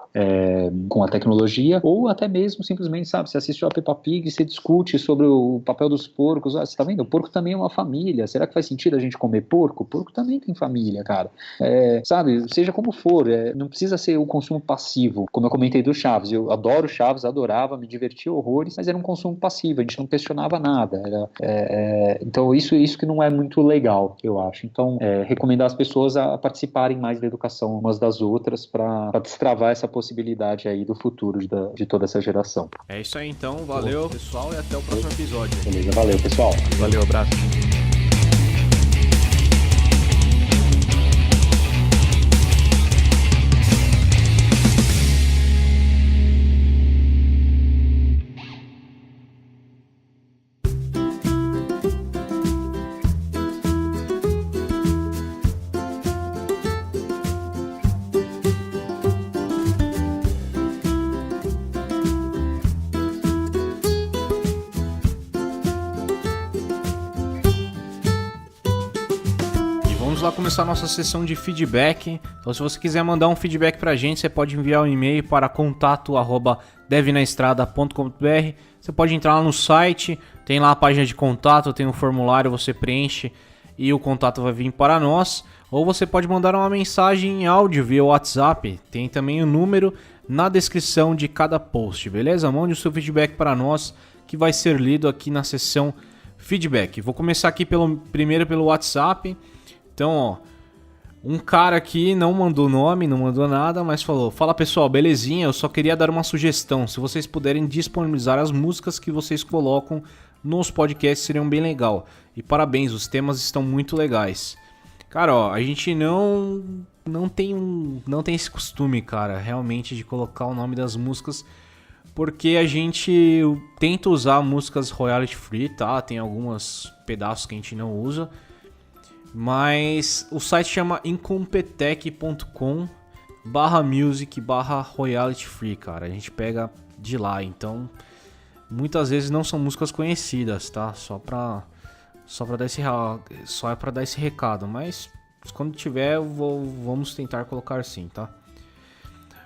com a tecnologia, ou até mesmo simplesmente, sabe, você assistiu a Peppa Pig e você discute sobre o papel dos porcos, você tá vendo? O porco também é uma família, será que faz sentido a gente comer porco? O porco também tem família, cara. Sabe, seja como for, não precisa ser o consumo passivo, como eu comentei do Chaves, eu adoro Chaves, adorava, me divertia horrores, mas era um consumo passivo, a gente não questionava nada, então isso que não é muito legal, eu acho. Então, recomendar as pessoas a participarem mais da educação umas das outras para destravar essa possibilidade aí do futuro de toda essa geração. É isso aí então, valeu pessoal e até o próximo episódio. Beleza, valeu pessoal. Valeu, abraço. Vamos lá começar a nossa sessão de feedback. Então, se você quiser mandar um feedback pra gente, você pode enviar um e-mail para contato@devnaestrada.com.br. Você pode entrar lá no site, tem lá a página de contato, tem um formulário, você preenche e o contato vai vir para nós. Ou você pode mandar uma mensagem em áudio via WhatsApp. Tem também o número na descrição de cada post, beleza? Mande o seu feedback para nós, que vai ser lido aqui na sessão feedback. Vou começar aqui primeiro pelo WhatsApp. Então, ó, um cara aqui não mandou nome, não mandou nada, mas falou: fala pessoal, belezinha, eu só queria dar uma sugestão. Se vocês puderem disponibilizar as músicas que vocês colocam nos podcasts, seriam bem legal. E parabéns, os temas estão muito legais. Cara, ó, a gente não tem esse costume, cara, realmente de colocar o nome das músicas, porque a gente tenta usar músicas royalty free, tá? Tem alguns pedaços que a gente não usa. Mas o site chama incompetech.com/music/royalty free, cara. A gente pega de lá, então muitas vezes não são músicas conhecidas, tá? Só pra dar esse recado, mas quando tiver vamos tentar colocar sim, tá?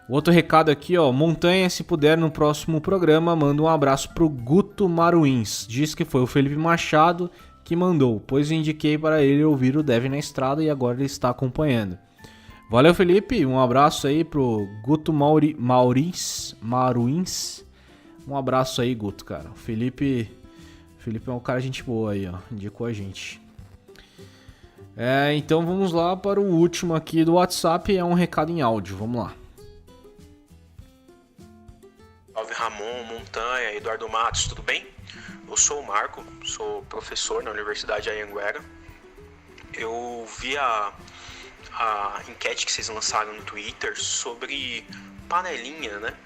O outro recado aqui, ó, Montanha, se puder no próximo programa, manda um abraço pro Guto Maruins. Diz que foi o Felipe Machado que mandou, pois indiquei para ele ouvir o Dev na Estrada e agora ele está acompanhando. Valeu, Felipe. Um abraço aí pro Guto Maruins. Um abraço aí, Guto, cara. O Felipe é um cara gente boa aí, ó. Indicou a gente. Então vamos lá para o último aqui do WhatsApp. É um recado em áudio. Vamos lá. Salve Ramon, Montanha, Eduardo Matos, tudo bem? Eu sou o Marco, sou professor na Universidade Anhanguera. Eu vi a enquete que vocês lançaram no Twitter sobre panelinha, né,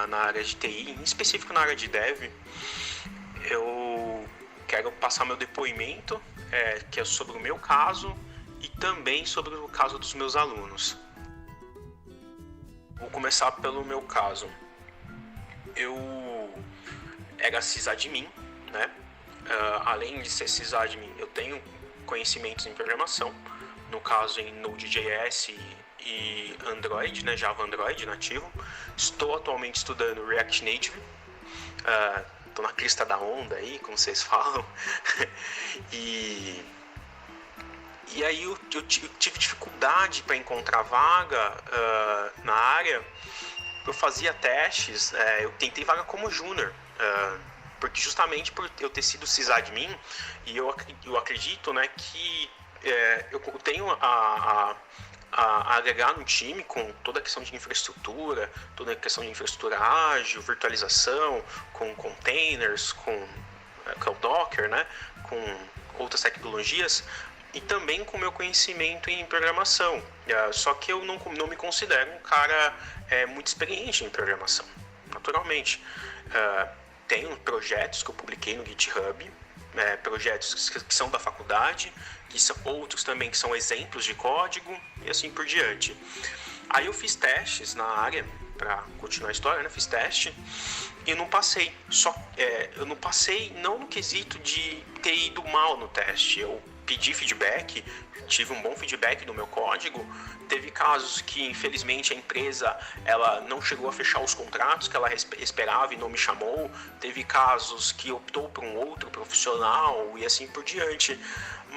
na área de TI, em específico na área de Dev. Eu quero passar meu depoimento, que é sobre o meu caso e também sobre o caso dos meus alunos. Vou começar pelo meu caso. Eu era sysadmin, né? Além de ser sysadmin, eu tenho conhecimentos em programação, no caso em Node.js e Android, né? Java Android nativo. Estou atualmente estudando React Native. Estou na crista da onda aí, como vocês falam. E aí eu tive dificuldade para encontrar vaga na área. Eu fazia testes, eu tentei vaga como júnior, porque justamente por eu ter sido sysadmin, e eu acredito, né, que eu tenho a agregar no time com toda a questão de infraestrutura, toda a questão de infraestrutura ágil, virtualização, com containers, com o Docker, né, com outras tecnologias, e também com o meu conhecimento em programação. Só que eu não me considero um cara muito experiente em programação, naturalmente. Tenho projetos que eu publiquei no GitHub, projetos que são da faculdade, que são outros também que são exemplos de código e assim por diante. Aí eu fiz testes na área, para continuar a história, né? Fiz teste e não passei. Eu não passei não no quesito de ter ido mal no teste. Eu pedi feedback, tive um bom feedback do meu código. Teve casos que, infelizmente, a empresa ela não chegou a fechar os contratos que ela esperava e não me chamou. Teve casos que optou por um outro profissional e assim por diante.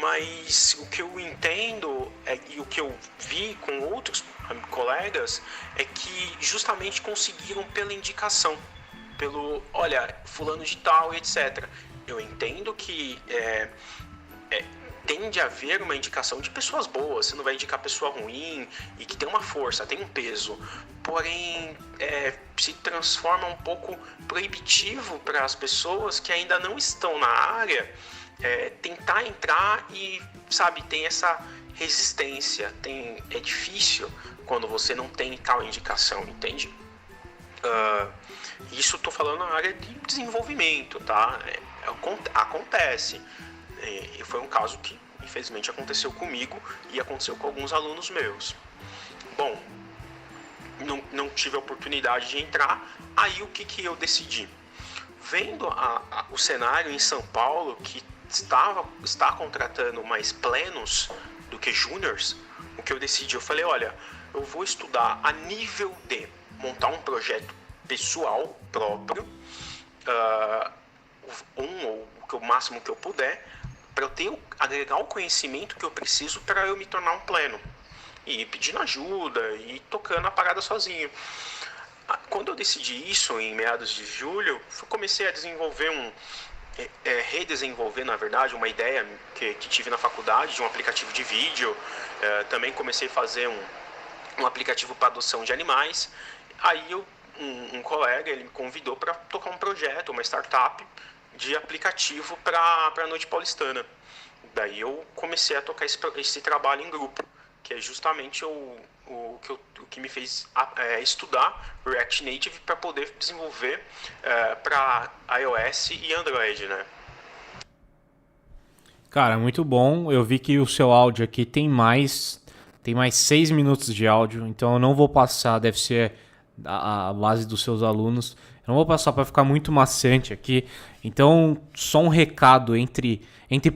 Mas o que eu entendo e o que eu vi com outros colegas é que justamente conseguiram pela indicação, pelo, olha, fulano de tal e etc. Eu entendo que tende a haver uma indicação de pessoas boas, você não vai indicar pessoa ruim e que tem uma força, tem um peso, porém se transforma um pouco proibitivo para as pessoas que ainda não estão na área tentar entrar e, sabe, tem essa resistência, é difícil quando você não tem tal indicação, entende? Isso estou falando na área de desenvolvimento, tá? Acontece. E foi um caso que, infelizmente, aconteceu comigo e aconteceu com alguns alunos meus. Bom, não tive a oportunidade de entrar, aí o que eu decidi? Vendo o cenário em São Paulo, que está contratando mais plenos do que júniors, o que eu decidi? Eu falei, olha, eu vou estudar a nível de montar um projeto pessoal próprio, ou o máximo que eu puder, para eu agregar o conhecimento que eu preciso para eu me tornar um pleno. E pedindo ajuda, e tocando a parada sozinho. Quando eu decidi isso, em meados de julho, eu comecei a desenvolver redesenvolver, na verdade, uma ideia que tive na faculdade de um aplicativo de vídeo. Também comecei a fazer um aplicativo para adoção de animais. Aí um colega ele me convidou para tocar um projeto, uma startup de aplicativo para a noite paulistana. Daí eu comecei a tocar esse trabalho em grupo, que é justamente o que me fez estudar React Native para poder desenvolver para iOS e Android, né? Cara, muito bom. Eu vi que o seu áudio aqui tem mais 6 minutos de áudio, então eu não vou passar, deve ser a base dos seus alunos. Eu não vou passar para ficar muito maçante aqui. Então, só um recado entre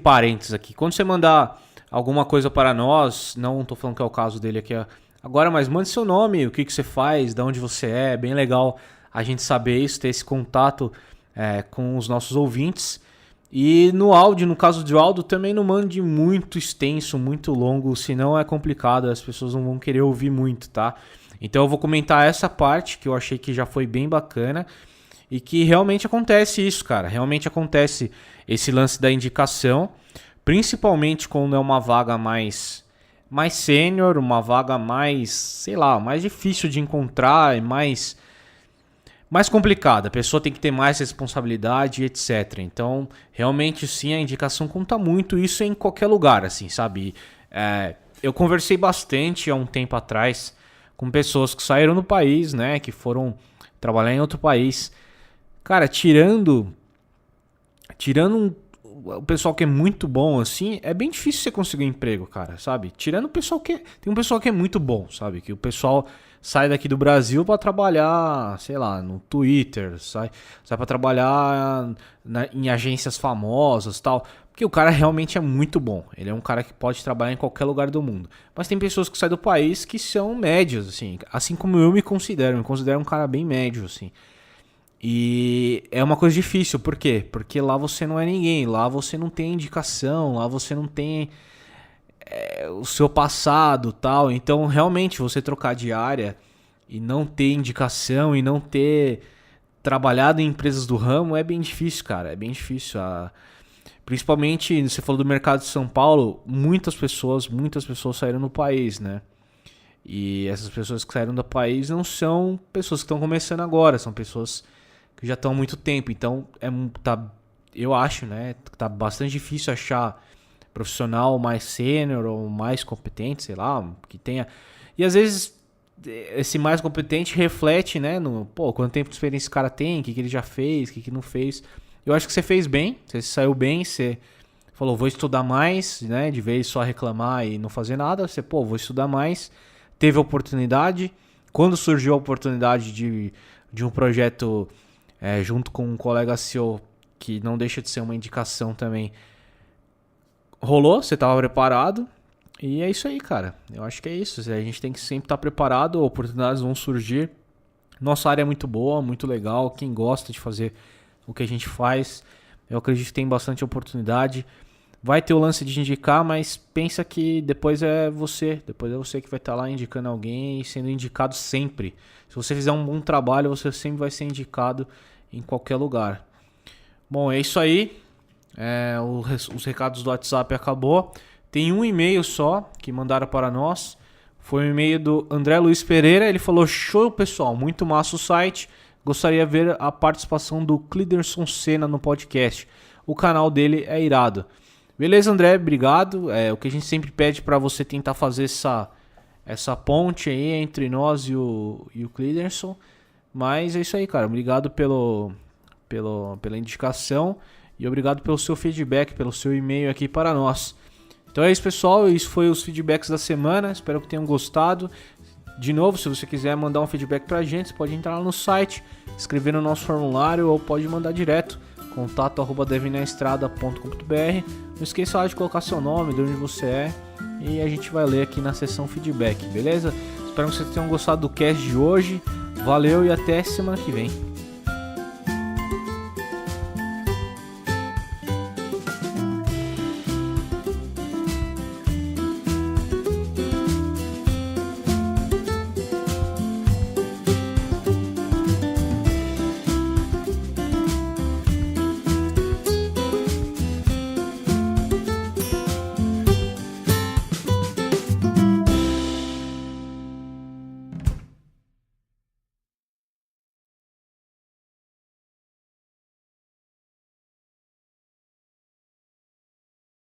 parênteses aqui. Quando você mandar alguma coisa para nós, não estou falando que é o caso dele aqui agora, mas mande seu nome, o que você faz, de onde você é. Bem legal a gente saber isso, ter esse contato com os nossos ouvintes. E no áudio, no caso de áudio, também não mande muito extenso, muito longo, senão é complicado, as pessoas não vão querer ouvir muito, tá? Então eu vou comentar essa parte que eu achei que já foi bem bacana e que realmente acontece isso, cara. Realmente acontece esse lance da indicação, principalmente quando é uma vaga mais sênior, uma vaga mais, sei lá, mais difícil de encontrar e mais complicada. A pessoa tem que ter mais responsabilidade, etc. Então, realmente, sim, a indicação conta muito. Isso em qualquer lugar, assim, sabe? Eu conversei bastante há um tempo atrás com pessoas que saíram do país, né? Que foram trabalhar em outro país. Cara, tirando o pessoal que é muito bom, assim, é bem difícil você conseguir um emprego, cara, sabe? Tirando o pessoal que... Tem um pessoal que é muito bom, sabe? Que o pessoal sai daqui do Brasil pra trabalhar, sei lá, no Twitter, sai pra trabalhar em agências famosas e tal. Porque o cara realmente é muito bom. Ele é um cara que pode trabalhar em qualquer lugar do mundo. Mas tem pessoas que saem do país que são médios, assim como eu me considero. Eu me considero um cara bem médio, assim. E é uma coisa difícil, por quê? Porque lá você não é ninguém, lá você não tem indicação, lá você não tem o seu passado, tal. Então, realmente, você trocar de área e não ter indicação e não ter trabalhado em empresas do ramo é bem difícil, cara. É bem difícil. Principalmente, você falou do mercado de São Paulo, muitas pessoas saíram do país, né? E essas pessoas que saíram do país não são pessoas que estão começando agora, são pessoas que já estão há muito tempo. Então, eu acho, né, que tá bastante difícil achar profissional mais sênior ou mais competente, sei lá, que tenha... E às vezes, esse mais competente reflete, né, quanto tempo de experiência esse cara tem, o que ele já fez, o que não fez. Eu acho que você fez bem, você saiu bem, você falou, vou estudar mais, né, de vez só reclamar e não fazer nada, você, vou estudar mais, teve a oportunidade. Quando surgiu a oportunidade de um projeto junto com um colega seu, que não deixa de ser uma indicação também, rolou, você estava preparado, e é isso aí, cara. Eu acho que é isso, a gente tem que sempre estar preparado, oportunidades vão surgir. Nossa área é muito boa, muito legal, quem gosta de fazer o que a gente faz, eu acredito que tem bastante oportunidade. Vai ter o lance de indicar, mas pensa que depois é você que vai estar lá indicando alguém e sendo indicado sempre. Se você fizer um bom trabalho, você sempre vai ser indicado em qualquer lugar. Bom, é isso aí. Os recados do WhatsApp acabou. Tem um e-mail só que mandaram para nós. Foi um e-mail do André Luiz Pereira. Ele falou, show pessoal, muito massa o site. Gostaria de ver a participação do Cliderson Senna no podcast. O canal dele é irado. Beleza, André, obrigado. O que a gente sempre pede para você tentar fazer essa ponte aí entre nós e o Cliderson. Mas é isso aí, cara. Obrigado pela indicação e obrigado pelo seu feedback, pelo seu e-mail aqui para nós. Então é isso, pessoal. Isso foi os feedbacks da semana. Espero que tenham gostado. De novo, se você quiser mandar um feedback pra gente, você pode entrar lá no site, escrever no nosso formulário ou pode mandar direto, contato@devinaestrada.com.br. Não esqueça de colocar seu nome, de onde você é, e a gente vai ler aqui na seção feedback, beleza? Espero que vocês tenham gostado do cast de hoje. Valeu e até semana que vem.